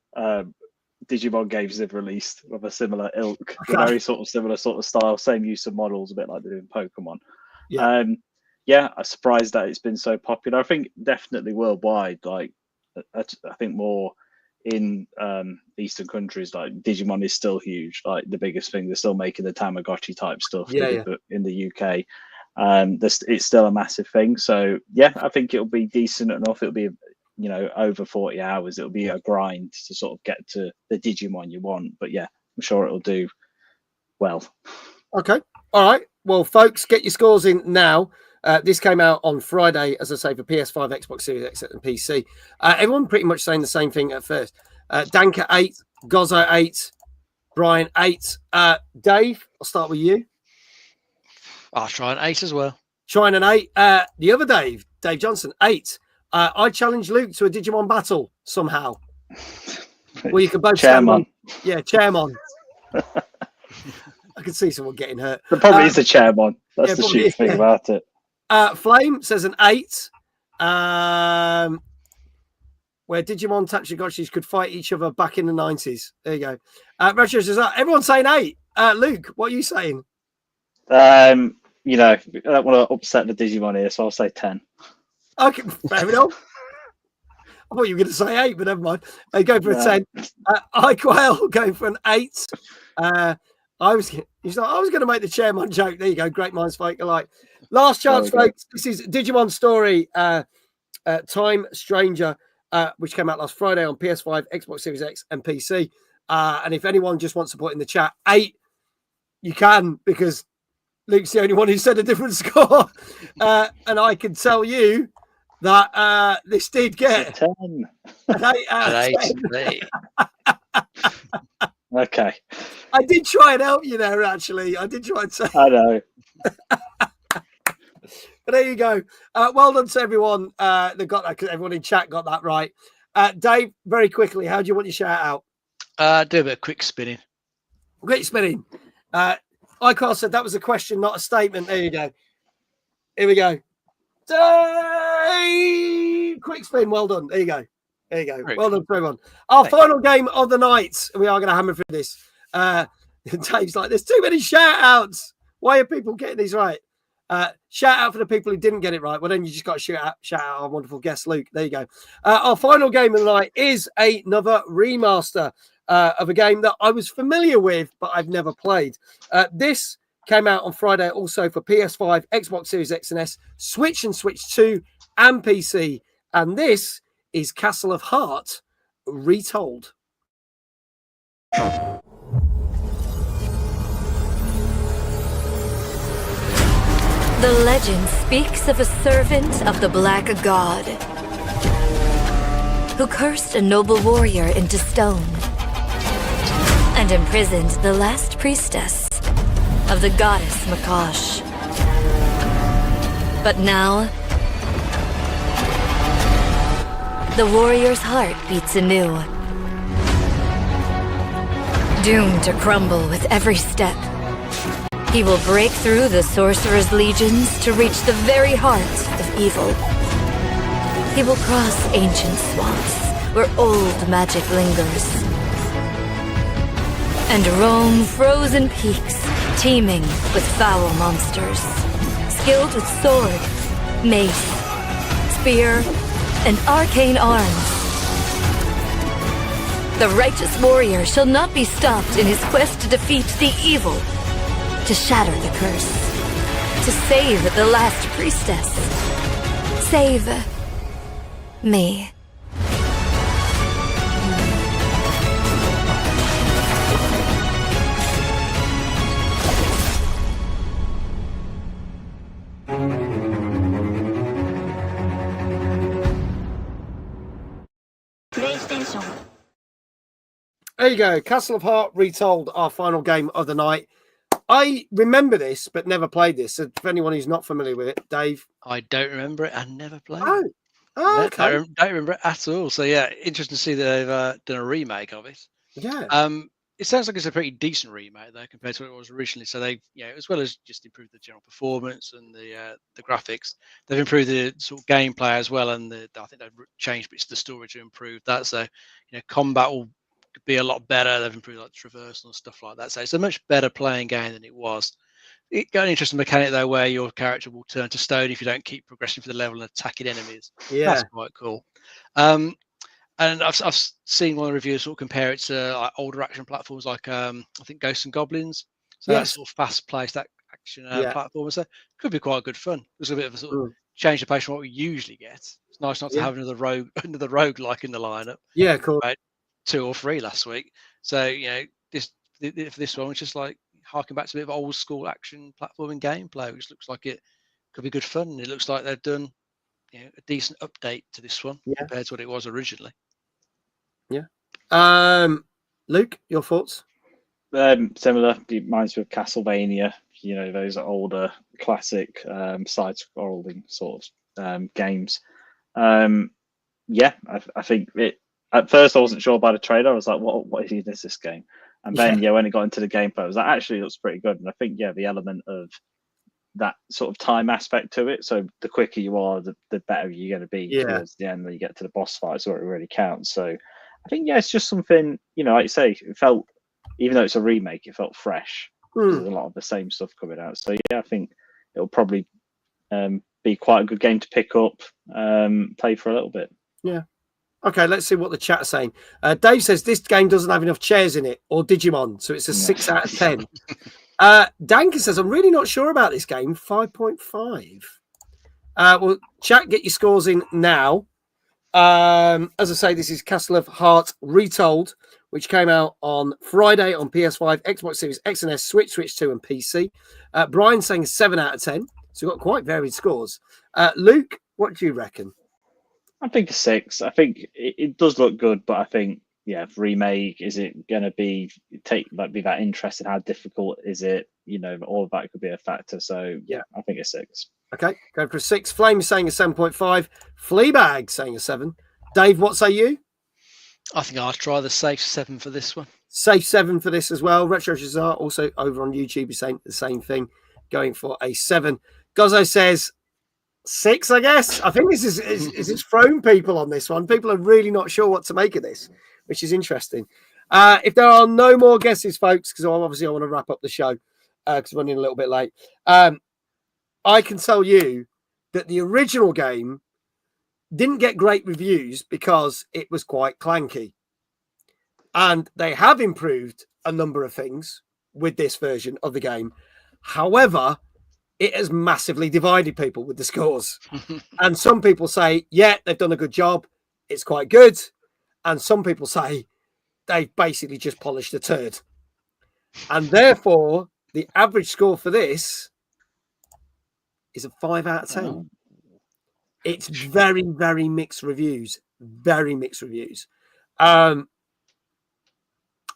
Digimon games they've released of a similar ilk, very sort of similar sort of style, same use of models, a bit like they do in Pokemon. I'm surprised that it's been so popular. I think definitely worldwide, like I think more in Eastern countries, like Digimon is still huge, like the biggest thing. They're still making the Tamagotchi type stuff in the UK. It's still a massive thing. So I think it'll be decent enough. It'll be over 40 hours. It'll be a grind to sort of get to the Digimon you want. But I'm sure it'll do well. Okay. All right. Well, folks, get your scores in now. This came out on Friday, as I say, for PS5, Xbox Series X, and PC. Everyone pretty much saying the same thing at first. Danka 8, Gozzo 8, Brian 8. Dave, I'll start with you. I'll try an 8 as well. Trying an 8. The other Dave Johnson, 8. I challenge Luke to a Digimon battle somehow. Well, you can both stand on. Yeah, Chairmon. I can see someone getting hurt. The problem is the Chairmon. That's the shitty thing about it. Flame says an 8. Where Digimon Tamagotchis could fight each other back in the 90s. There you go. Retro says everyone's saying 8. Luke, what are you saying? I don't want to upset the Digimon here, so I'll say 10. Okay, fair enough. I thought you were going to say 8, but never mind. They go for a 10. Iquail going for an 8. I was going to make the Chairman joke. There you go. Great minds fight alike. Last chance, folks. This is Digimon Story, Time Stranger, which came out last Friday on PS5, Xbox Series X, and PC. And if anyone just wants to put in the chat 8, you can, because Luke's the only one who said a different score. And I can tell you that this did get 10. An 8 out of 10. Okay. I did try and help you there, actually. I did try and say. I know. But there you go. Well done to everyone that got that, because everyone in chat got that right. Dave, very quickly, how do you want your shout out? Do a bit of quick spinning. Quick spinning. Icar said that was a question, not a statement. There you go. Here we go. Dave! Quick spin. Well done. There you go. There you go. Very well cool. done to everyone. Our final game of the night. We are going to hammer through this. Dave's like, there's too many shout outs. Why are people getting these right? Shout out for the people who didn't get it right. Well, then you just got to shout out our wonderful guest, Luke. There you go. Our final game of the night is another remaster of a game that I was familiar with, but I've never played. This came out on Friday also for PS5, Xbox Series X and S, Switch and Switch 2, and PC. And this is Castle of Heart Retold. The legend speaks of a servant of the Black God who cursed a noble warrior into stone. and imprisoned the last priestess of the goddess Makash. But now, the warrior's heart beats anew, doomed to crumble with every step. He will break through the sorcerer's legions to reach the very heart of evil. He will cross ancient swamps where old magic lingers, and roam frozen peaks teeming with foul monsters, skilled with sword, mace, spear, and arcane arms. The righteous warrior shall not be stopped in his quest to defeat the evil, to shatter the curse, to save the last priestess. Save me. There you go. Castle of Heart Retold, our final game of the night. I remember this, but never played this. So for anyone who's not familiar with it, Dave. I don't remember it and never played Oh, it. oh No, okay. don't remember it at all. So yeah, interesting to see that they've done a remake of it. Yeah. It sounds like it's a pretty decent remake though compared to what it was originally. So they, as well as just improved the general performance and the graphics, they've improved the sort of gameplay as well, and I think they've changed bits of the story to improve that. So combat will be a lot better. They've improved like traversal and stuff like that. So it's a much better playing game than it was. It got an interesting mechanic though, where your character will turn to stone if you don't keep progressing through the level and attacking enemies. Yeah, that's quite cool. And I've seen one of the reviewers sort of compare it to like older action platforms like I think Ghosts and Goblins. So that Yes. sort of fast-paced action Yeah. platform. So could be quite good fun. There's a bit of a sort of change of pace from what we usually get. It's nice not to have another rogue like in the lineup. Yeah, cool. About 2 or 3 last week. So this one was just like harking back to a bit of old school action platforming gameplay, which looks like it could be good fun. It looks like they've done a decent update to this one compared to what it was originally. Yeah. Luke, your thoughts? Similar. It reminds me of Castlevania. Those older classic side-scrolling sort of games. I think it. At first, I wasn't sure about the trailer. I was like, "What is this game?" And then, when it got into the gameplay, I was like, "Actually, it looks pretty good." And I think, the element of that sort of time aspect to it. So the quicker you are, the better you're going to be towards the end when you get to the boss fights where it really counts. So I think, it's just something, like you say, it felt, even though it's a remake, it felt fresh. There's a lot of the same stuff coming out. So I think it'll probably be quite a good game to pick up, play for a little bit. Yeah. Okay, let's see what the chat's saying. Dave says this game doesn't have enough chairs in it or Digimon, so it's a 6 out of 10. Danker says, I'm really not sure about this game. 5.5. Well, chat, get your scores in now. As I say, this is Castle of Heart Retold, which came out on Friday on PS5, Xbox Series X and S, Switch 2, and PC. Brian saying 7 out of 10. So we've got quite varied scores. Luke, what do you reckon? I think a 6. I think it does look good, but I think, remake, is it going to be that interesting? How difficult is it? All of that could be a factor. So, I think a 6. Okay, go for a 6. Flame saying a 7.5. Fleabag saying a 7. Dave, what say you? I think I'll try the safe 7 for this one. Safe 7 for this as well. Retro Shazar also over on YouTube is saying the same thing, going for a 7. Gozzo says 6, I guess. I think this is thrown people on this one. People are really not sure what to make of this, which is interesting. If there are no more guesses, folks, because obviously I want to wrap up the show because we're running a little bit late. I can tell you that the original game didn't get great reviews because it was quite clanky. And they have improved a number of things with this version of the game. However, it has massively divided people with the scores. And some people say, they've done a good job. It's quite good. And some people say they've basically just polished a turd. And therefore, the average score for this is a 5 out of 10. Oh. It's very, very mixed reviews. Very mixed reviews.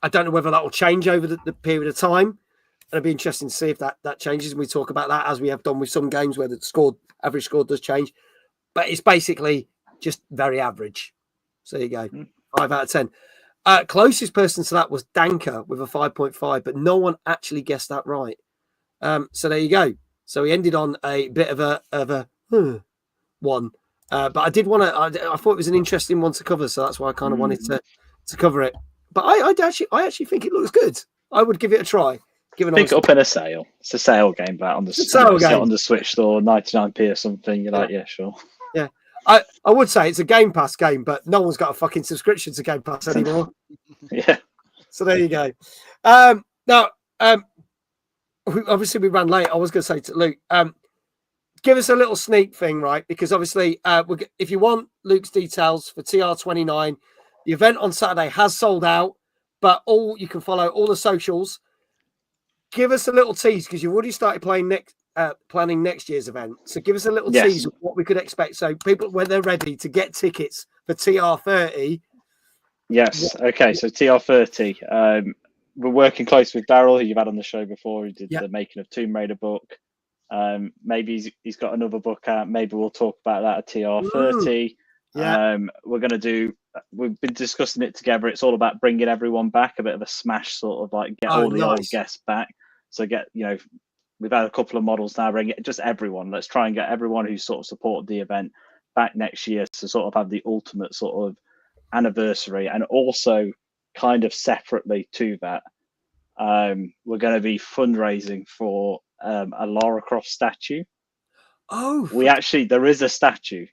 I don't know whether that will change over the period of time. And it'd be interesting to see if that changes. And we talk about that as we have done with some games where the average score does change. But it's basically just very average. So there you go. 5 out of 10. Closest person to that was Danker with a 5.5, but no one actually guessed that right. So there you go. So he ended on a bit of a one. But I did want to. I thought it was an interesting one to cover, so that's why I kind of wanted to cover it. But I actually think it looks good. I would give it a try. Pick it up in a sale. It's a sale game, but on the Switch store, 99p or something. You're like, yeah, sure. Yeah, I would say it's a Game Pass game, but no one's got a fucking subscription to Game Pass anymore. Yeah. So there you go. Now, obviously we ran late. I was going to say to Luke, give us a little sneak thing, right? Because obviously, if you want Luke's details for TR29, the event on Saturday has sold out, but you can follow all the socials. Give us a little tease because you've already started planning next year's event. So give us a little tease of what we could expect. So people, when they're ready to get tickets for TR30. Yes. Okay. So TR30. We're working close with Daryl, who you've had on the show before. He did the Making of Tomb Raider book. Maybe he's got another book out. Maybe we'll talk about that at TR30. We're going to do. We've been discussing it together. It's all about bringing everyone back. A bit of a smash, sort of like get all the old guests back. So we've had a couple of models now. Bring it just everyone. Let's try and get everyone who sort of supported the event back next year to sort of have the ultimate sort of anniversary. And also, kind of separately to that, we're going to be fundraising for a Lara Croft statue. There is a statue.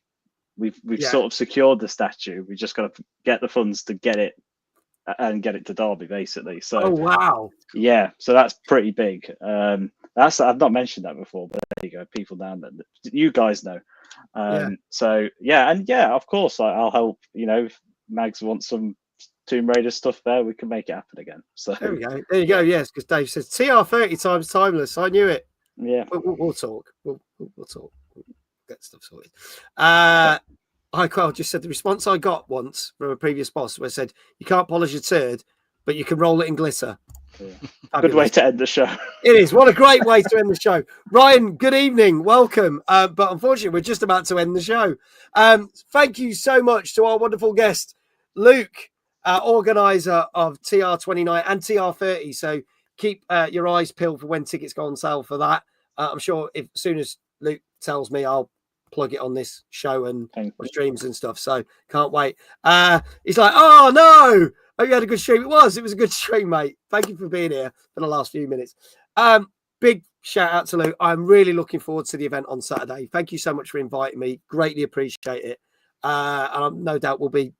We've sort of secured the statue. We just got to get the funds to get it and get it to Derby, basically. So wow, yeah, so that's pretty big. I've not mentioned that before, but there you go. People down there, you guys know. So of course, I'll help. If Mags wants some Tomb Raider stuff there, we can make it happen again. So there we go. There you go. Yes, because Dave says TR30 times timeless. I knew it. Yeah, we'll talk. We'll talk. We'll get stuff sorted. Carl just said the response I got once from a previous boss where I said you can't polish a turd, but you can roll it in glitter. Yeah. Good way to end the show. It is. What a great way to end the show. Ryan, good evening. Welcome. But unfortunately, we're just about to end the show. Thank you so much to our wonderful guest, Luke, organizer of TR29 and TR30. So keep your eyes peeled for when tickets go on sale for that. I'm sure as soon as Luke tells me, I'll plug it on this show and streams and stuff. So can't wait. He's like, oh no, hope you had a good stream. It was a good stream, mate. Thank you for being here for the last few minutes. Big shout out to Luke. I'm really looking forward to the event on Saturday. Thank you so much for inviting me. Greatly appreciate it. And no doubt we'll be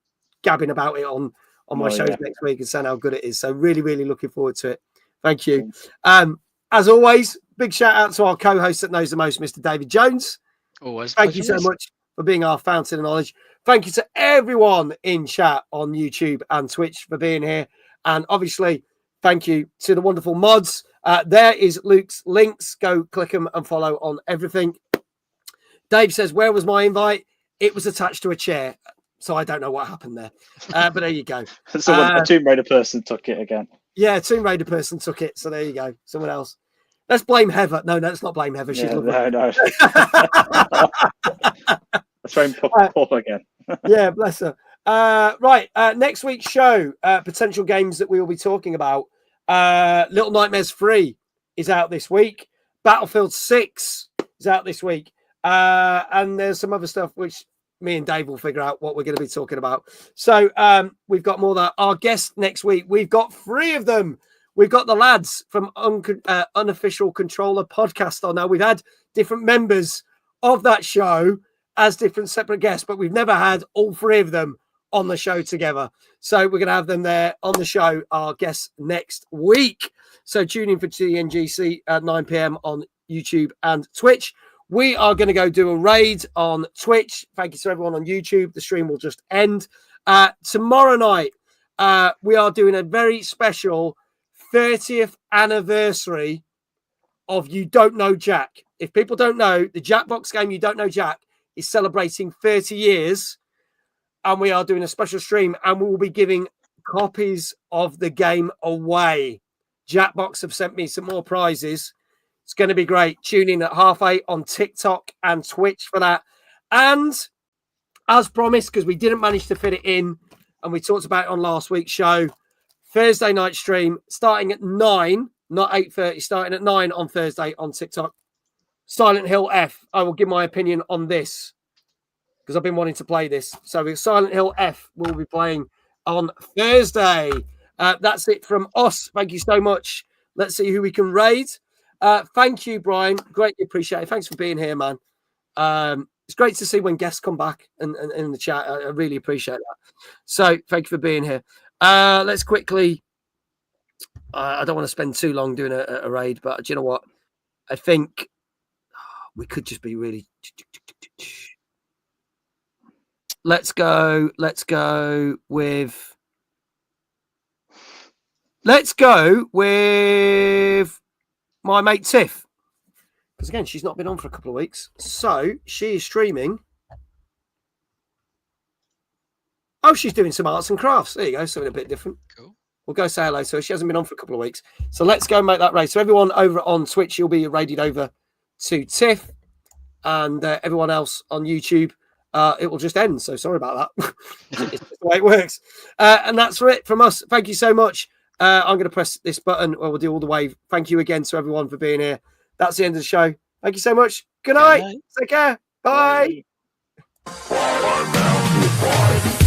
gabbing about it on my shows next week and saying how good it is. So really, really looking forward to it. Thank you. As always, big shout out to our co-host that knows the most, Mr. David Jones. Always. Thank you so much for being our fountain of knowledge. Thank you to everyone in chat on YouTube and Twitch for being here. And obviously, thank you to the wonderful mods. There is Luke's links. Go click them and follow on everything. Dave says, where was my invite? It was attached to a chair. So I don't know what happened there. But there you go. So a Tomb Raider person took it again. Yeah, Tomb Raider person took it. So there you go. Someone else. Let's blame Heather. No, let's not blame Heather. She's lovely. No. Let's blame Paul again. Yeah, bless her. Right. Next week's show, potential games that we will be talking about. Little Nightmares 3 is out this week. Battlefield 6 is out this week. And there's some other stuff which me and Dave will figure out what we're going to be talking about. So we've got more of that. Our guests next week, we've got 3 of them. We've got the lads from Unofficial Controller Podcast on. Now, we've had different members of that show as different separate guests, but we've never had all 3 of them on the show together. So we're going to have them there on the show, our guests next week. So tune in for TNGC at 9 p.m. on YouTube and Twitch. We are going to go do a raid on Twitch. Thank you to everyone on YouTube. The stream will just end. Tomorrow night, we are doing a very special 30th anniversary of You Don't Know Jack. If people don't know, the Jackbox game You Don't Know Jack is celebrating 30 years, and we are doing a special stream, and we will be giving copies of the game away. Jackbox have sent me some more prizes. It's going to be great. Tune in at 8:30 on TikTok and Twitch for that. And as promised, because we didn't manage to fit it in, and we talked about it on last week's show, Thursday night stream starting at 9, not 8:30, starting at 9 on Thursday on TikTok. Silent Hill F. I will give my opinion on this because I've been wanting to play this. So Silent Hill F will be playing on Thursday. That's it from us. Thank you so much. Let's see who we can raid. Thank you, Brian. Greatly appreciate it. Thanks for being here, man. It's great to see when guests come back and in the chat. I really appreciate that. So thank you for being here. Let's quickly. I don't want to spend too long doing a raid, but do you know what? I think we could just be really. Let's go with my mate Tiff. Because again, she's not been on for a couple of weeks. So she is streaming. Oh, she's doing some arts and crafts. There you go, something a bit different. Cool. We'll go say hello to her. She hasn't been on for a couple of weeks. So let's go and make that raid. So everyone over on Twitch, you'll be raided over to Tiff. And everyone else on YouTube, it will just end. So sorry about that. It's just the way it works. And that's it from us. Thank you so much. I'm going to press this button. Well, we'll do all the wave. Thank you again to everyone for being here. That's the end of the show. Thank you so much. Good night. Take care. Bye. I'm down to 5.